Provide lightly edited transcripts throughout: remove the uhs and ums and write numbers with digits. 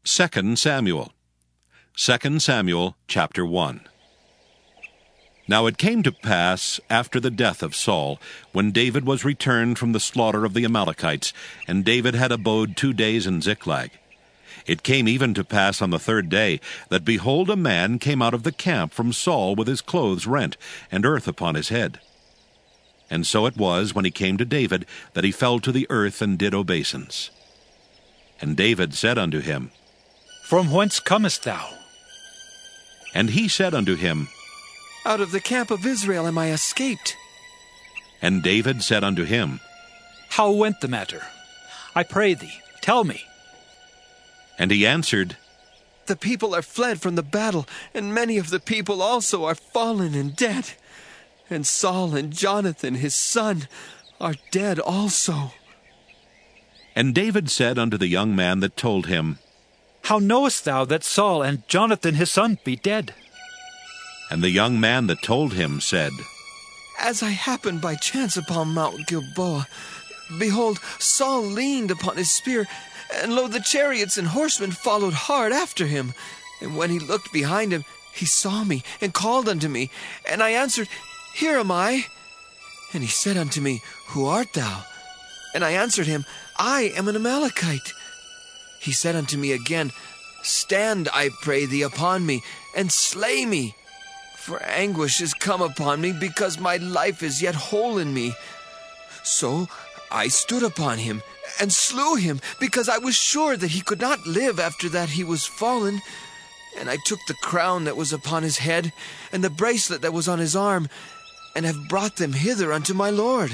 2 Samuel. 2 Samuel chapter 1. Now it came to pass, after the death of Saul, when David was returned from the slaughter of the Amalekites, and David had abode 2 days in Ziklag. It came even to pass on the 3rd day, that behold, a man came out of the camp from Saul with his clothes rent, and earth upon his head. And so it was, when he came to David, that he fell to the earth and did obeisance. And David said unto him, From whence comest thou? And he said unto him, Out of the camp of Israel am I escaped. And David said unto him, How went the matter? I pray thee, tell me. And he answered, The people are fled from the battle, and many of the people also are fallen and dead. And Saul and Jonathan his son are dead also. And David said unto the young man that told him, How knowest thou that Saul and Jonathan his son be dead? And the young man that told him said, As I happened by chance upon Mount Gilboa, behold, Saul leaned upon his spear, and lo, the chariots and horsemen followed hard after him. And when he looked behind him, he saw me, and called unto me. And I answered, Here am I. And he said unto me, Who art thou? And I answered him, I am an Amalekite. He said unto me again, Stand, I pray thee, upon me, and slay me. For anguish is come upon me, because my life is yet whole in me. So I stood upon him, and slew him, because I was sure that he could not live after that he was fallen. And I took the crown that was upon his head, and the bracelet that was on his arm, and have brought them hither unto my Lord.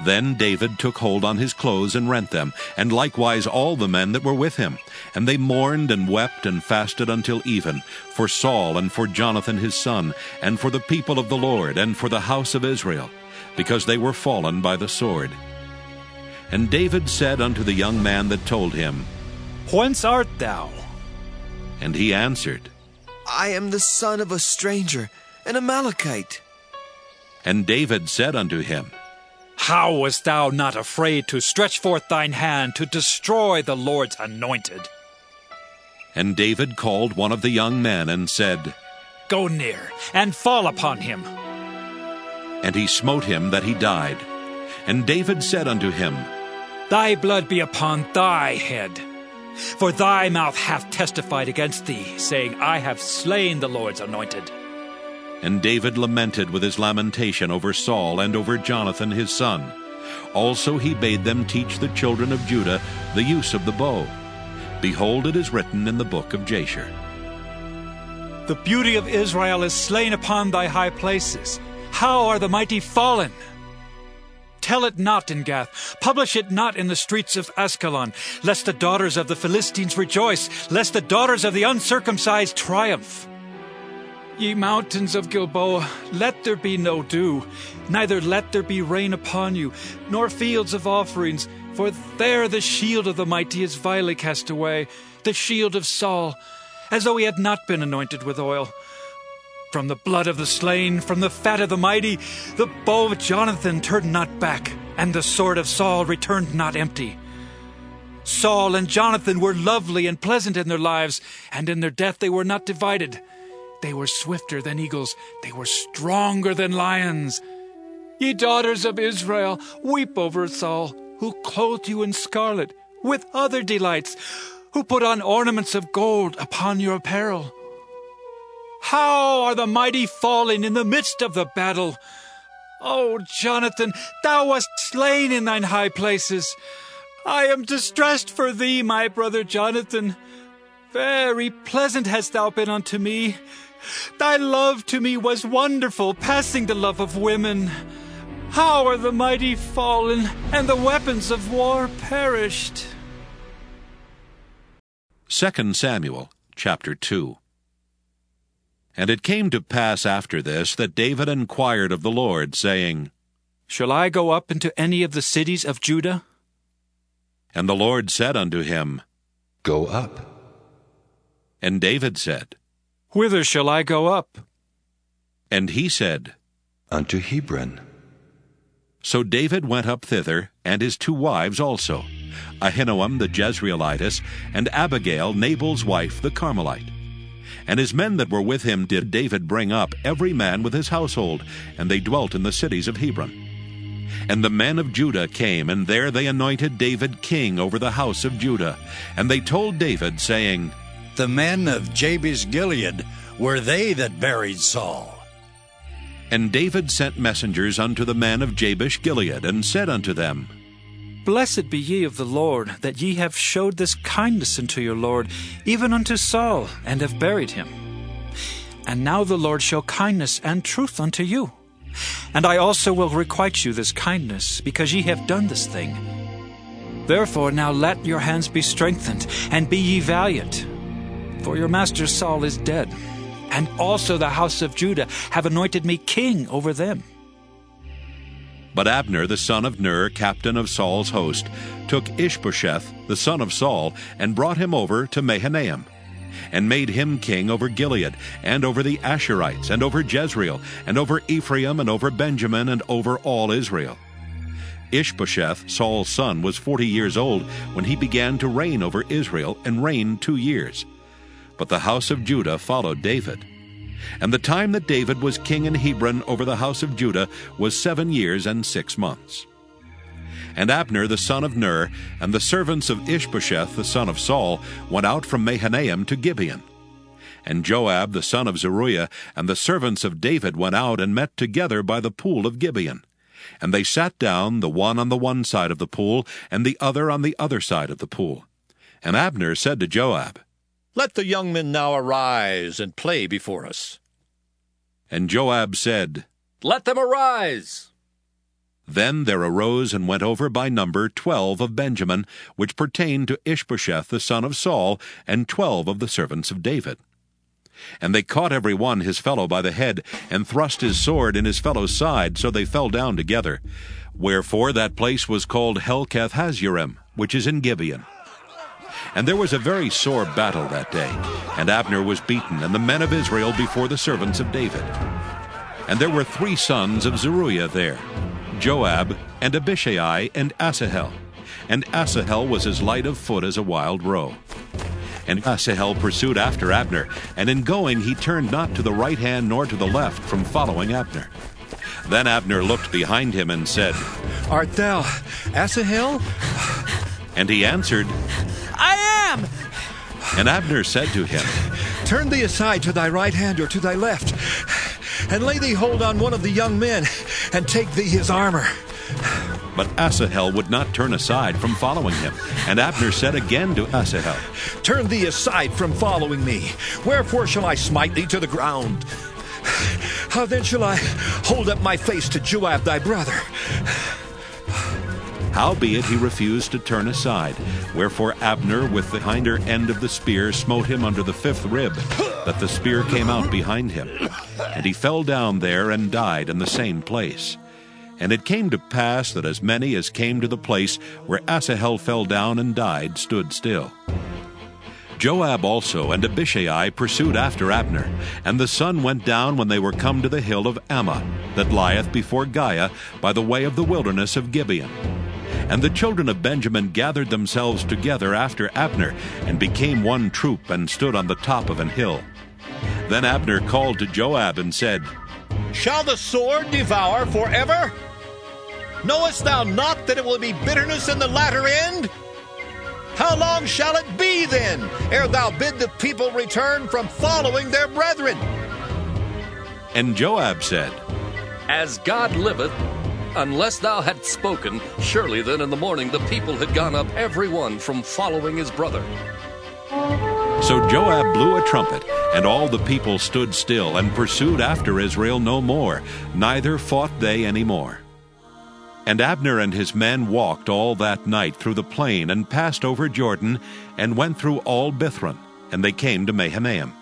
Then David took hold on his clothes and rent them, and likewise all the men that were with him. And they mourned and wept and fasted until even, for Saul and for Jonathan his son, and for the people of the Lord, and for the house of Israel, because they were fallen by the sword. And David said unto the young man that told him, Whence art thou? And he answered, I am the son of a stranger, an Amalekite. And David said unto him, How wast thou not afraid to stretch forth thine hand to destroy the Lord's anointed? And David called one of the young men and said, Go near, and fall upon him. And he smote him that he died. And David said unto him, Thy blood be upon thy head. For thy mouth hath testified against thee, saying, I have slain the Lord's anointed. And David lamented with his lamentation over Saul and over Jonathan his son. Also he bade them teach the children of Judah the use of the bow. Behold, it is written in the book of Jasher. The beauty of Israel is slain upon thy high places. How are the mighty fallen? Tell it not in Gath, publish it not in the streets of Askelon, lest the daughters of the Philistines rejoice, lest the daughters of the uncircumcised triumph. Ye mountains of Gilboa, let there be no dew, neither let there be rain upon you, nor fields of offerings, for there the shield of the mighty is vilely cast away, the shield of Saul, as though he had not been anointed with oil. From the blood of the slain, from the fat of the mighty, the bow of Jonathan turned not back, and the sword of Saul returned not empty. Saul and Jonathan were lovely and pleasant in their lives, and in their death they were not divided. They were swifter than eagles, they were stronger than lions. Ye daughters of Israel, weep over Saul, who clothed you in scarlet, with other delights, who put on ornaments of gold upon your apparel. How are the mighty fallen in the midst of the battle? O Jonathan, thou wast slain in thine high places. I am distressed for thee, my brother Jonathan. Very pleasant hast thou been unto me. Thy love to me was wonderful, passing the love of women. How are the mighty fallen, and the weapons of war perished? 2 Samuel chapter 2. And it came to pass after this that David inquired of the Lord, saying, Shall I go up into any of the cities of Judah? And the Lord said unto him, Go up. And David said, Whither shall I go up? And he said, Unto Hebron. So David went up thither, and his 2 wives also. Ahinoam the Jezreelitess, and Abigail, Nabal's wife, the Carmelite. And his men that were with him did David bring up, every man with his household, and they dwelt in the cities of Hebron. And the men of Judah came, and there they anointed David king over the house of Judah. And they told David, saying, The men of Jabesh Gilead were they that buried Saul. And David sent messengers unto the men of Jabesh Gilead, and said unto them, Blessed be ye of the Lord, that ye have showed this kindness unto your Lord, even unto Saul, and have buried him. And now the Lord show kindness and truth unto you. And I also will requite you this kindness, because ye have done this thing. Therefore now let your hands be strengthened, and be ye valiant. For your master Saul is dead, and also the house of Judah have anointed me king over them. But Abner the son of Ner, captain of Saul's host, took Ishbosheth the son of Saul, and brought him over to Mahanaim, and made him king over Gilead, and over the Asherites, and over Jezreel, and over Ephraim, and over Benjamin, and over all Israel. Ishbosheth, Saul's son, was 40 years old when he began to reign over Israel, and reigned 2 years. But the house of Judah followed David. And the time that David was king in Hebron over the house of Judah was 7 years and 6 months. And Abner the son of Ner, and the servants of Ishbosheth the son of Saul, went out from Mahanaim to Gibeon. And Joab the son of Zeruiah, and the servants of David went out and met together by the pool of Gibeon. And they sat down, the one on the one side of the pool, and the other on the other side of the pool. And Abner said to Joab, Let the young men now arise and play before us. And Joab said, Let them arise. Then there arose and went over by number 12 of Benjamin, which pertained to Ishbosheth the son of Saul, and 12 of the servants of David. And they caught every one his fellow by the head, and thrust his sword in his fellow's side, so they fell down together. Wherefore that place was called Helkath-Hazurim, which is in Gibeon. And there was a very sore battle that day, and Abner was beaten, and the men of Israel before the servants of David. And there were 3 sons of Zeruiah there, Joab, and Abishai, and Asahel. And Asahel was as light of foot as a wild roe. And Asahel pursued after Abner, and in going he turned not to the right hand nor to the left from following Abner. Then Abner looked behind him and said, Art thou Asahel? And he answered, I am! And Abner said to him, Turn thee aside to thy right hand or to thy left, and lay thee hold on one of the young men, and take thee his armor. But Asahel would not turn aside from following him. And Abner said again to Asahel, Turn thee aside from following me. Wherefore shall I smite thee to the ground? How then shall I hold up my face to Joab thy brother? Howbeit he refused to turn aside. Wherefore Abner with the hinder end of the spear smote him under the 5th rib, that the spear came out behind him. And he fell down there and died in the same place. And it came to pass that as many as came to the place where Asahel fell down and died stood still. Joab also and Abishai pursued after Abner, and the sun went down when they were come to the hill of Ammah, that lieth before Giah, by the way of the wilderness of Gibeon. And the children of Benjamin gathered themselves together after Abner, and became one troop, and stood on the top of an hill. Then Abner called to Joab and said, Shall the sword devour forever? Knowest thou not that it will be bitterness in the latter end? How long shall it be then, ere thou bid the people return from following their brethren? And Joab said, As God liveth, unless thou hadst spoken, surely then in the morning the people had gone up every one from following his brother. So Joab blew a trumpet, and all the people stood still, and pursued after Israel no more, neither fought they any more. And Abner and his men walked all that night through the plain, and passed over Jordan, and went through all Bithron, and they came to Mahanaim.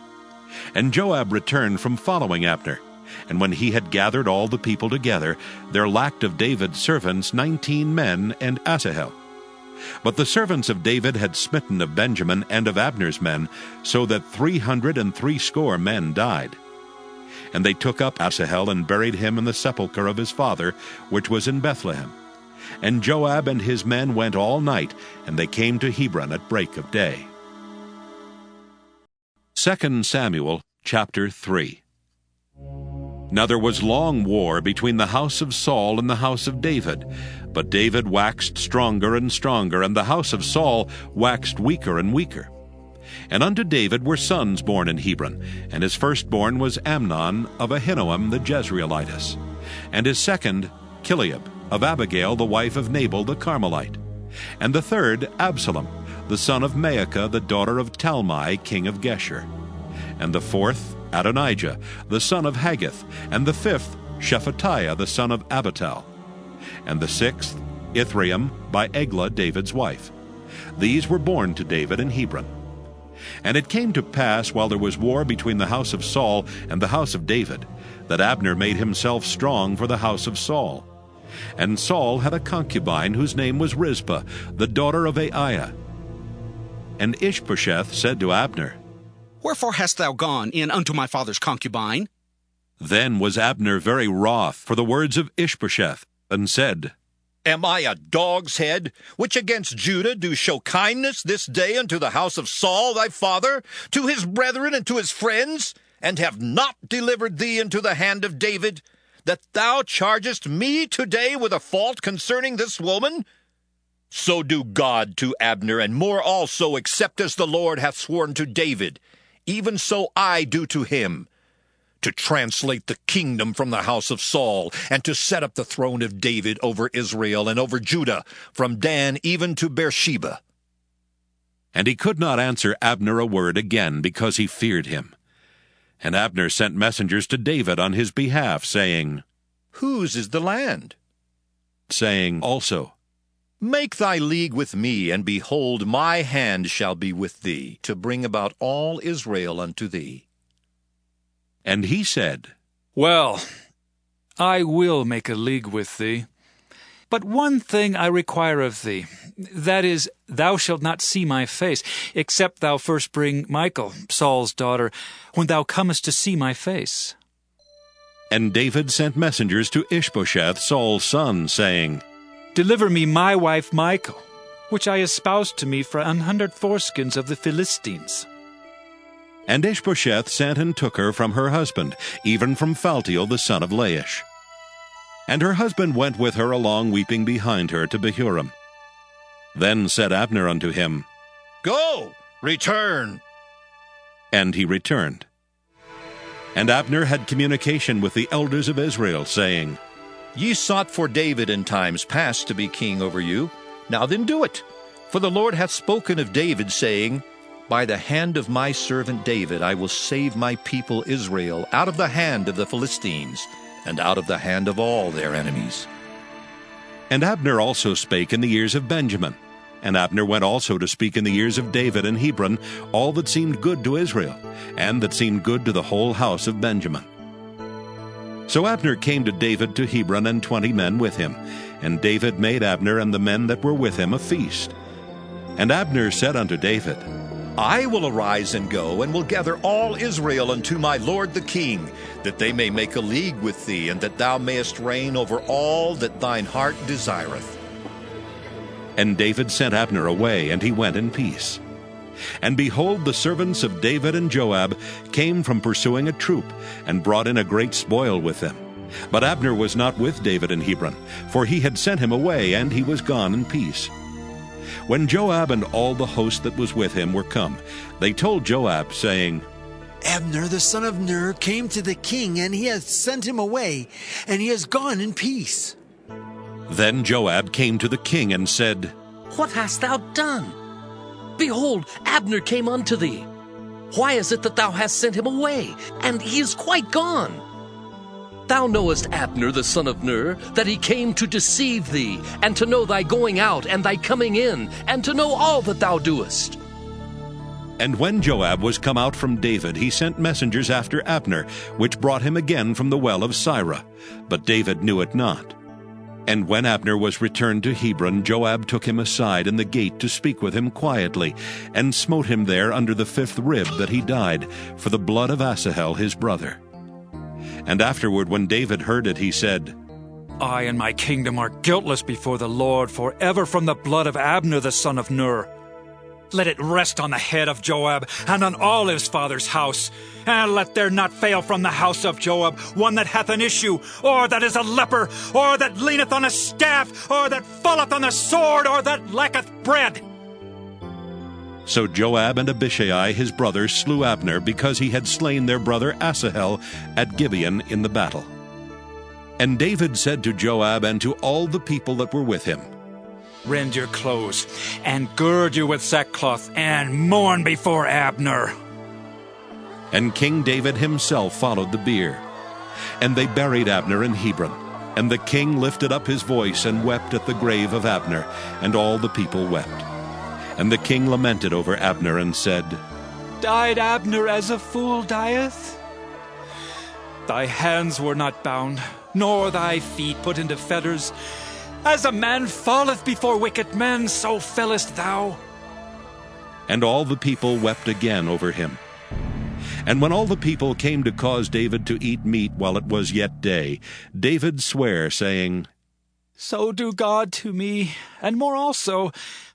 And Joab returned from following Abner. And when he had gathered all the people together, there lacked of David's servants 19 men and Asahel. But the servants of David had smitten of Benjamin and of Abner's men, so that 360 men died. And they took up Asahel and buried him in the sepulchre of his father, which was in Bethlehem. And Joab and his men went all night, and they came to Hebron at break of day. 2 Samuel chapter 3. Now there was long war between the house of Saul and the house of David. But David waxed stronger and stronger, and the house of Saul waxed weaker and weaker. And unto David were sons born in Hebron, and his firstborn was Amnon of Ahinoam the Jezreelitess, and his second Chileab of Abigail the wife of Nabal the Carmelite, and the third Absalom, the son of Maacah the daughter of Talmai king of Geshur, and the fourth Adonijah the son of Haggith, and the fifth Shephatiah the son of Abital, and the sixth Ithream by Eglah David's wife. These were born to David in Hebron. And it came to pass, while there was war between the house of Saul and the house of David, that Abner made himself strong for the house of Saul. And Saul had a concubine whose name was Rizpah, the daughter of Aiah. And Ishbosheth said to Abner, Wherefore hast thou gone in unto my father's concubine? Then was Abner very wroth for the words of Ishbosheth, and said, Am I a dog's head, which against Judah do show kindness this day unto the house of Saul thy father, to his brethren and to his friends, and have not delivered thee into the hand of David, that thou chargest me today with a fault concerning this woman? So do God to Abner, and more also, except as the Lord hath sworn to David, even so I do to him, to translate the kingdom from the house of Saul, and to set up the throne of David over Israel and over Judah, from Dan even to Beersheba. And he could not answer Abner a word again, because he feared him. And Abner sent messengers to David on his behalf, saying, Whose is the land? Saying also, Make thy league with me, and behold, my hand shall be with thee, to bring about all Israel unto thee. And he said, Well, I will make a league with thee. But one thing I require of thee, that is, thou shalt not see my face, except thou first bring Michal, Saul's daughter, when thou comest to see my face. And David sent messengers to Ishbosheth, Saul's son, saying, Deliver me my wife Michal, which I espoused to me for 100 foreskins of the Philistines. And Ishbosheth sent and took her from her husband, even from Phaltiel the son of Laish. And her husband went with her along, weeping behind her, to Bahurim. Then said Abner unto him, Go, return. And he returned. And Abner had communication with the elders of Israel, saying, Ye sought for David in times past to be king over you. Now then do it. For the Lord hath spoken of David, saying, By the hand of my servant David I will save my people Israel out of the hand of the Philistines, and out of the hand of all their enemies. And Abner also spake in the ears of Benjamin. And Abner went also to speak in the ears of David in Hebron all that seemed good to Israel, and that seemed good to the whole house of Benjamin. So Abner came to David to Hebron, and 20 men with him. And David made Abner and the men that were with him a feast. And Abner said unto David, I will arise and go, and will gather all Israel unto my lord the king, that they may make a league with thee, and that thou mayest reign over all that thine heart desireth. And David sent Abner away, and he went in peace. And behold, the servants of David and Joab came from pursuing a troop, and brought in a great spoil with them. But Abner was not with David in Hebron, for he had sent him away, and he was gone in peace. When Joab and all the host that was with him were come, they told Joab, saying, Abner the son of Ner came to the king, and he hath sent him away, and he has gone in peace. Then Joab came to the king and said, What hast thou done? Behold, Abner came unto thee. Why is it that thou hast sent him away, and he is quite gone? Thou knowest Abner the son of Ner, that he came to deceive thee, and to know thy going out and thy coming in, and to know all that thou doest. And when Joab was come out from David, he sent messengers after Abner, which brought him again from the well of Sirah. But David knew it not. And when Abner was returned to Hebron, Joab took him aside in the gate to speak with him quietly, and smote him there under the 5th rib, that he died, for the blood of Asahel his brother. And afterward, when David heard it, he said, I and my kingdom are guiltless before the Lord forever from the blood of Abner the son of Ner. Let it rest on the head of Joab and on all his father's house. And let there not fail from the house of Joab one that hath an issue, or that is a leper, or that leaneth on a staff, or that falleth on the sword, or that lacketh bread. So Joab and Abishai his brother slew Abner, because he had slain their brother Asahel at Gibeon in the battle. And David said to Joab and to all the people that were with him, Rend your clothes, and gird you with sackcloth, and mourn before Abner. And King David himself followed the bier. And they buried Abner in Hebron. And the king lifted up his voice and wept at the grave of Abner, and all the people wept. And the king lamented over Abner and said, Died Abner as a fool dieth? Thy hands were not bound, nor thy feet put into fetters. As a man falleth before wicked men, so fellest thou. And all the people wept again over him. And when all the people came to cause David to eat meat while it was yet day, David sware, saying, So do God to me, and more also,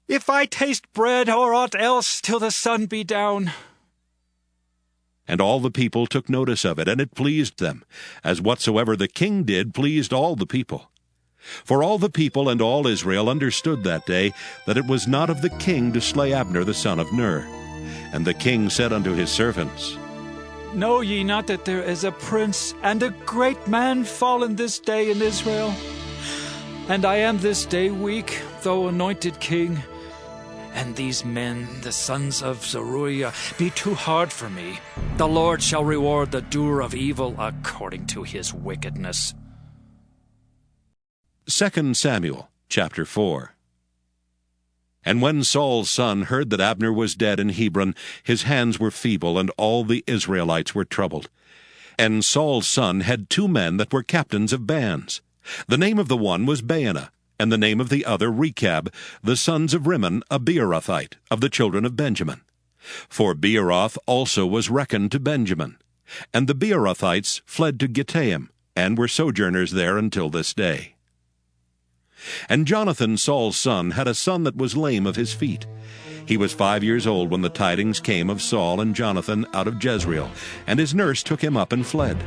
if I taste bread or aught else till the sun be down. And all the people took notice of it, and it pleased them, as whatsoever the king did pleased all the people. For all the people and all Israel understood that day that it was not of the king to slay Abner the son of Ner. And the king said unto his servants, Know ye not that there is a prince and a great man fallen this day in Israel? And I am this day weak, though anointed king. And these men, the sons of Zeruiah, be too hard for me. The Lord shall reward the doer of evil according to his wickedness. 2 Samuel chapter 4. And when Saul's son heard that Abner was dead in Hebron, his hands were feeble, and all the Israelites were troubled. And Saul's son had 2 men that were captains of bands. The name of the one was Baanah, and the name of the other Rechab, the sons of Rimmon, a Beerothite, of the children of Benjamin. For Beeroth also was reckoned to Benjamin. And the Beerothites fled to Gittaim, and were sojourners there until this day. And Jonathan, Saul's son, had a son that was lame of his feet. He was 5 years old when the tidings came of Saul and Jonathan out of Jezreel, and his nurse took him up and fled.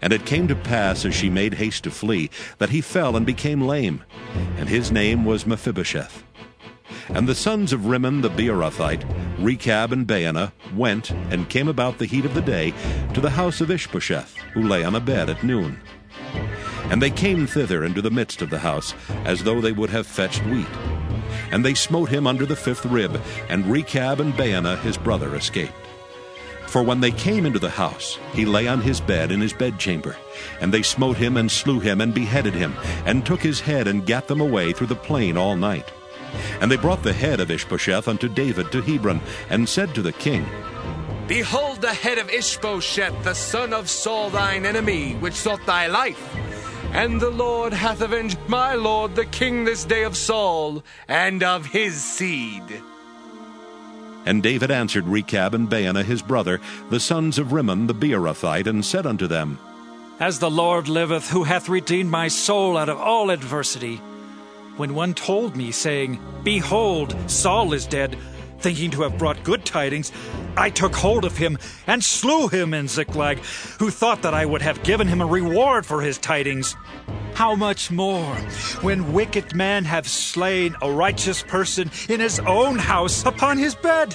And it came to pass, as she made haste to flee, that he fell and became lame, and his name was Mephibosheth. And the sons of Rimmon the Beerothite, Rechab and Baanah, went and came about the heat of the day to the house of Ishbosheth, who lay on a bed at noon. And they came thither into the midst of the house, as though they would have fetched wheat. And they smote him under the 5th rib, and Rechab and Baanah his brother escaped. For when they came into the house, he lay on his bed in his bedchamber. And they smote him and slew him and beheaded him, and took his head and gat them away through the plain all night. And they brought the head of Ishbosheth unto David to Hebron, and said to the king, Behold the head of Ishbosheth, the son of Saul thine enemy, which sought thy life. And the Lord hath avenged my lord the king this day of Saul, and of his seed. And David answered Rechab and Baanah his brother, the sons of Rimmon the Beerothite, and said unto them, As the Lord liveth, who hath redeemed my soul out of all adversity, when one told me, saying, Behold, Saul is dead, thinking to have brought good tidings, I took hold of him and slew him in Ziklag, who thought that I would have given him a reward for his tidings. How much more, when wicked men have slain a righteous person in his own house upon his bed?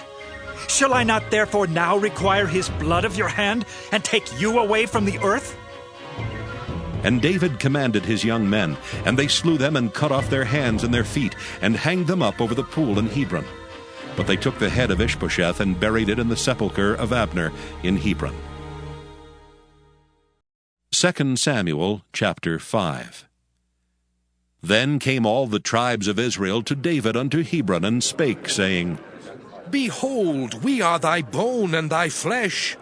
Shall I not therefore now require his blood of your hand, and take you away from the earth? And David commanded his young men, and they slew them and cut off their hands and their feet, and hanged them up over the pool in Hebron. But they took the head of Ishbosheth and buried it in the sepulchre of Abner in Hebron. 2 Samuel chapter 5. Then came all the tribes of Israel to David unto Hebron, and spake, saying, Behold, we are thy bone and thy flesh.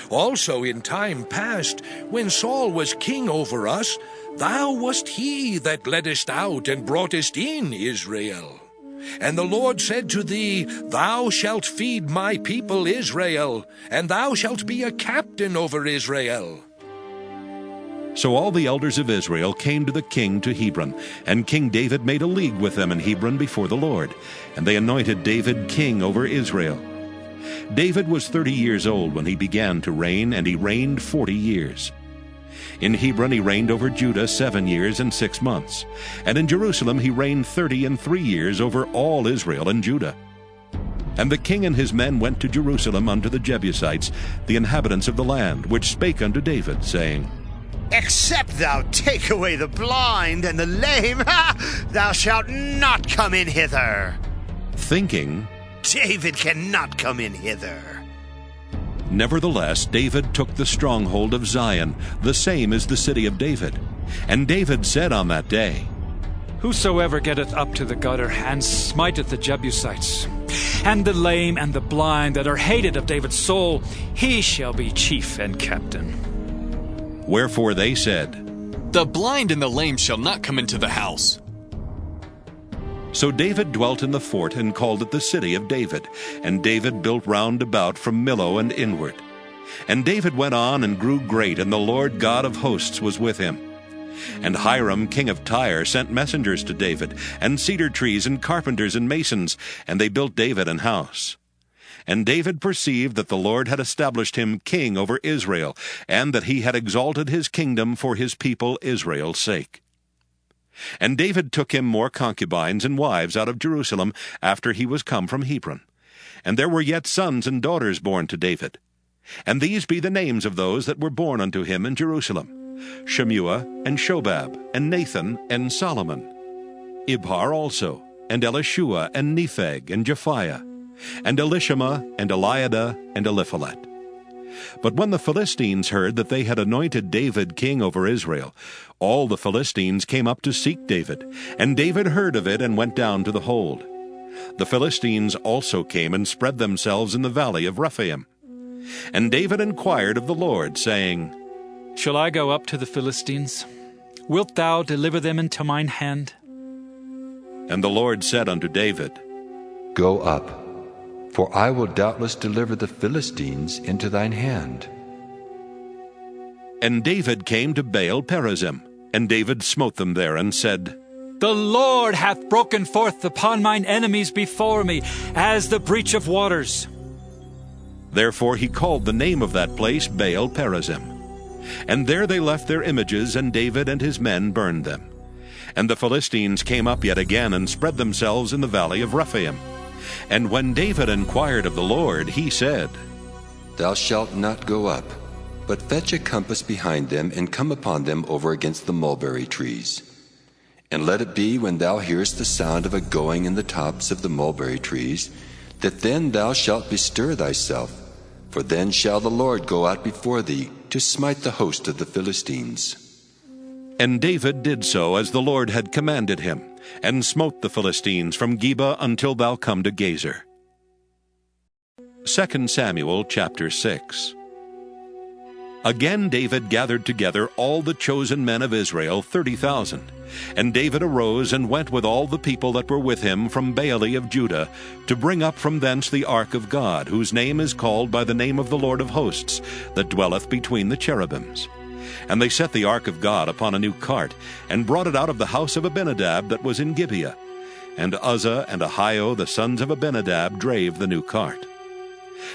Also in time past, when Saul was king over us, thou wast he that leddest out and broughtest in Israel. And the Lord said to thee, Thou shalt feed my people Israel, and thou shalt be a captain over Israel. So all the elders of Israel came to the king to Hebron, and King David made a league with them in Hebron before the Lord, and they anointed David king over Israel. David was 30 years old when he began to reign, and he reigned 40 years. In Hebron he reigned over Judah 7 years and 6 months, and in Jerusalem he reigned 33 years over all Israel and Judah. And the king and his men went to Jerusalem unto the Jebusites, the inhabitants of the land, which spake unto David, saying, Except thou take away the blind and the lame, thou shalt not come in hither. Thinking, David cannot come in hither. Nevertheless, David took the stronghold of Zion, the same is the city of David. And David said on that day, Whosoever getteth up to the gutter, and smiteth the Jebusites, and the lame and the blind that are hated of David's soul, he shall be chief and captain. Wherefore they said, The blind and the lame shall not come into the house. So David dwelt in the fort, and called it the city of David. And David built round about from Millo and inward. And David went on and grew great, and the Lord God of hosts was with him. And Hiram king of Tyre sent messengers to David, and cedar trees, and carpenters, and masons, and they built David an house. And David perceived that the Lord had established him king over Israel, and that he had exalted his kingdom for his people Israel's sake. And David took him more concubines and wives out of Jerusalem after he was come from Hebron. And there were yet sons and daughters born to David. And these be the names of those that were born unto him in Jerusalem: Shemua, and Shobab, and Nathan, and Solomon. Ibhar also, and Elishua, and Nepheg, and Japhiah, and Elishama, and Eliada, and Eliphalet. But when the Philistines heard that they had anointed David king over Israel, all the Philistines came up to seek David, and David heard of it and went down to the hold. The Philistines also came and spread themselves in the valley of Rephaim. And David inquired of the Lord, saying, Shall I go up to the Philistines? Wilt thou deliver them into mine hand? And the Lord said unto David, Go up, for I will doubtless deliver the Philistines into thine hand. And David came to Baal Perazim, and David smote them there, and said, The Lord hath broken forth upon mine enemies before me, as the breach of waters. Therefore he called the name of that place Baal Perazim. And there they left their images, and David and his men burned them. And the Philistines came up yet again, and spread themselves in the valley of Rephaim. And when David inquired of the Lord, he said, Thou shalt not go up, but fetch a compass behind them, and come upon them over against the mulberry trees. And let it be, when thou hearest the sound of a going in the tops of the mulberry trees, that then thou shalt bestir thyself, for then shall the Lord go out before thee to smite the host of the Philistines. And David did so as the Lord had commanded him, and smote the Philistines from Geba until thou come to Gazer. 2 Samuel chapter 6. Again David gathered together all the chosen men of Israel, 30,000. And David arose and went with all the people that were with him from Baale of Judah, to bring up from thence the ark of God, whose name is called by the name of the Lord of hosts, that dwelleth between the cherubims. And they set the ark of God upon a new cart, and brought it out of the house of Abinadab that was in Gibeah. And Uzzah and Ahio the sons of Abinadab drave the new cart.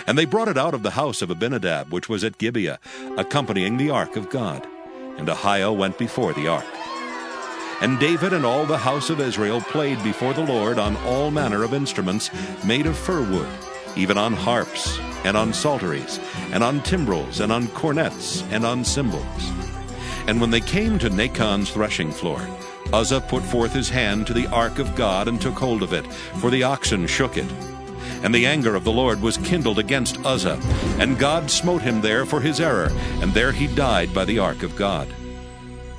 And they brought it out of the house of Abinadab, which was at Gibeah, accompanying the ark of God. And Ahio went before the ark. And David and all the house of Israel played before the Lord on all manner of instruments made of fir wood, even on harps, and on psalteries, and on timbrels, and on cornets, and on cymbals. And when they came to Nachon's threshing floor, Uzzah put forth his hand to the ark of God, and took hold of it, for the oxen shook it. And the anger of the Lord was kindled against Uzzah, and God smote him there for his error, and there he died by the ark of God.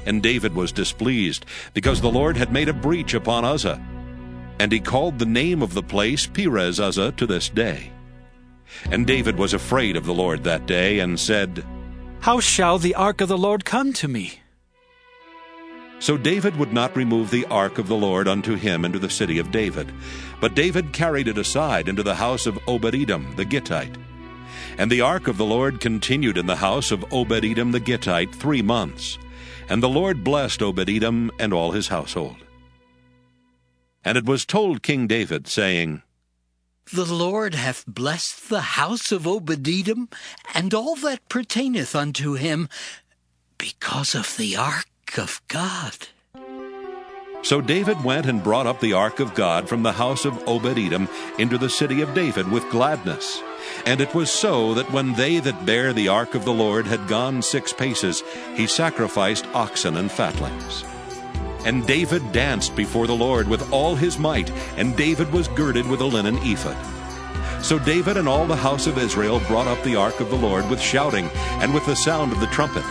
And David was displeased, because the Lord had made a breach upon Uzzah. And he called the name of the place Perez Uzzah to this day. And David was afraid of the Lord that day, and said, How shall the ark of the Lord come to me? So David would not remove the ark of the Lord unto him into the city of David, but David carried it aside into the house of Obed-Edom the Gittite. And the ark of the Lord continued in the house of Obed-Edom the Gittite 3 months. And the Lord blessed Obed-Edom and all his household. And it was told King David, saying, The Lord hath blessed the house of Obed-Edom, and all that pertaineth unto him, because of the ark of God. So David went and brought up the ark of God from the house of Obed-Edom into the city of David with gladness. And it was so that when they that bare the ark of the Lord had gone 6 paces, he sacrificed oxen and fatlings. And David danced before the Lord with all his might, and David was girded with a linen ephod. So David and all the house of Israel brought up the ark of the Lord with shouting and with the sound of the trumpet.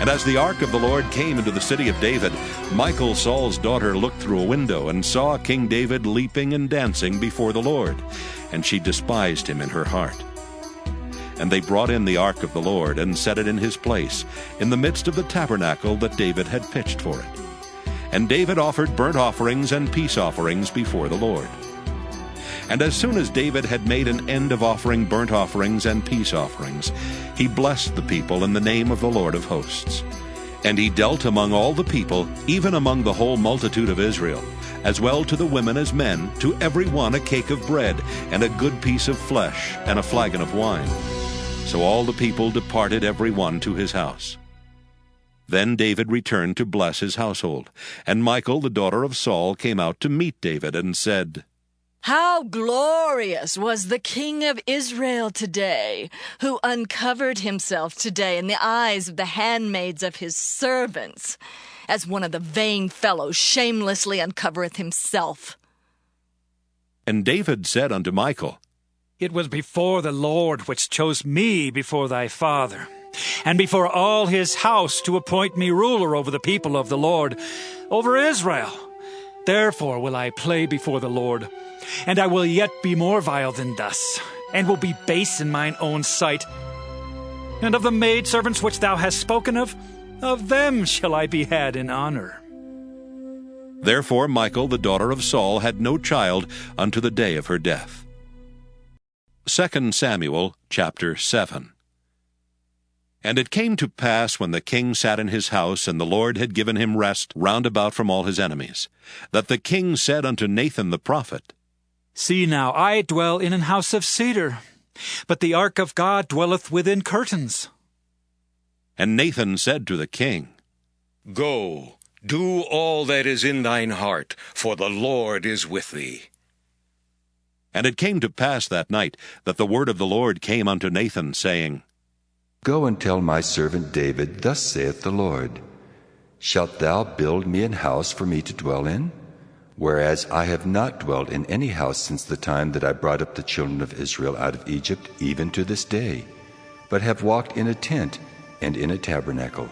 And as the ark of the Lord came into the city of David, Michal, Saul's daughter, looked through a window and saw King David leaping and dancing before the Lord, and she despised him in her heart. And they brought in the ark of the Lord and set it in his place, in the midst of the tabernacle that David had pitched for it. And David offered burnt offerings and peace offerings before the Lord. And as soon as David had made an end of offering burnt offerings and peace offerings, he blessed the people in the name of the Lord of hosts. And he dealt among all the people, even among the whole multitude of Israel, as well to the women as men, to every one a cake of bread, and a good piece of flesh, and a flagon of wine. So all the people departed every one to his house. Then David returned to bless his household. And Michal, the daughter of Saul, came out to meet David, and said, How glorious was the King of Israel today, who uncovered himself today in the eyes of the handmaids of his servants, as one of the vain fellows shamelessly uncovereth himself. And David said unto Michal, It was before the Lord which chose me before thy father, and before all his house to appoint me ruler over the people of the Lord, over Israel. Therefore will I play before the Lord, and I will yet be more vile than thus, and will be base in mine own sight. And of the maidservants which thou hast spoken of them shall I be had in honor. Therefore Michal, the daughter of Saul, had no child unto the day of her death. 2 Samuel chapter 7. And it came to pass, when the king sat in his house, and the Lord had given him rest round about from all his enemies, that the king said unto Nathan the prophet, See now, I dwell in an house of cedar, but the ark of God dwelleth within curtains. And Nathan said to the king, Go, do all that is in thine heart, for the Lord is with thee. And it came to pass that night that the word of the Lord came unto Nathan, saying, Go and tell my servant David, Thus saith the Lord, Shalt thou build me an house for me to dwell in? Whereas I have not dwelt in any house since the time that I brought up the children of Israel out of Egypt, even to this day, but have walked in a tent and in a tabernacle.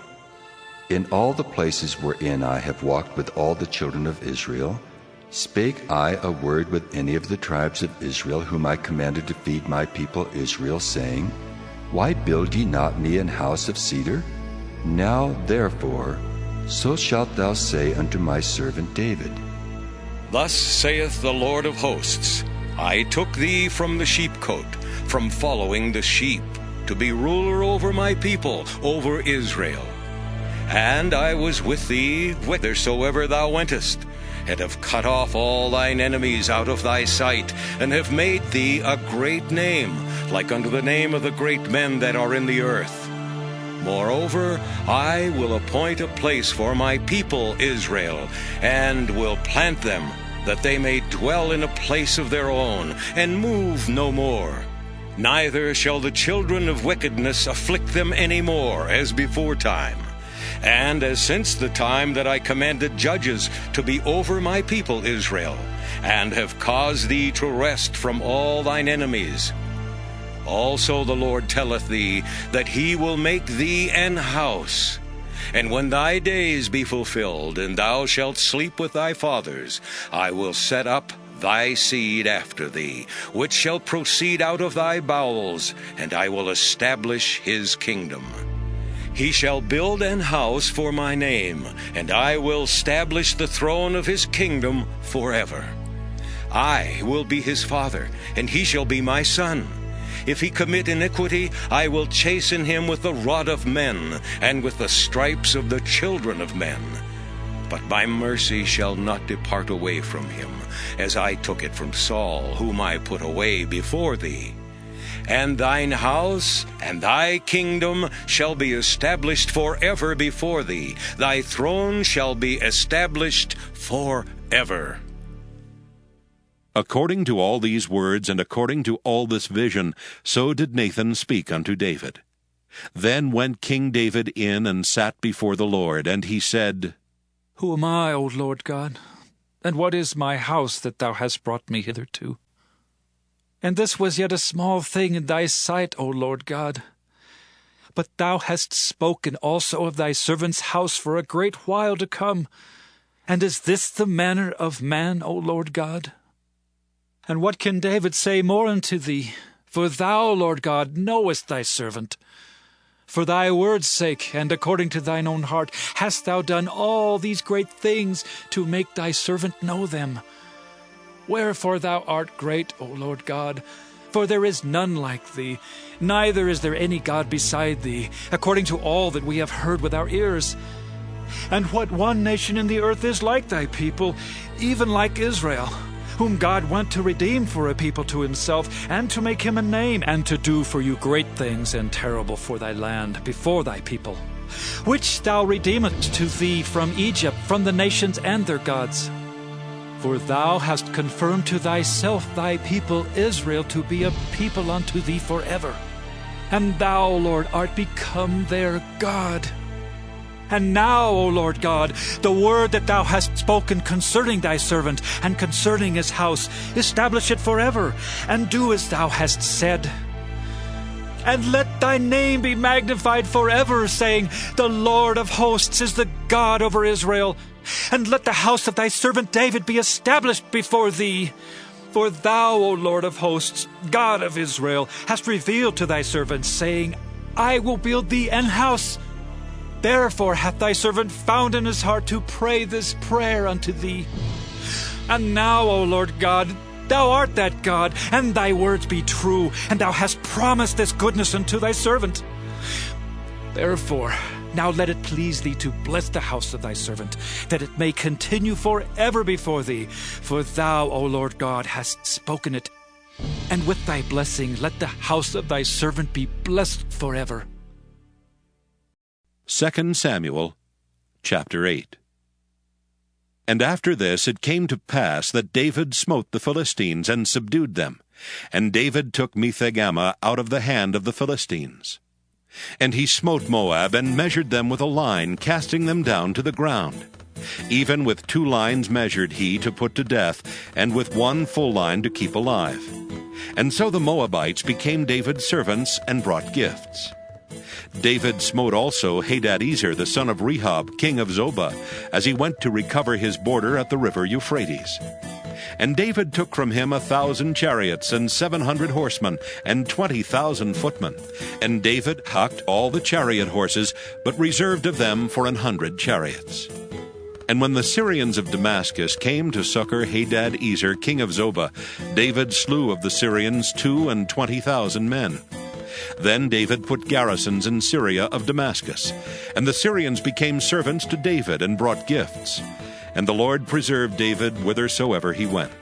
In all the places wherein I have walked with all the children of Israel, spake I a word with any of the tribes of Israel, whom I commanded to feed my people Israel, saying, Why build ye not me an house of cedar? Now therefore, so shalt thou say unto my servant David, Thus saith the Lord of hosts, I took thee from the sheepcote, from following the sheep, to be ruler over my people, over Israel. And I was with thee whithersoever thou wentest, and have cut off all thine enemies out of thy sight, and have made thee a great name, like unto the name of the great men that are in the earth. Moreover, I will appoint a place for my people Israel, and will plant them, that they may dwell in a place of their own, and move no more. Neither shall the children of wickedness afflict them any more, as beforetime. And as since the time that I commanded judges to be over my people Israel, and have caused thee to rest from all thine enemies. Also the Lord telleth thee that he will make thee an house. And when thy days be fulfilled, and thou shalt sleep with thy fathers, I will set up thy seed after thee, which shall proceed out of thy bowels, and I will establish his kingdom. He shall build an house for my name, and I will establish the throne of his kingdom forever. I will be his father, and he shall be my son. If he commit iniquity, I will chasten him with the rod of men, and with the stripes of the children of men. But my mercy shall not depart away from him, as I took it from Saul, whom I put away before thee. And thine house and thy kingdom shall be established forever before thee. Thy throne shall be established forever. According to all these words, and according to all this vision, so did Nathan speak unto David. Then went King David in and sat before the Lord, and he said, Who am I, O Lord God? And what is my house that thou hast brought me hitherto? And this was yet a small thing in thy sight, O Lord God. But thou hast spoken also of thy servant's house for a great while to come. And is this the manner of man, O Lord God? And what can David say more unto thee? For thou, Lord God, knowest thy servant. For thy word's sake, and according to thine own heart, hast thou done all these great things to make thy servant know them. Wherefore thou art great, O Lord God, for there is none like thee, neither is there any God beside thee, according to all that we have heard with our ears. And what one nation in the earth is like thy people, even like Israel, whom God went to redeem for a people to himself, and to make him a name, and to do for you great things and terrible for thy land before thy people, which thou redeemest to thee from Egypt, from the nations and their gods. For thou hast confirmed to thyself thy people Israel to be a people unto thee forever. And thou, Lord, art become their God. And now, O Lord God, the word that thou hast spoken concerning thy servant and concerning his house, establish it forever, and do as thou hast said. And let thy name be magnified forever, saying, The Lord of hosts is the God over Israel. And let the house of thy servant David be established before thee. For thou, O Lord of hosts, God of Israel, hast revealed to thy servant, saying, I will build thee an house. Therefore hath thy servant found in his heart to pray this prayer unto thee. And now, O Lord God, thou art that God, and thy words be true, and thou hast promised this goodness unto thy servant. Therefore, now let it please thee to bless the house of thy servant, that it may continue forever before thee. For thou, O Lord God, hast spoken it. And with thy blessing let the house of thy servant be blessed forever. 2 Samuel chapter 8. And after this it came to pass that David smote the Philistines and subdued them. And David took Mephibosheth out of the hand of the Philistines. And he smote Moab, and measured them with a line, casting them down to the ground. Even with 2 lines measured he to put to death, and with 1 full line to keep alive. And so the Moabites became David's servants, and brought gifts. David smote also Hadadezer the son of Rehob, king of Zobah, as he went to recover his border at the river Euphrates. And David took from him 1,000 chariots, and 700 horsemen, and 20,000 footmen. And David hocked all the chariot horses, but reserved of them for 100 chariots. And when the Syrians of Damascus came to succor Hadadezer king of Zobah, David slew of the Syrians 22,000 men. Then David put garrisons in Syria of Damascus, and the Syrians became servants to David, and brought gifts. And the Lord preserved David whithersoever he went.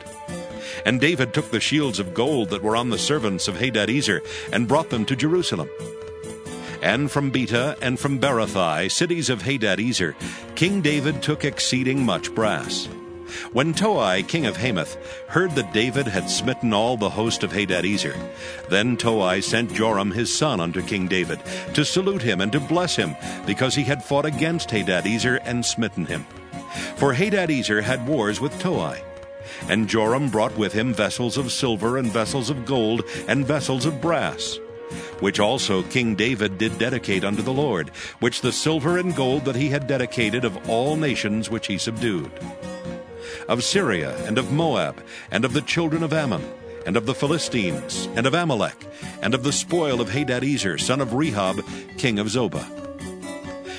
And David took the shields of gold that were on the servants of Hadadezer, and brought them to Jerusalem. And from Beta and from Berothai, cities of Hadadezer, King David took exceeding much brass. When Toi, king of Hamath, heard that David had smitten all the host of Hadadezer, then Toi sent Joram his son unto King David, to salute him and to bless him, because he had fought against Hadadezer and smitten him. For Hadadezer had wars with Toi. And Joram brought with him vessels of silver, and vessels of gold, and vessels of brass, which also King David did dedicate unto the Lord, which the silver and gold that he had dedicated of all nations which he subdued. Of Syria, and of Moab, and of the children of Ammon, and of the Philistines, and of Amalek, and of the spoil of Hadadezer, son of Rehob, king of Zobah.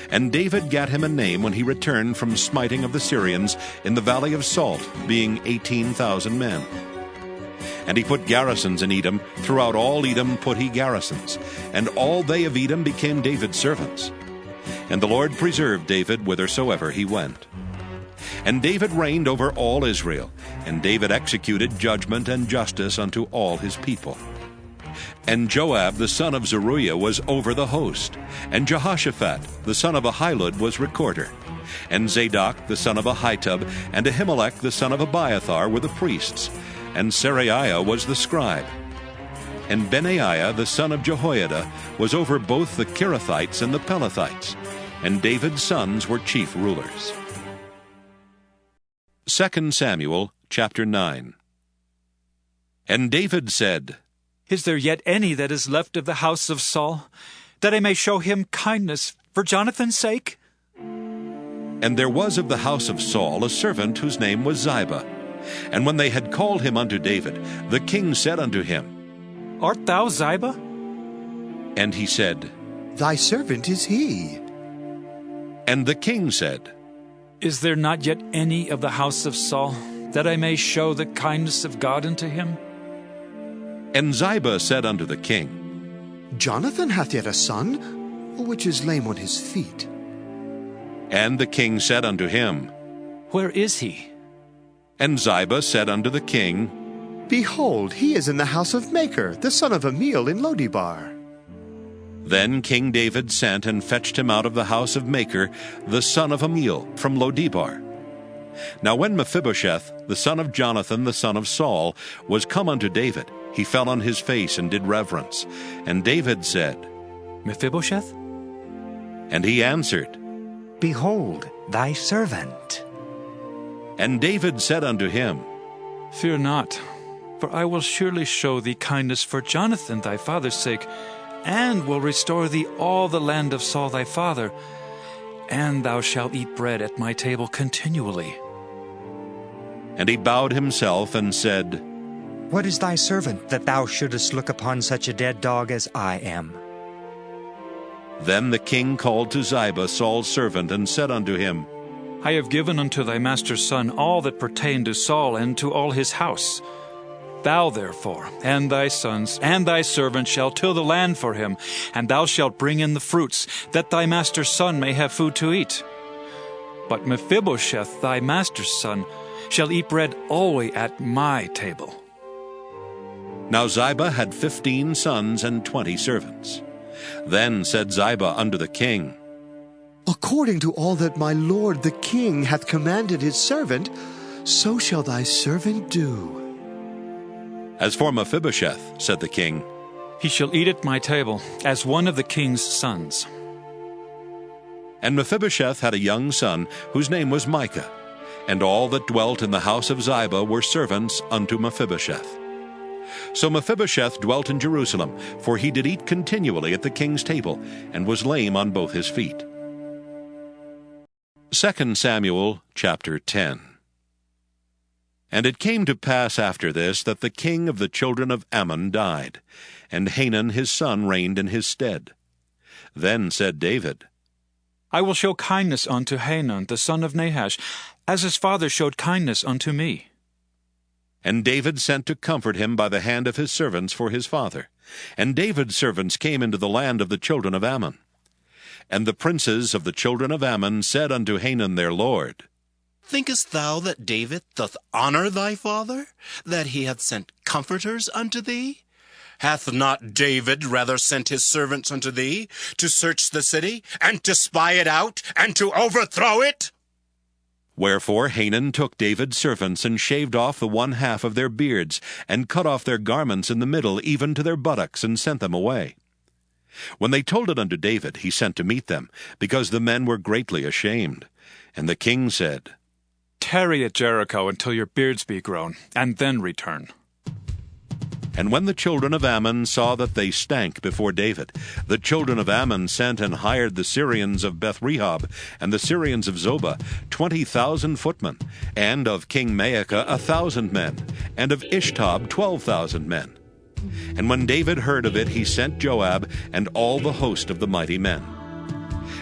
And David gat him a name when he returned from smiting of the Syrians in the valley of Salt, being 18,000 men. And he put garrisons in Edom. Throughout all Edom put he garrisons. And all they of Edom became David's servants. And the Lord preserved David whithersoever he went. And David reigned over all Israel. And David executed judgment and justice unto all his people. And Joab the son of Zeruiah was over the host. And Jehoshaphat the son of Ahilud was recorder. And Zadok the son of Ahitub and Ahimelech the son of Abiathar were the priests. And Seraiah was the scribe. And Benaiah the son of Jehoiada was over both the Kerethites and the Pelethites. And David's sons were chief rulers. 2 Samuel chapter 9. And David said, Is there yet any that is left of the house of Saul, that I may show him kindness for Jonathan's sake? And there was of the house of Saul a servant whose name was Ziba. And when they had called him unto David, the king said unto him, Art thou Ziba? And he said, Thy servant is he. And the king said, Is there not yet any of the house of Saul, that I may show the kindness of God unto him? And Ziba said unto the king, Jonathan hath yet a son, which is lame on his feet. And the king said unto him, Where is he? And Ziba said unto the king, Behold, he is in the house of Machir, the son of Amiel in Lodebar. Then King David sent and fetched him out of the house of Machir, the son of Amiel, from Lodebar. Now when Mephibosheth, the son of Jonathan, the son of Saul, was come unto David, he fell on his face and did reverence. And David said, Mephibosheth? And he answered, Behold, thy servant. And David said unto him, Fear not, for I will surely show thee kindness for Jonathan thy father's sake, and will restore thee all the land of Saul thy father, and thou shalt eat bread at my table continually. And he bowed himself and said, What is thy servant, that thou shouldest look upon such a dead dog as I am? Then the king called to Ziba, Saul's servant, and said unto him, I have given unto thy master's son all that pertained to Saul and to all his house. Thou therefore, and thy sons, and thy servants shall till the land for him, and thou shalt bring in the fruits, that thy master's son may have food to eat. But Mephibosheth, thy master's son, shall eat bread always at my table. Now Ziba had 15 sons and 20 servants. Then said Ziba unto the king, According to all that my lord the king hath commanded his servant, so shall thy servant do. As for Mephibosheth, said the king, He shall eat at my table, as one of the king's sons. And Mephibosheth had a young son, whose name was Micah, and all that dwelt in the house of Ziba were servants unto Mephibosheth. So Mephibosheth dwelt in Jerusalem, for he did eat continually at the king's table, and was lame on both his feet. 2 Samuel chapter 10. And it came to pass after this that the king of the children of Ammon died, and Hanun his son reigned in his stead. Then said David, I will show kindness unto Hanun the son of Nahash, as his father showed kindness unto me. And David sent to comfort him by the hand of his servants for his father. And David's servants came into the land of the children of Ammon. And the princes of the children of Ammon said unto Hanun their lord, Thinkest thou that David doth honor thy father, that he hath sent comforters unto thee? Hath not David rather sent his servants unto thee, to search the city, and to spy it out, and to overthrow it? Wherefore Hanun took David's servants, and shaved off the one half of their beards, and cut off their garments in the middle, even to their buttocks, and sent them away. When they told it unto David, he sent to meet them, because the men were greatly ashamed. And the king said, Tarry at Jericho until your beards be grown, and then return. And when the children of Ammon saw that they stank before David, the children of Ammon sent and hired the Syrians of Beth-rehob and the Syrians of Zobah 20,000 footmen, and of King Maacah 1,000 men, and of Ishtob 12,000 men. And when David heard of it, he sent Joab and all the host of the mighty men.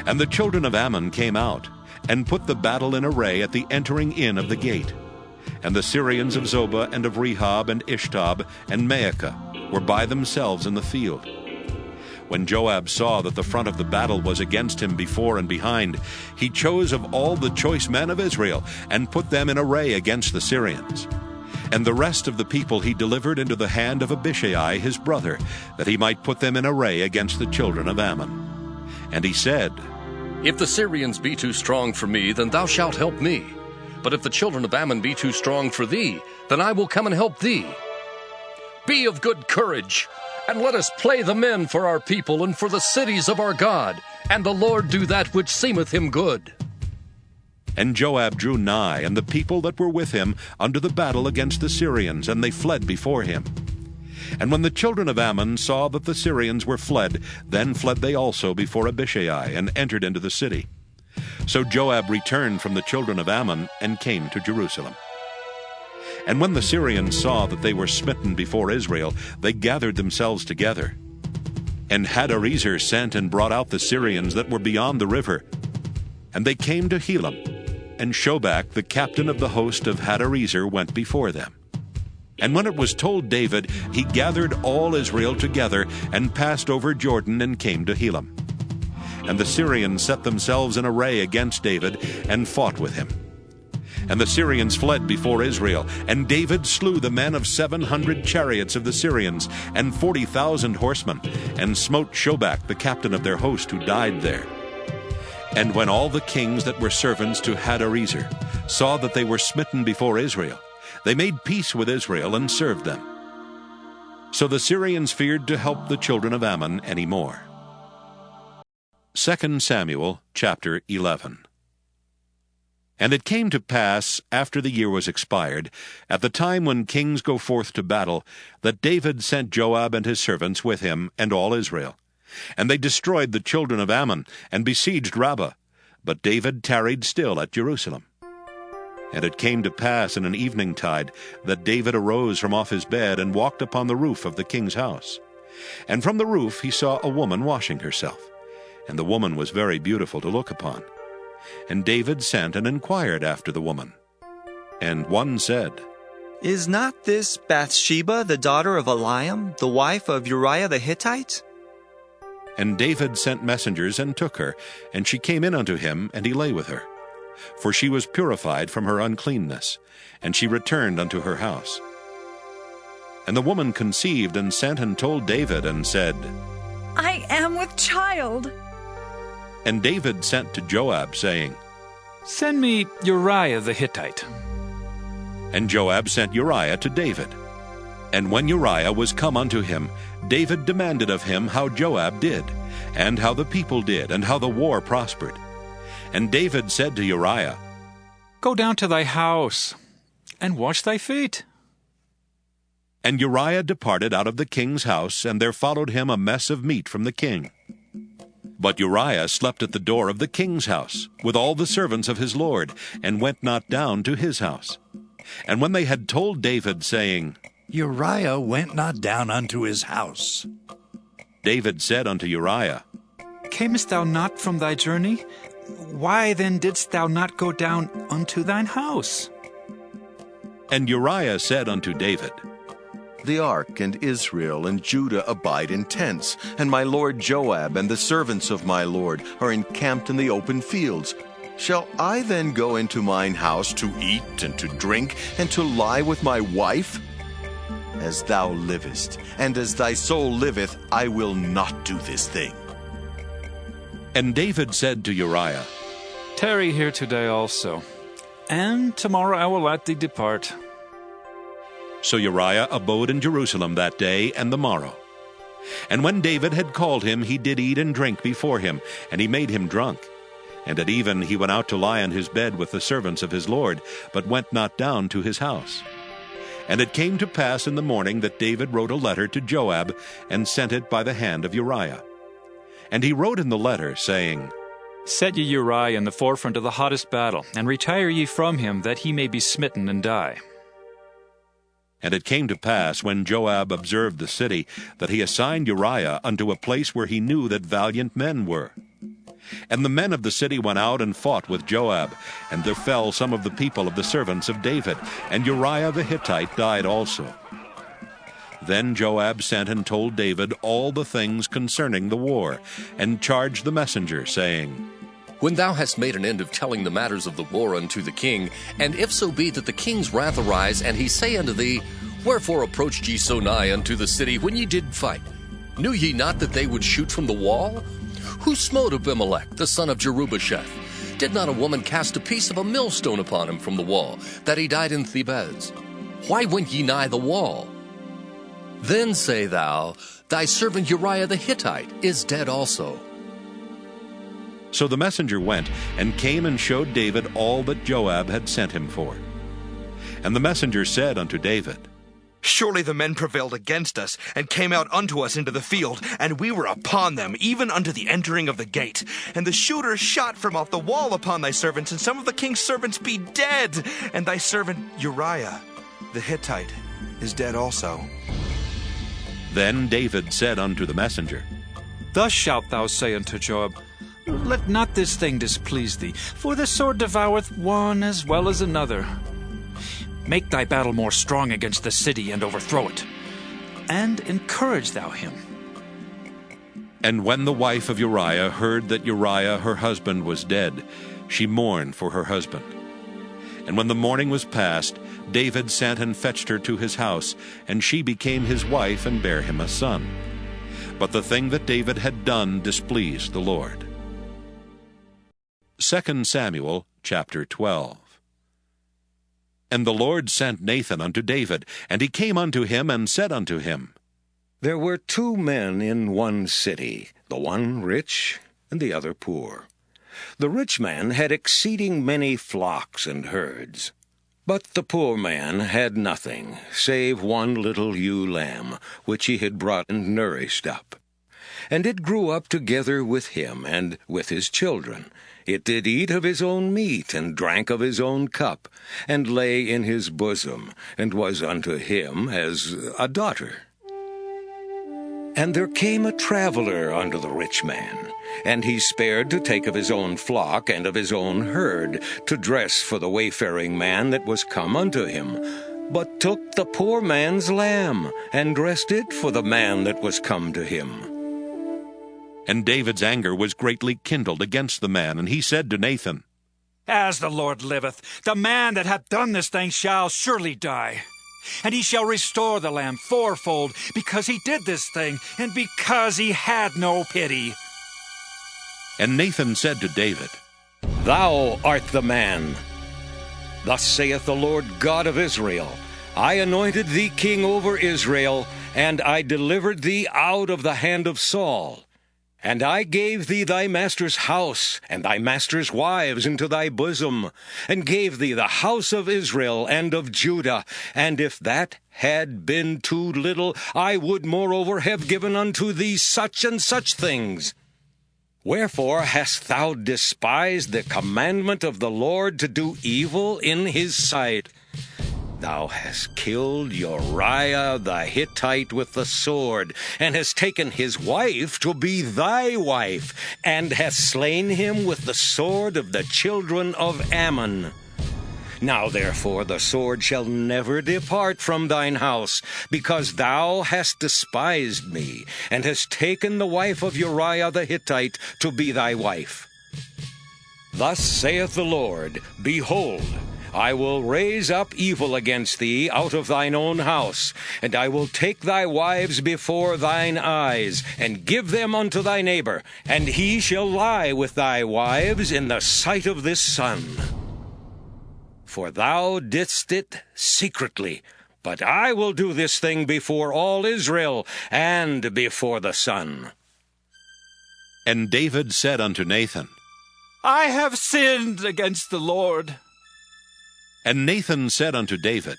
And the children of Ammon came out, and put the battle in array at the entering in of the gate. And the Syrians of Zobah and of Rehob and Ishtob and Maacah were by themselves in the field. When Joab saw that the front of the battle was against him before and behind, he chose of all the choice men of Israel, and put them in array against the Syrians. And the rest of the people he delivered into the hand of Abishai his brother, that he might put them in array against the children of Ammon. And he said, If the Syrians be too strong for me, then thou shalt help me. But if the children of Ammon be too strong for thee, then I will come and help thee. Be of good courage, and let us play the men for our people and for the cities of our God, and the Lord do that which seemeth him good. And Joab drew nigh, and the people that were with him, unto the battle against the Syrians, and they fled before him. And when the children of Ammon saw that the Syrians were fled, then fled they also before Abishai, and entered into the city. So Joab returned from the children of Ammon, and came to Jerusalem. And when the Syrians saw that they were smitten before Israel, they gathered themselves together. And Hadarezer sent and brought out the Syrians that were beyond the river. And they came to Helam, and Shobach, the captain of the host of Hadarezer, went before them. And when it was told David, he gathered all Israel together, and passed over Jordan, and came to Helam. And the Syrians set themselves in array against David, and fought with him. And the Syrians fled before Israel, and David slew the men of 700 chariots of the Syrians, and 40,000 horsemen, and smote Shobach, the captain of their host, who died there. And when all the kings that were servants to Hadarezer saw that they were smitten before Israel, they made peace with Israel, and served them. So the Syrians feared to help the children of Ammon any more. 2 Samuel chapter 11. And it came to pass, after the year was expired, at the time when kings go forth to battle, that David sent Joab and his servants with him, and all Israel. And they destroyed the children of Ammon, and besieged Rabbah. But David tarried still at Jerusalem. And it came to pass in an eventide, that David arose from off his bed, and walked upon the roof of the king's house. And from the roof he saw a woman washing herself, and the woman was very beautiful to look upon. And David sent and inquired after the woman. And one said, Is not this Bathsheba, the daughter of Eliam, the wife of Uriah the Hittite? And David sent messengers, and took her, and she came in unto him, and he lay with her. For she was purified from her uncleanness, and she returned unto her house. And the woman conceived, and sent and told David, and said, I am with child. And David sent to Joab, saying, Send me Uriah the Hittite. And Joab sent Uriah to David. And when Uriah was come unto him, David demanded of him how Joab did, and how the people did, and how the war prospered. And David said to Uriah, Go down to thy house, and wash thy feet. And Uriah departed out of the king's house, and there followed him a mess of meat from the king. But Uriah slept at the door of the king's house, with all the servants of his lord, and went not down to his house. And when they had told David, saying, Uriah went not down unto his house, David said unto Uriah, Camest thou not from thy journey? Why then didst thou not go down unto thine house? And Uriah said unto David, The ark and Israel and Judah abide in tents, and my lord Joab and the servants of my lord are encamped in the open fields. Shall I then go into mine house to eat and to drink, and to lie with my wife? As thou livest, and as thy soul liveth, I will not do this thing. And David said to Uriah, Tarry here today also, and tomorrow I will let thee depart. So Uriah abode in Jerusalem that day and the morrow. And when David had called him, he did eat and drink before him, and he made him drunk. And at even he went out to lie on his bed with the servants of his lord, but went not down to his house. And it came to pass in the morning that David wrote a letter to Joab, and sent it by the hand of Uriah. And he wrote in the letter, saying, Set ye Uriah in the forefront of the hottest battle, and retire ye from him, that he may be smitten and die. And it came to pass, when Joab observed the city, that he assigned Uriah unto a place where he knew that valiant men were. And the men of the city went out and fought with Joab, and there fell some of the people of the servants of David, and Uriah the Hittite died also. Then Joab sent and told David all the things concerning the war, and charged the messenger, saying, When thou hast made an end of telling the matters of the war unto the king, and if so be that the king's wrath arise, and he say unto thee, Wherefore approached ye so nigh unto the city when ye did fight? Knew ye not that they would shoot from the wall? Who smote Abimelech, the son of Jerubbesheth? Did not a woman cast a piece of a millstone upon him from the wall, that he died in Thebez? Why went ye nigh the wall? Then say thou, Thy servant Uriah the Hittite is dead also. So the messenger went, and came and showed David all that Joab had sent him for. And the messenger said unto David, Surely the men prevailed against us, and came out unto us into the field, and we were upon them, even unto the entering of the gate. And the shooters shot from off the wall upon thy servants, and some of the king's servants be dead, and thy servant Uriah the Hittite is dead also. Then David said unto the messenger, Thus shalt thou say unto Joab, Let not this thing displease thee, for the sword devoureth one as well as another. Make thy battle more strong against the city, and overthrow it, and encourage thou him. And when the wife of Uriah heard that Uriah her husband was dead, she mourned for her husband. And when the mourning was past, David sent and fetched her to his house, and she became his wife and bare him a son. But the thing that David had done displeased the Lord. 2 Samuel chapter 12. And the Lord sent Nathan unto David, and he came unto him and said unto him, There were 2 men in one city, the one rich and the other poor. The rich man had exceeding many flocks and herds. But the poor man had nothing, save one little ewe lamb, which he had brought and nourished up. And it grew up together with him and with his children. It did eat of his own meat, and drank of his own cup, and lay in his bosom, and was unto him as a daughter. And there came a traveler unto the rich man, and he spared to take of his own flock and of his own herd, to dress for the wayfaring man that was come unto him, but took the poor man's lamb, and dressed it for the man that was come to him. And David's anger was greatly kindled against the man, and he said to Nathan, As the Lord liveth, the man that hath done this thing shall surely die. And he shall restore the lamb fourfold, because he did this thing, and because he had no pity. And Nathan said to David, Thou art the man. Thus saith the Lord God of Israel, I anointed thee king over Israel, and I delivered thee out of the hand of Saul. And I gave thee thy master's house, and thy master's wives into thy bosom, and gave thee the house of Israel and of Judah. And if that had been too little, I would moreover have given unto thee such and such things. Wherefore hast thou despised the commandment of the Lord to do evil in his sight? Thou hast killed Uriah the Hittite with the sword, and hast taken his wife to be thy wife, and hast slain him with the sword of the children of Ammon. Now therefore the sword shall never depart from thine house, because thou hast despised me, and hast taken the wife of Uriah the Hittite to be thy wife. Thus saith the Lord, Behold, I will raise up evil against thee out of thine own house, and I will take thy wives before thine eyes, and give them unto thy neighbor, and he shall lie with thy wives in the sight of this sun. For thou didst it secretly, but I will do this thing before all Israel, and before the sun. And David said unto Nathan, I have sinned against the Lord. And Nathan said unto David,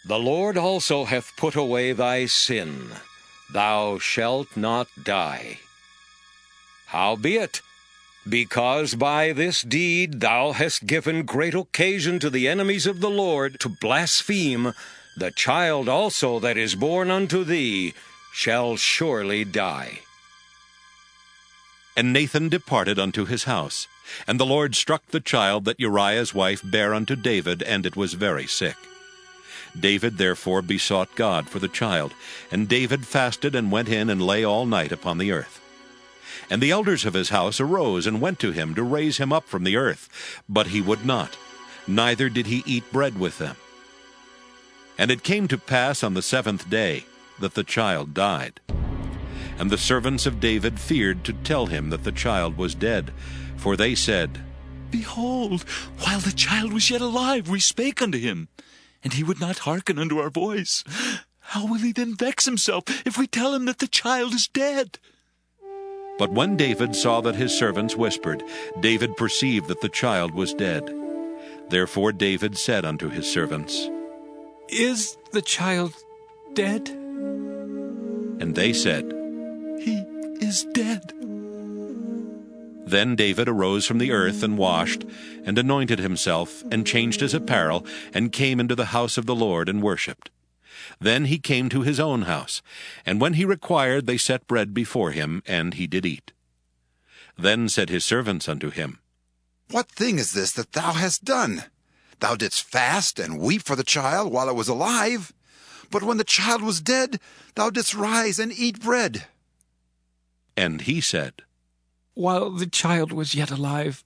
The Lord also hath put away thy sin. Thou shalt not die. Howbeit, because by this deed thou hast given great occasion to the enemies of the Lord to blaspheme, the child also that is born unto thee shall surely die. And Nathan departed unto his house. And the Lord struck the child that Uriah's wife bare unto David, and it was very sick. David therefore besought God for the child, and David fasted and went in and lay all night upon the earth. And the elders of his house arose and went to him to raise him up from the earth, but he would not, neither did he eat bread with them. And it came to pass on the 7th day that the child died. And the servants of David feared to tell him that the child was dead, for they said, Behold, while the child was yet alive, we spake unto him, and he would not hearken unto our voice. How will he then vex himself if we tell him that the child is dead? But when David saw that his servants whispered, David perceived that the child was dead. Therefore David said unto his servants, Is the child dead? And they said, He is dead. Then David arose from the earth and washed, and anointed himself, and changed his apparel, and came into the house of the Lord and worshipped. Then he came to his own house, and when he required, they set bread before him, and he did eat. Then said his servants unto him, What thing is this that thou hast done? Thou didst fast and weep for the child while it was alive, but when the child was dead, thou didst rise and eat bread. And he said, While the child was yet alive,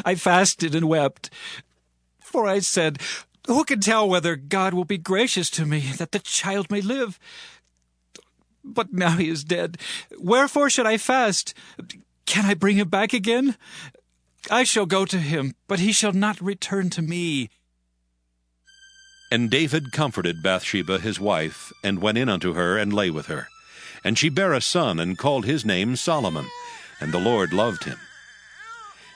I fasted and wept, for I said, Who can tell whether God will be gracious to me, that the child may live? But now he is dead. Wherefore should I fast? Can I bring him back again? I shall go to him, but he shall not return to me. And David comforted Bathsheba his wife, and went in unto her, and lay with her. And she bare a son, and called his name Solomon, and the Lord loved him.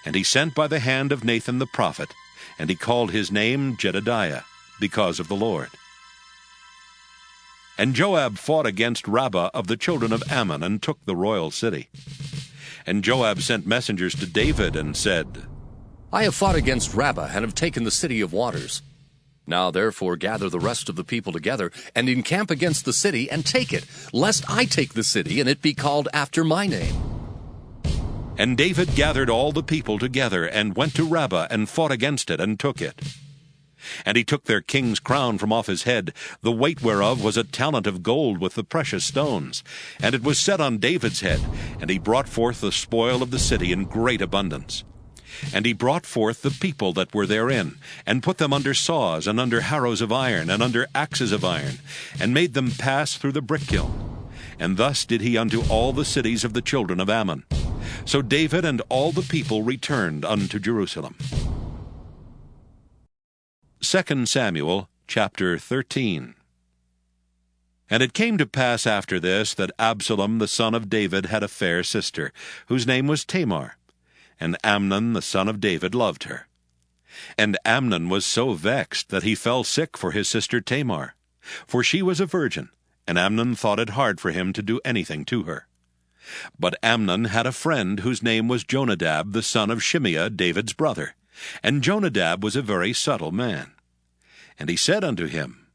And he sent by the hand of Nathan the prophet, and he called his name Jedediah, because of the Lord. And Joab fought against Rabbah of the children of Ammon, and took the royal city. And Joab sent messengers to David, and said, I have fought against Rabbah, and have taken the city of waters. Now therefore gather the rest of the people together, and encamp against the city, and take it, lest I take the city, and it be called after my name. And David gathered all the people together, and went to Rabbah, and fought against it, and took it. And he took their king's crown from off his head, the weight whereof was a talent of gold with the precious stones. And it was set on David's head, and he brought forth the spoil of the city in great abundance. And he brought forth the people that were therein, and put them under saws, and under harrows of iron, and under axes of iron, and made them pass through the brickkiln. And thus did he unto all the cities of the children of Ammon. So David and all the people returned unto Jerusalem. 2 Samuel chapter 13. And it came to pass after this that Absalom the son of David had a fair sister, whose name was Tamar. And Amnon the son of David loved her. And Amnon was so vexed that he fell sick for his sister Tamar, for she was a virgin, and Amnon thought it hard for him to do anything to her. But Amnon had a friend whose name was Jonadab the son of Shimeah, David's brother, and Jonadab was a very subtle man. And he said unto him,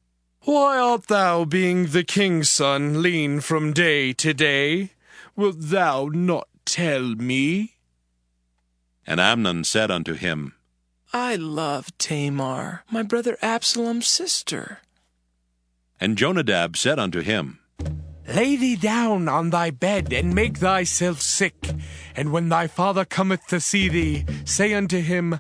Why art thou, being the king's son, lean from day to day? Wilt thou not tell me? And Amnon said unto him, I love Tamar, my brother Absalom's sister. And Jonadab said unto him, Lay thee down on thy bed, and make thyself sick. And when thy father cometh to see thee, say unto him,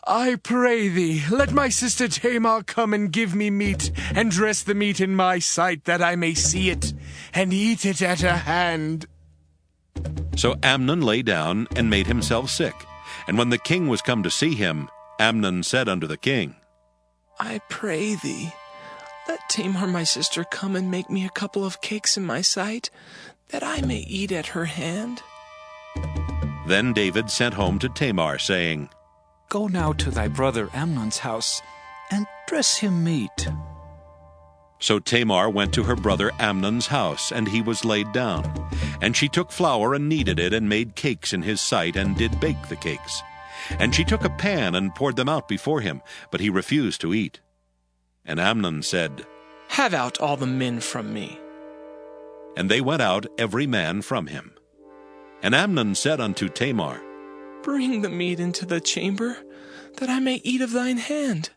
I pray thee, let my sister Tamar come and give me meat, and dress the meat in my sight, that I may see it, and eat it at her hand. So Amnon lay down, and made himself sick. And when the king was come to see him, Amnon said unto the king, I pray thee, let Tamar my sister come and make me a couple of cakes in my sight, that I may eat at her hand. Then David sent home to Tamar, saying, Go now to thy brother Amnon's house, and dress him meat. So Tamar went to her brother Amnon's house, and he was laid down. And she took flour and kneaded it, and made cakes in his sight, and did bake the cakes. And she took a pan, and poured them out before him, but he refused to eat. And Amnon said, Have out all the men from me. And they went out every man from him. And Amnon said unto Tamar, Bring the meat into the chamber, that I may eat of thine hand.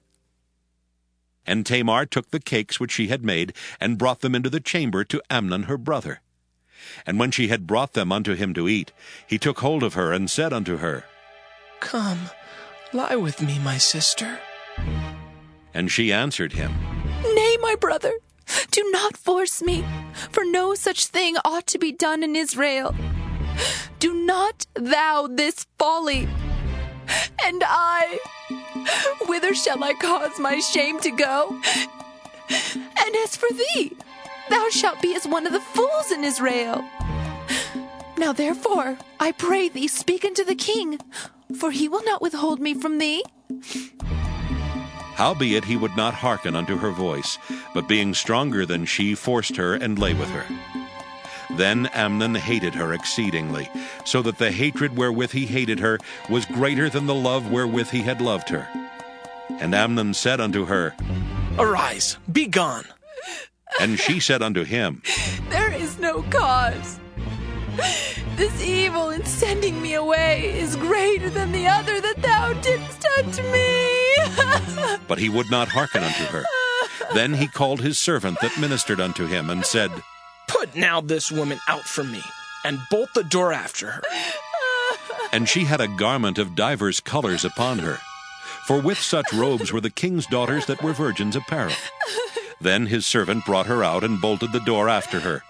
And Tamar took the cakes which she had made, and brought them into the chamber to Amnon her brother. And when she had brought them unto him to eat, he took hold of her, and said unto her, Come, lie with me, my sister. And she answered him, Nay, my brother, do not force me, for no such thing ought to be done in Israel. Do not thou this folly. And I, whither shall I cause my shame to go? And as for thee, thou shalt be as one of the fools in Israel. Now therefore, I pray thee, speak unto the king, for he will not withhold me from thee. Howbeit he would not hearken unto her voice, but being stronger than she, forced her, and lay with her. Then Amnon hated her exceedingly, so that the hatred wherewith he hated her was greater than the love wherewith he had loved her. And Amnon said unto her, Arise, be gone. And she said unto him, There is no cause. This evil in sending me away is greater than the other that thou didst unto me. But he would not hearken unto her. Then he called his servant that ministered unto him, and said, Put now this woman out from me, and bolt the door after her. And she had a garment of divers colors upon her, for with such robes were the king's daughters that were virgins apparel. Then his servant brought her out, and bolted the door after her.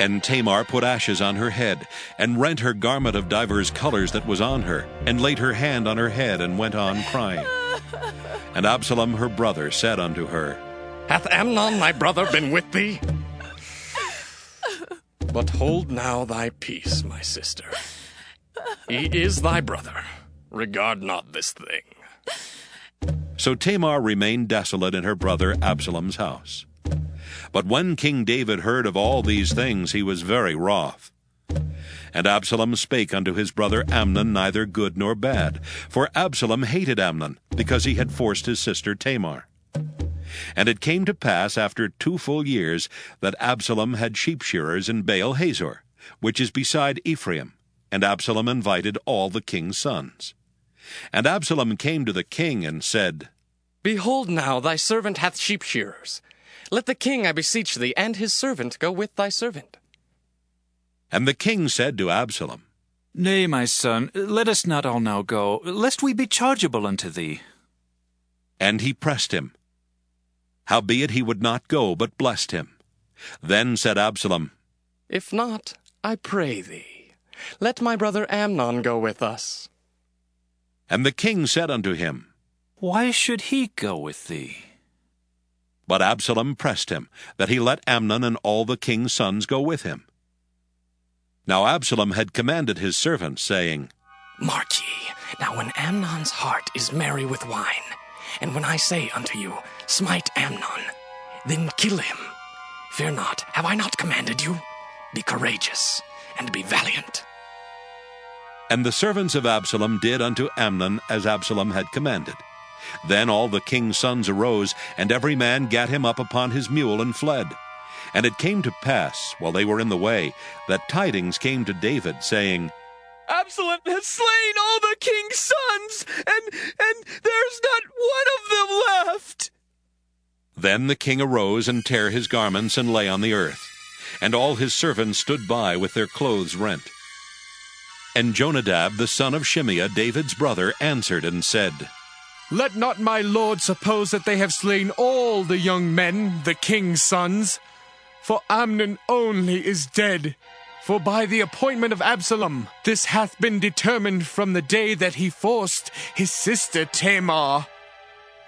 And Tamar put ashes on her head, and rent her garment of divers colors that was on her, and laid her hand on her head, and went on crying. And Absalom her brother said unto her, Hath Amnon thy brother been with thee? But hold now thy peace, my sister. He is thy brother. Regard not this thing. So Tamar remained desolate in her brother Absalom's house. But when King David heard of all these things, he was very wroth. And Absalom spake unto his brother Amnon neither good nor bad, for Absalom hated Amnon, because he had forced his sister Tamar. And it came to pass after 2 full years that Absalom had sheep shearers in Baal Hazor, which is beside Ephraim, and Absalom invited all the king's sons. And Absalom came to the king and said, Behold now, thy servant hath sheep shearers. Let the king, I beseech thee, and his servant go with thy servant. And the king said to Absalom, Nay, my son, let us not all now go, lest we be chargeable unto thee. And he pressed him. Howbeit he would not go, but blessed him. Then said Absalom, If not, I pray thee, let my brother Amnon go with us. And the king said unto him, Why should he go with thee? But Absalom pressed him, that he let Amnon and all the king's sons go with him. Now Absalom had commanded his servants, saying, Mark ye, now when Amnon's heart is merry with wine, and when I say unto you, Smite Amnon, then kill him. Fear not, have I not commanded you? Be courageous, and be valiant. And the servants of Absalom did unto Amnon as Absalom had commanded. Then all the king's sons arose, and every man gat him up upon his mule and fled. And it came to pass, while they were in the way, that tidings came to David, saying, Absalom has slain all the king's sons, and there's not one of them left. Then the king arose and tare his garments and lay on the earth. And all his servants stood by with their clothes rent. And Jonadab the son of Shimeah, David's brother, answered and said, Let not my lord suppose that they have slain all the young men, the king's sons. For Amnon only is dead. For by the appointment of Absalom, this hath been determined from the day that he forced his sister Tamar.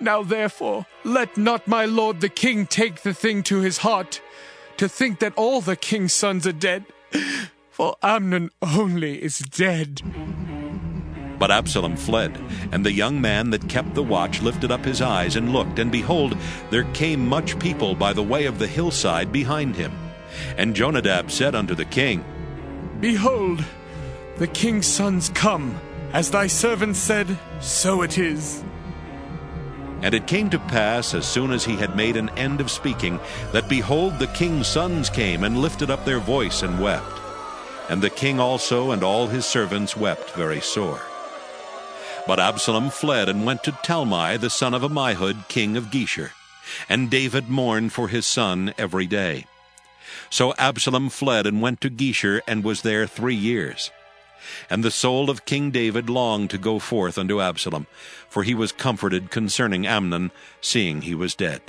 Now therefore, let not my lord the king take the thing to his heart, to think that all the king's sons are dead, for Amnon only is dead. But Absalom fled, and the young man that kept the watch lifted up his eyes and looked, and behold, there came much people by the way of the hillside behind him. And Jonadab said unto the king, Behold, the king's sons come. As thy servant said, so it is. And it came to pass, as soon as he had made an end of speaking, that behold, the king's sons came and lifted up their voice and wept. And the king also and all his servants wept very sore. But Absalom fled and went to Talmai, the son of Ammihud, king of Geshur. And David mourned for his son every day. So Absalom fled and went to Geshur, and was there 3 years. And the soul of King David longed to go forth unto Absalom, for he was comforted concerning Amnon, seeing he was dead.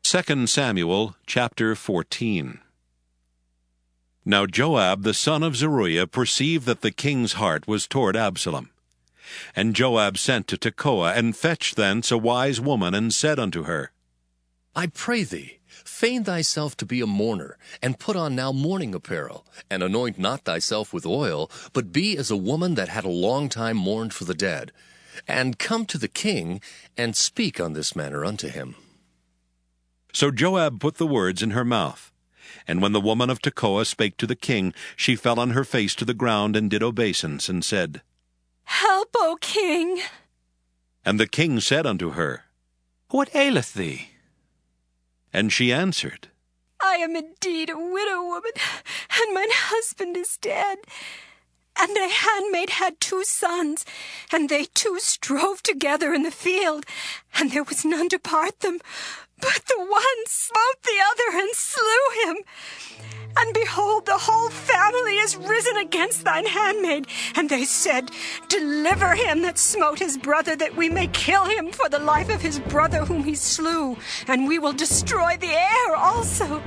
2 Samuel chapter 14. Now Joab the son of Zeruiah perceived that the king's heart was toward Absalom. And Joab sent to Tekoa, and fetched thence a wise woman, and said unto her, I pray thee, feign thyself to be a mourner, and put on now mourning apparel, and anoint not thyself with oil, but be as a woman that had a long time mourned for the dead, and come to the king, and speak on this manner unto him. So Joab put the words in her mouth. And when the woman of Tekoa spake to the king, she fell on her face to the ground, and did obeisance, and said, Help, O king. And the king said unto her, What aileth thee? And she answered, I am indeed a widow woman, and mine husband is dead. And thy handmaid had 2 sons, and they 2 strove together in the field, and there was none to part them. But the one smote the other and slew him. And behold, the whole family is risen against thine handmaid. And they said, Deliver him that smote his brother, that we may kill him for the life of his brother whom he slew, and we will destroy the heir also.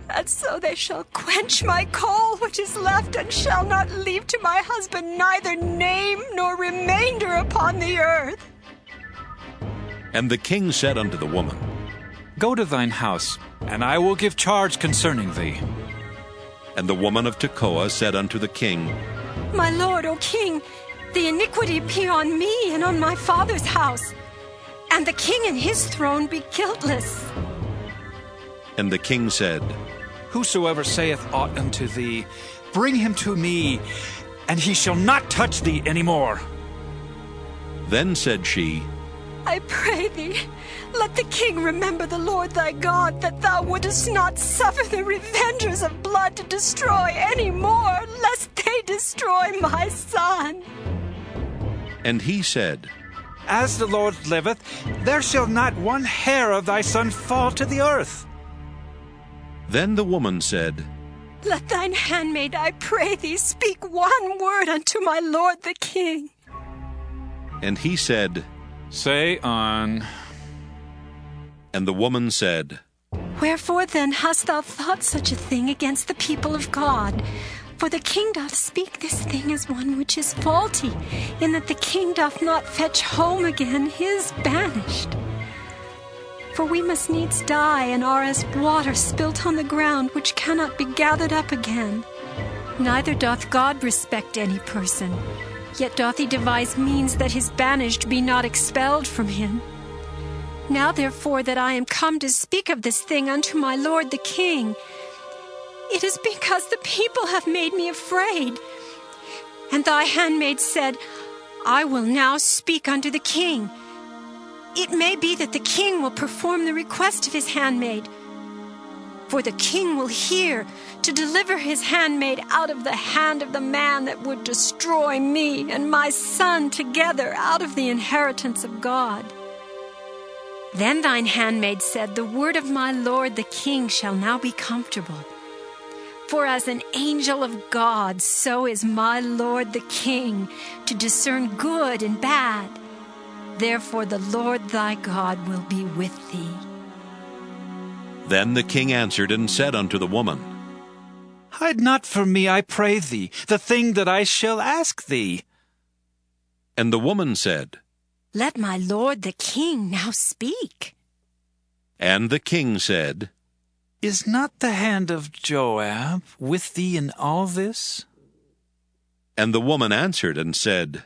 And so they shall quench my coal which is left, and shall not leave to my husband neither name nor remainder upon the earth. And the king said unto the woman, Go to thine house, and I will give charge concerning thee. And the woman of Tekoa said unto the king, My lord, O king, the iniquity be on me and on my father's house, and the king and his throne be guiltless. And the king said, Whosoever saith aught unto thee, bring him to me, and he shall not touch thee any more. Then said she, I pray thee, let the king remember the Lord thy God, that thou wouldest not suffer the revengers of blood to destroy any more, lest they destroy my son. And he said, As the Lord liveth, there shall not one hair of thy son fall to the earth. Then the woman said, Let thine handmaid, I pray thee, speak one word unto my lord the king. And he said, Say on. And the woman said, Wherefore then hast thou thought such a thing against the people of God? For the king doth speak this thing as one which is faulty, in that the king doth not fetch home again his banished. For we must needs die, and are as water spilt on the ground, which cannot be gathered up again. Neither doth God respect any person, yet doth he devise means that his banished be not expelled from him. Now therefore that I am come to speak of this thing unto my lord the king, it is because the people have made me afraid. And thy handmaid said, I will now speak unto the king. It may be that the king will perform the request of his handmaid. For the king will hear to deliver his handmaid out of the hand of the man that would destroy me and my son together out of the inheritance of God. Then thine handmaid said, The word of my lord the king shall now be comfortable. For as an angel of God, so is my lord the king, to discern good and bad. Therefore the Lord thy God will be with thee. Then the king answered and said unto the woman, Hide not from me, I pray thee, the thing that I shall ask thee. And the woman said, Let my lord the king now speak. And the king said, Is not the hand of Joab with thee in all this? And the woman answered and said,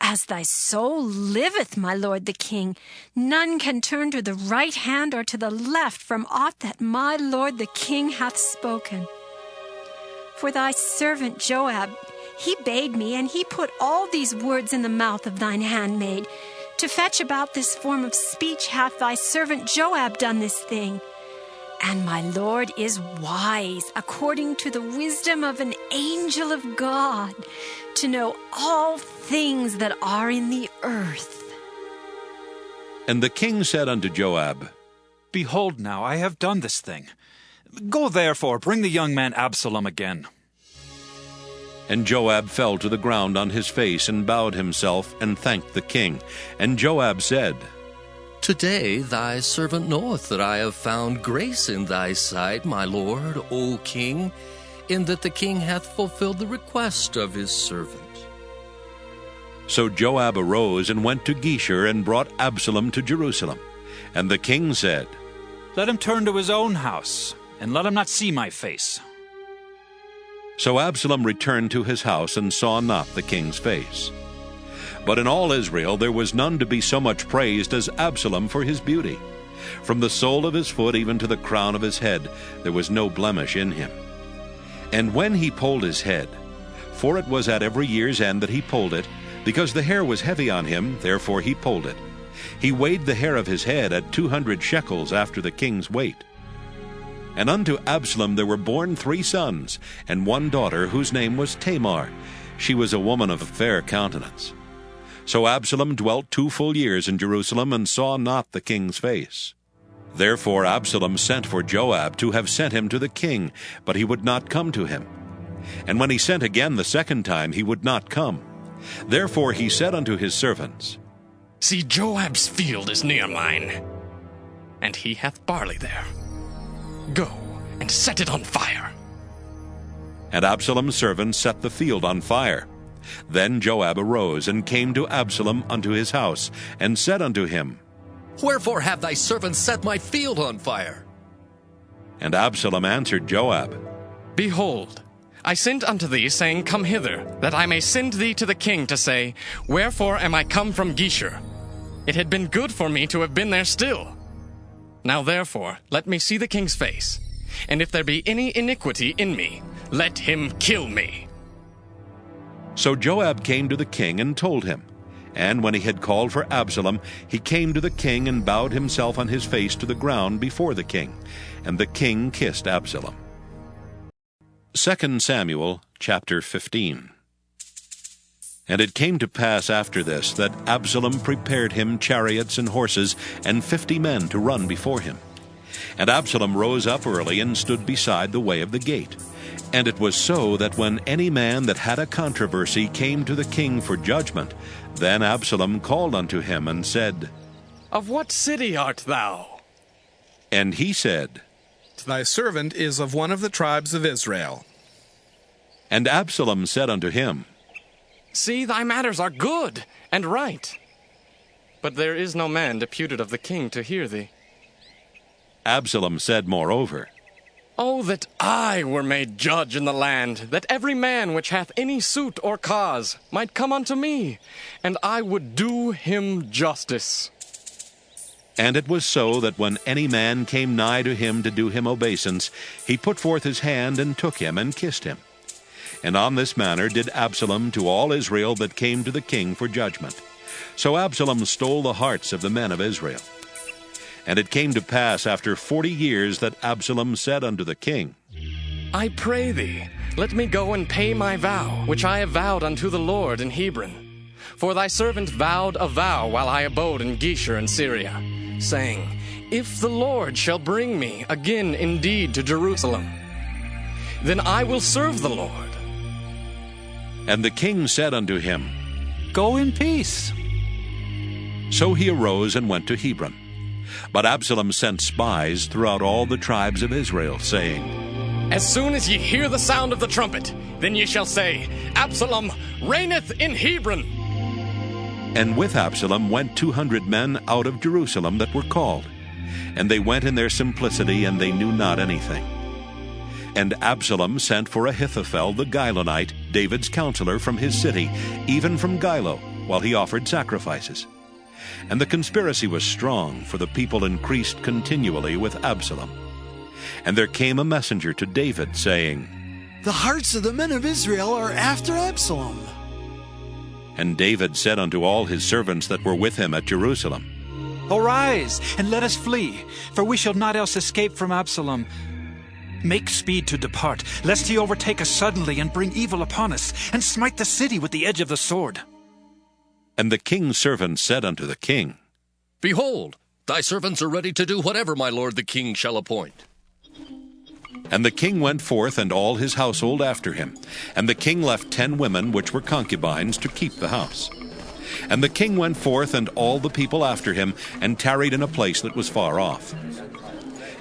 As thy soul liveth, my lord the king, none can turn to the right hand or to the left from aught that my lord the king hath spoken. For thy servant Joab, he bade me, and he put all these words in the mouth of thine handmaid. To fetch about this form of speech hath thy servant Joab done this thing. And my Lord is wise, according to the wisdom of an angel of God, to know all things that are in the earth. And the king said unto Joab, Behold now, I have done this thing. Go therefore, bring the young man Absalom again. And Joab fell to the ground on his face, and bowed himself, and thanked the king. And Joab said, Today thy servant knoweth that I have found grace in thy sight, my lord, O king, in that the king hath fulfilled the request of his servant. So Joab arose and went to Geshur, and brought Absalom to Jerusalem. And the king said, Let him turn to his own house, and let him not see my face. So Absalom returned to his house, and saw not the king's face. But in all Israel there was none to be so much praised as Absalom for his beauty. From the sole of his foot even to the crown of his head there was no blemish in him. And when he polled his head, for it was at every year's end that he polled it, because the hair was heavy on him, therefore he polled it, he weighed the hair of his head at 200 shekels after the king's weight. And unto Absalom there were born 3 sons, and 1 daughter, whose name was Tamar. She was a woman of a fair countenance. So Absalom dwelt 2 full years in Jerusalem, and saw not the king's face. Therefore Absalom sent for Joab to have sent him to the king, but he would not come to him. And when he sent again the second time, he would not come. Therefore he said unto his servants, See, Joab's field is near mine, and he hath barley there. Go and set it on fire. And Absalom's servants set the field on fire. Then Joab arose, and came to Absalom unto his house, and said unto him, Wherefore have thy servants set my field on fire? And Absalom answered Joab, Behold, I sent unto thee, saying, Come hither, that I may send thee to the king to say, Wherefore am I come from Geshur? It had been good for me to have been there still. Now therefore let me see the king's face, and if there be any iniquity in me, let him kill me. So Joab came to the king and told him. And when he had called for Absalom, he came to the king and bowed himself on his face to the ground before the king. And the king kissed Absalom. 2 Samuel chapter 15. And it came to pass after this that Absalom prepared him chariots and horses, and 50 men to run before him. And Absalom rose up early, and stood beside the way of the gate. And it was so that when any man that had a controversy came to the king for judgment, then Absalom called unto him, and said, Of what city art thou? And he said, Thy servant is of one of the tribes of Israel. And Absalom said unto him, See, thy matters are good and right, but there is no man deputed of the king to hear thee. Absalom said moreover, Oh, that I were made judge in the land, that every man which hath any suit or cause might come unto me, and I would do him justice. And it was so that when any man came nigh to him to do him obeisance, he put forth his hand, and took him, and kissed him. And on this manner did Absalom to all Israel that came to the king for judgment. So Absalom stole the hearts of the men of Israel. And it came to pass after 40 years that Absalom said unto the king, I pray thee, let me go and pay my vow, which I have vowed unto the Lord in Hebron. For thy servant vowed a vow while I abode in Geshur in Syria, saying, If the Lord shall bring me again indeed to Jerusalem, then I will serve the Lord. And the king said unto him, Go in peace. So he arose and went to Hebron. But Absalom sent spies throughout all the tribes of Israel, saying, As soon as ye hear the sound of the trumpet, then ye shall say, Absalom reigneth in Hebron. And with Absalom went 200 men out of Jerusalem that were called. And they went in their simplicity, and they knew not anything. And Absalom sent for Ahithophel the Gilonite, David's counselor, from his city, even from Gilo, while he offered sacrifices. And the conspiracy was strong, for the people increased continually with Absalom. And there came a messenger to David, saying, The hearts of the men of Israel are after Absalom. And David said unto all his servants that were with him at Jerusalem, Arise, and let us flee, for we shall not else escape from Absalom. Make speed to depart, lest he overtake us suddenly and bring evil upon us, and smite the city with the edge of the sword. And the king's servants said unto the king, Behold, thy servants are ready to do whatever my lord the king shall appoint. And the king went forth, and all his household after him. And the king left 10 women which were concubines to keep the house. And the king went forth, and all the people after him, and tarried in a place that was far off.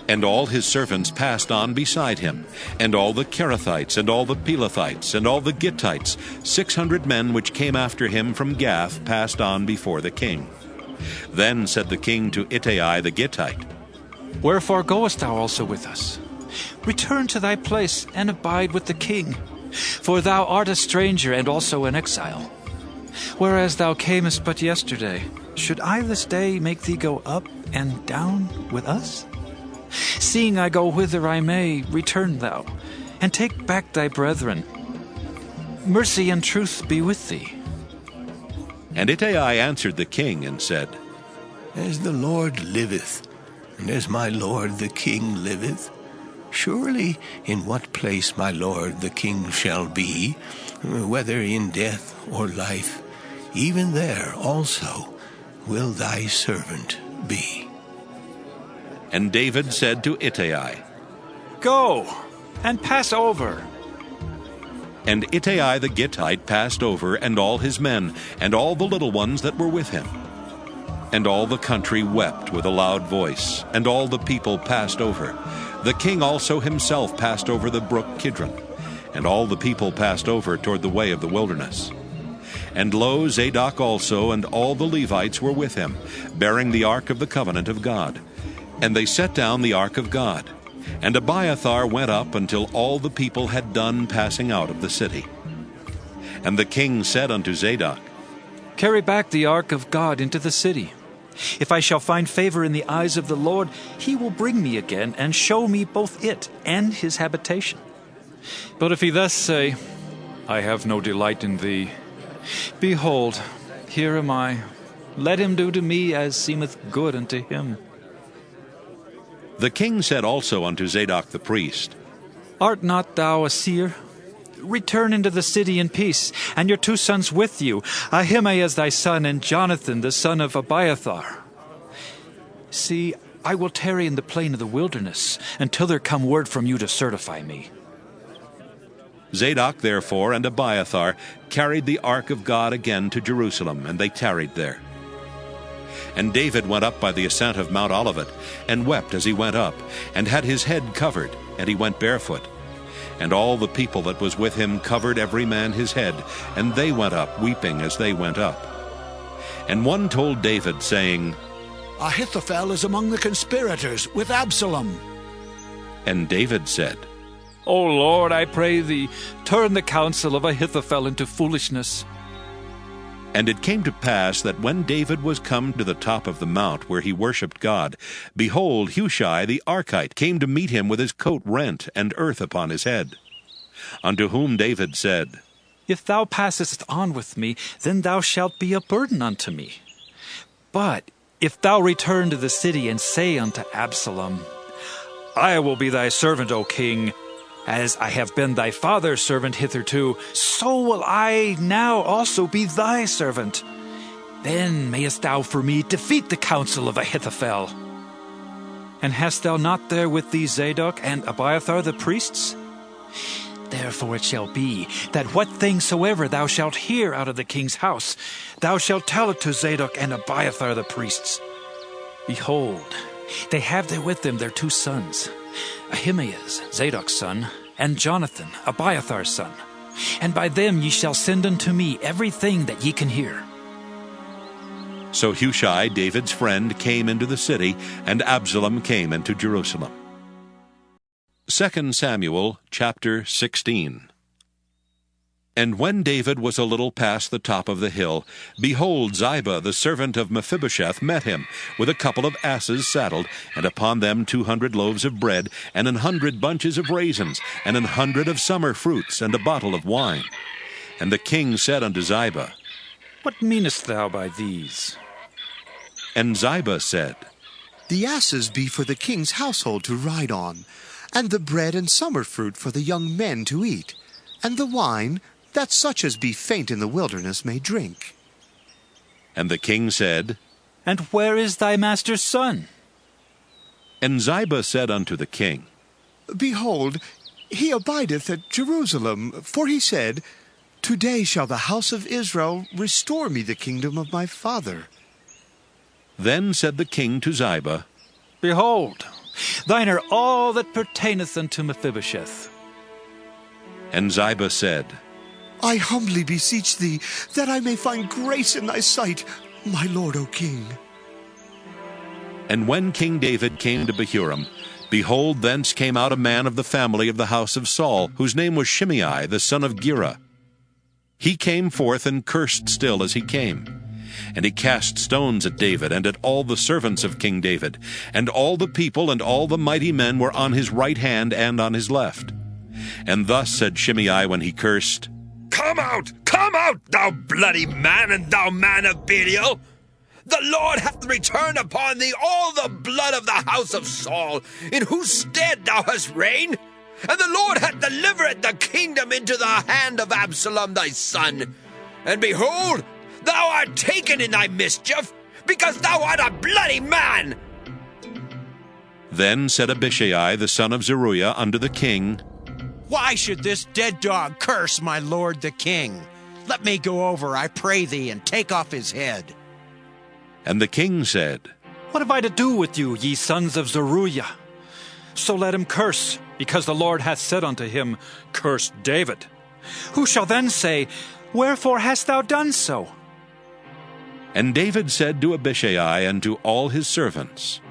And all his servants passed on beside him, and all the Kerethites, and all the Pelethites, and all the Gittites, 600 men which came after him from Gath, passed on before the king. Then said the king to Ittai the Gittite, Wherefore goest thou also with us? Return to thy place, and abide with the king, for thou art a stranger and also an exile. Whereas thou camest but yesterday, should I this day make thee go up and down with us? Seeing I go whither I may, return thou, and take back thy brethren. Mercy and truth be with thee. And Ittai answered the king and said, As the Lord liveth, and as my lord the king liveth, surely in what place my lord the king shall be, whether in death or life, even there also will thy servant be. And David said to Ittai, Go, and pass over. And Ittai the Gittite passed over, and all his men, and all the little ones that were with him. And all the country wept with a loud voice, and all the people passed over. The king also himself passed over the brook Kidron, and all the people passed over toward the way of the wilderness. And lo, Zadok also and all the Levites were with him, bearing the ark of the covenant of God. And they set down the ark of God. And Abiathar went up until all the people had done passing out of the city. And the king said unto Zadok, Carry back the ark of God into the city. If I shall find favor in the eyes of the Lord, he will bring me again and show me both it and his habitation. But if he thus say, I have no delight in thee, behold, here am I. Let him do to me as seemeth good unto him. The king said also unto Zadok the priest, Art not thou a seer? Return into the city in peace, and your 2 sons with you, Ahimaaz thy son, and Jonathan the son of Abiathar. See, I will tarry in the plain of the wilderness, until there come word from you to certify me. Zadok therefore and Abiathar carried the ark of God again to Jerusalem, and they tarried there. And David went up by the ascent of Mount Olivet, and wept as he went up, and had his head covered, and he went barefoot. And all the people that was with him covered every man his head, and they went up, weeping as they went up. And one told David, saying, Ahithophel is among the conspirators with Absalom. And David said, O Lord, I pray thee, turn the counsel of Ahithophel into foolishness. And it came to pass that when David was come to the top of the mount where he worshipped God, behold, Hushai the Archite came to meet him with his coat rent and earth upon his head. Unto whom David said, If thou passest on with me, then thou shalt be a burden unto me. But if thou return to the city and say unto Absalom, I will be thy servant, O king, as I have been thy father's servant hitherto, so will I now also be thy servant. Then mayest thou for me defeat the counsel of Ahithophel. And hast thou not there with thee Zadok and Abiathar the priests? Therefore it shall be, that what thing soever thou shalt hear out of the king's house, thou shalt tell it to Zadok and Abiathar the priests. Behold, they have there with them their 2 sons, Ahimaaz, Zadok's son, and Jonathan, Abiathar's son. And by them ye shall send unto me everything that ye can hear. So Hushai, David's friend, came into the city, and Absalom came into Jerusalem. 2 Samuel chapter 16. And when David was a little past the top of the hill, behold, Ziba, the servant of Mephibosheth, met him, with a couple of asses saddled, and upon them 200 loaves of bread, and 100 bunches of raisins, and 100 of summer fruits, and a bottle of wine. And the king said unto Ziba, What meanest thou by these? And Ziba said, The asses be for the king's household to ride on, and the bread and summer fruit for the young men to eat, and the wine, that such as be faint in the wilderness may drink. And the king said, And where is thy master's son? And Ziba said unto the king, Behold, he abideth at Jerusalem, for he said, Today shall the house of Israel restore me the kingdom of my father. Then said the king to Ziba, Behold, thine are all that pertaineth unto Mephibosheth. And Ziba said, I humbly beseech thee, that I may find grace in thy sight, my lord, O king. And when King David came to Bahurim, behold, thence came out a man of the family of the house of Saul, whose name was Shimei, the son of Gera. He came forth and cursed still as he came. And he cast stones at David and at all the servants of King David. And all the people and all the mighty men were on his right hand and on his left. And thus said Shimei when he cursed, Come out, thou bloody man, and thou man of Belial! The Lord hath returned upon thee all the blood of the house of Saul, in whose stead thou hast reigned. And the Lord hath delivered the kingdom into the hand of Absalom thy son. And behold, thou art taken in thy mischief, because thou art a bloody man. Then said Abishai the son of Zeruiah unto the king, Why should this dead dog curse my lord the king? Let me go over, I pray thee, and take off his head. And the king said, What have I to do with you, ye sons of Zeruiah? So let him curse, because the Lord hath said unto him, Curse David. Who shall then say, Wherefore hast thou done so? And David said to Abishai and to all his servants,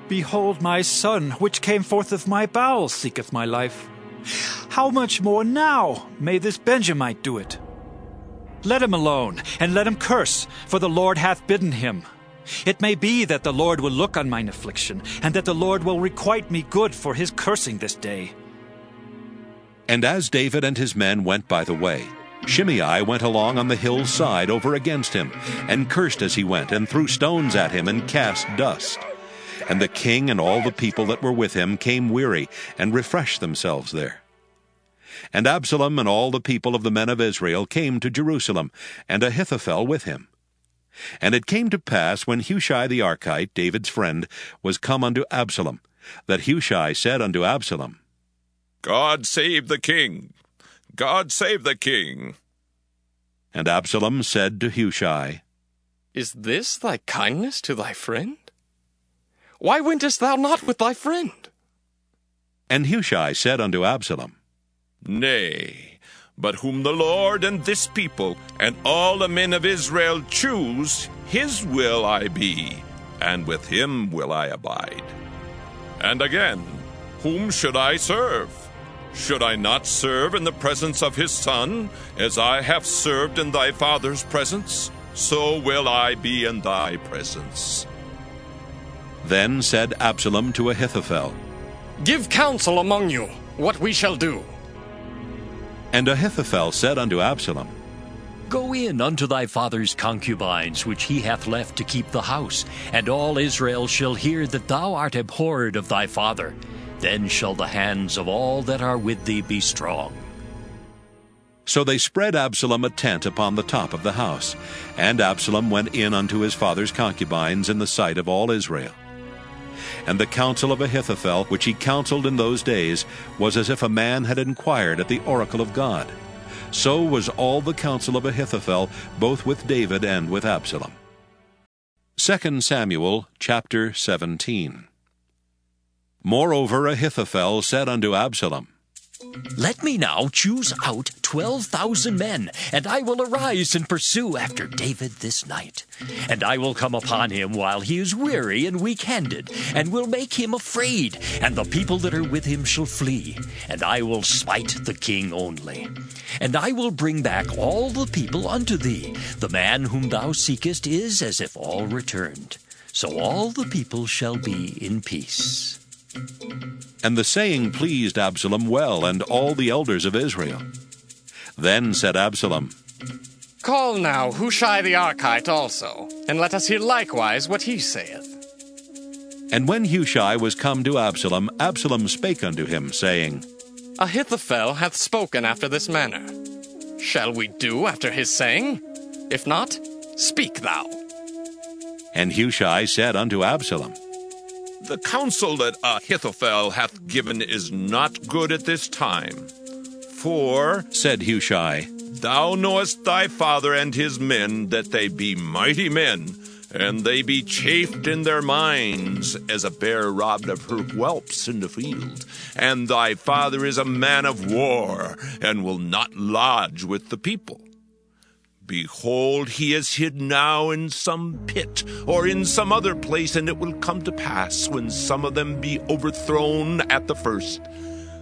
Behold, my son, which came forth of my bowels, seeketh my life. How much more now may this Benjamite do it? Let him alone, and let him curse, for the Lord hath bidden him. It may be that the Lord will look on mine affliction, and that the Lord will requite me good for his cursing this day. And as David and his men went by the way, Shimei went along on the hill's side over against him, and cursed as he went, and threw stones at him, and cast dust. And the king and all the people that were with him came weary, and refreshed themselves there. And Absalom and all the people of the men of Israel came to Jerusalem, and Ahithophel with him. And it came to pass, when Hushai the Archite, David's friend, was come unto Absalom, that Hushai said unto Absalom, God save the king! God save the king! And Absalom said to Hushai, Is this thy kindness to thy friend? Why wentest thou not with thy friend? And Hushai said unto Absalom, Nay, but whom the Lord and this people and all the men of Israel choose, his will I be, and with him will I abide. And again, whom should I serve? Should I not serve in the presence of his son, as I have served in thy father's presence? So will I be in thy presence. Then said Absalom to Ahithophel, Give counsel among you what we shall do. And Ahithophel said unto Absalom, Go in unto thy father's concubines, which he hath left to keep the house, and all Israel shall hear that thou art abhorred of thy father. Then shall the hands of all that are with thee be strong. So they spread Absalom a tent upon the top of the house, and Absalom went in unto his father's concubines in the sight of all Israel. And the counsel of Ahithophel, which he counseled in those days, was as if a man had inquired at the oracle of God. So was all the counsel of Ahithophel, both with David and with Absalom. 2 Samuel chapter 17. Moreover Ahithophel said unto Absalom, Let me now choose out 12,000 men, and I will arise and pursue after David this night. And I will come upon him while he is weary and weak-handed, and will make him afraid, and the people that are with him shall flee. And I will smite the king only. And I will bring back all the people unto thee. The man whom thou seekest is as if all returned. So all the people shall be in peace. And the saying pleased Absalom well, and all the elders of Israel. Then said Absalom, Call now Hushai the Archite also, and let us hear likewise what he saith. And when Hushai was come to Absalom, Absalom spake unto him, saying, Ahithophel hath spoken after this manner. Shall we do after his saying? If not, speak thou. And Hushai said unto Absalom, The counsel that Ahithophel hath given is not good at this time. For, said Hushai, thou knowest thy father and his men, that they be mighty men, and they be chafed in their minds, as a bear robbed of her whelps in the field. And thy father is a man of war, and will not lodge with the people. Behold, he is hid now in some pit, or in some other place, and it will come to pass, when some of them be overthrown at the first,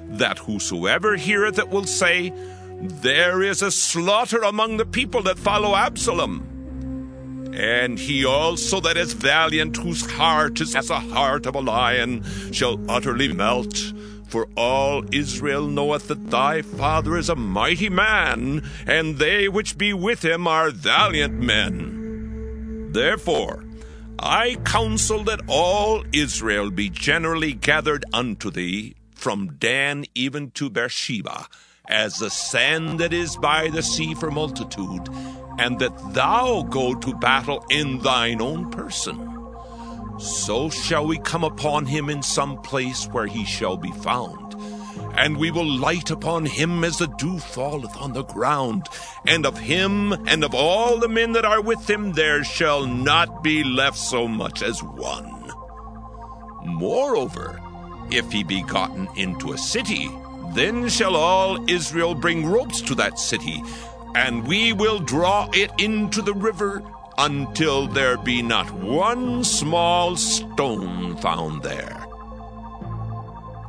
that whosoever heareth it will say, There is a slaughter among the people that follow Absalom. And he also that is valiant, whose heart is as a heart of a lion, shall utterly melt. For all Israel knoweth that thy father is a mighty man, and they which be with him are valiant men. Therefore I counsel that all Israel be generally gathered unto thee, from Dan even to Beersheba, as the sand that is by the sea for multitude, and that thou go to battle in thine own person. So shall we come upon him in some place where he shall be found, and we will light upon him as the dew falleth on the ground, and of him and of all the men that are with him there shall not be left so much as one. Moreover, if he be gotten into a city, then shall all Israel bring ropes to that city, and we will draw it into the river, until there be not one small stone found there.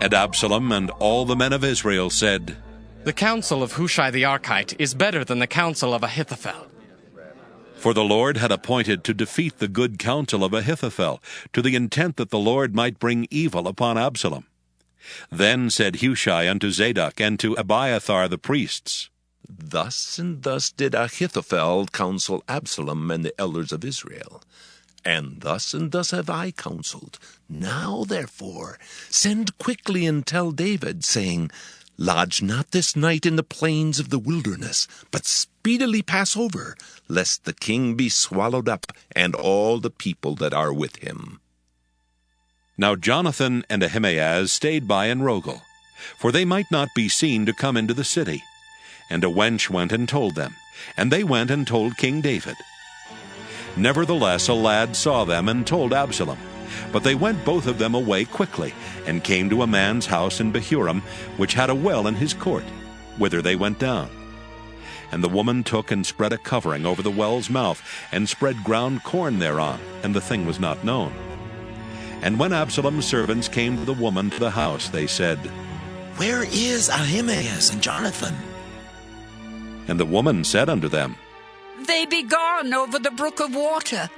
And Absalom and all the men of Israel said, The counsel of Hushai the Archite is better than the counsel of Ahithophel. For the Lord had appointed to defeat the good counsel of Ahithophel, to the intent that the Lord might bring evil upon Absalom. Then said Hushai unto Zadok and to Abiathar the priests, Thus and thus did Ahithophel counsel Absalom and the elders of Israel. And thus have I counseled. Now, therefore, send quickly and tell David, saying, Lodge not this night in the plains of the wilderness, but speedily pass over, lest the king be swallowed up, and all the people that are with him. Now Jonathan and Ahimaaz stayed by in Rogel, for they might not be seen to come into the city. And a wench went and told them, and they went and told King David. Nevertheless a lad saw them and told Absalom. But they went both of them away quickly, and came to a man's house in Bahurim, which had a well in his court, whither they went down. And the woman took and spread a covering over the well's mouth, and spread ground corn thereon, and the thing was not known. And when Absalom's servants came to the woman to the house, they said, Where is Ahimaaz and Jonathan? And the woman said unto them, They be gone over the brook of water.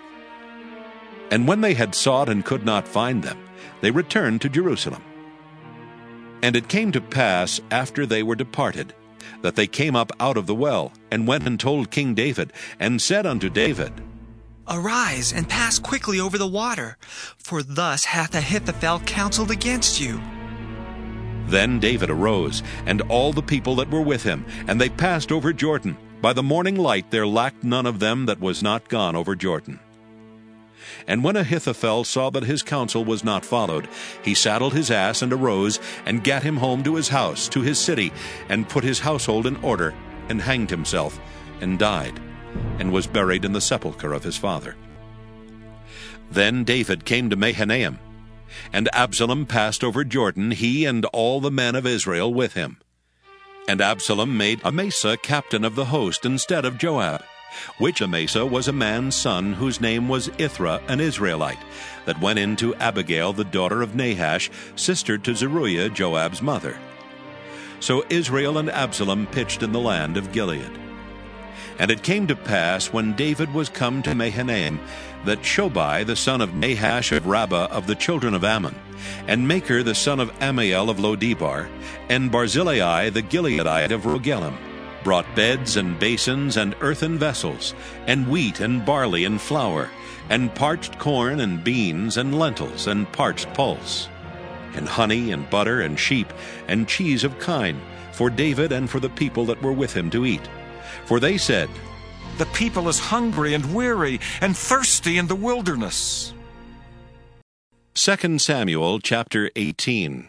And when they had sought and could not find them, they returned to Jerusalem. And it came to pass, after they were departed, that they came up out of the well, and went and told King David, and said unto David, Arise, and pass quickly over the water, for thus hath Ahithophel counseled against you. Then David arose, and all the people that were with him, and they passed over Jordan. By the morning light there lacked none of them that was not gone over Jordan. And when Ahithophel saw that his counsel was not followed, he saddled his ass and arose, and gat him home to his house, to his city, and put his household in order, and hanged himself, and died, and was buried in the sepulchre of his father. Then David came to Mahanaim, and Absalom passed over Jordan, he and all the men of Israel with him. And Absalom made Amasa captain of the host instead of Joab, which Amasa was a man's son, whose name was Ithra, an Israelite, that went in to Abigail the daughter of Nahash, sister to Zeruiah, Joab's mother. So Israel and Absalom pitched in the land of Gilead. And it came to pass, when David was come to Mahanaim, that Shobai the son of Nahash of Rabbah of the children of Ammon, and Machir the son of Ammiel of Lodebar, and Barzillai the Gileadite of Rogelim, brought beds and basins and earthen vessels, and wheat and barley and flour, and parched corn and beans and lentils and parched pulse, and honey and butter and sheep and cheese of kine, for David and for the people that were with him to eat. For they said, "The people is hungry and weary and thirsty in the wilderness." 2 Samuel chapter 18.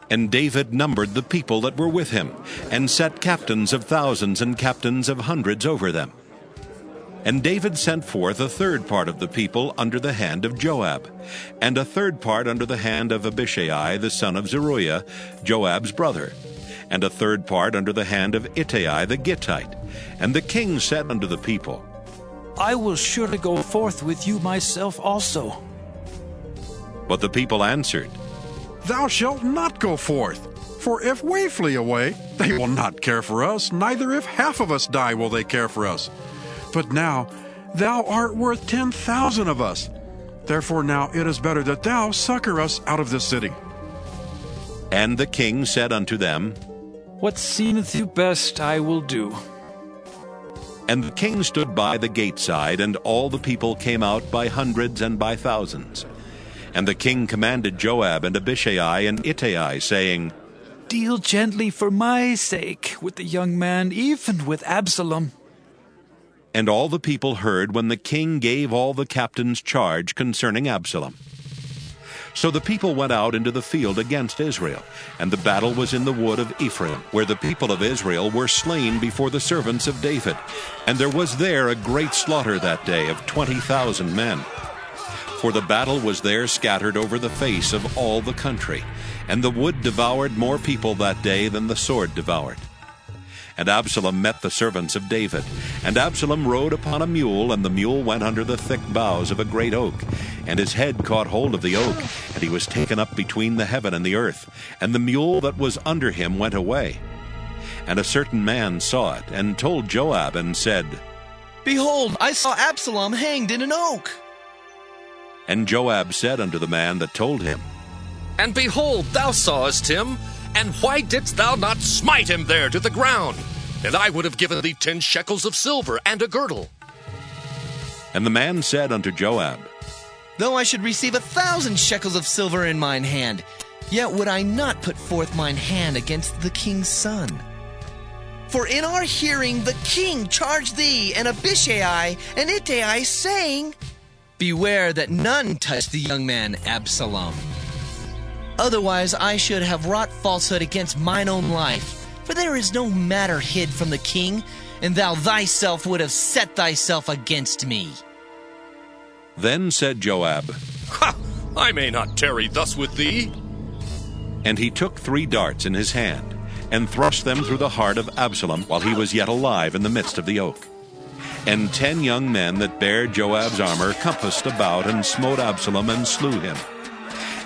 And David numbered the people that were with him, and set captains of thousands and captains of hundreds over them. And David sent forth a third part of the people under the hand of Joab, and a third part under the hand of Abishai the son of Zeruiah, Joab's brother, and a third part under the hand of Ittai the Gittite. And the king said unto the people, I will surely go forth with you myself also. But the people answered, Thou shalt not go forth, for if we flee away, they will not care for us, neither if half of us die will they care for us. But now thou art worth 10,000 of us. Therefore now it is better that thou succor us out of this city. And the king said unto them, What seemeth you best I will do. And the king stood by the gate side, and all the people came out by hundreds and by thousands. And the king commanded Joab and Abishai and Ittai, saying, Deal gently for my sake with the young man, even with Absalom. And all the people heard when the king gave all the captains charge concerning Absalom. So the people went out into the field against Israel, and the battle was in the wood of Ephraim, where the people of Israel were slain before the servants of David. And there was there a great slaughter that day of 20,000 men. For the battle was there scattered over the face of all the country, and the wood devoured more people that day than the sword devoured. And Absalom met the servants of David. And Absalom rode upon a mule, and the mule went under the thick boughs of a great oak. And his head caught hold of the oak, and he was taken up between the heaven and the earth. And the mule that was under him went away. And a certain man saw it, and told Joab, and said, Behold, I saw Absalom hanged in an oak. And Joab said unto the man that told him, And behold, thou sawest him, and why didst thou not smite him there to the ground? And I would have given thee 10 shekels of silver and a girdle. And the man said unto Joab, Though I should receive 1,000 shekels of silver in mine hand, yet would I not put forth mine hand against the king's son. For in our hearing the king charged thee and Abishai and Ittai, saying, Beware that none touch the young man Absalom. Otherwise I should have wrought falsehood against mine own life. For there is no matter hid from the king, and thou thyself would have set thyself against me. Then said Joab, Ha! I may not tarry thus with thee. And he took 3 darts in his hand, and thrust them through the heart of Absalom while he was yet alive in the midst of the oak. And 10 young men that bare Joab's armor compassed about, and smote Absalom, and slew him.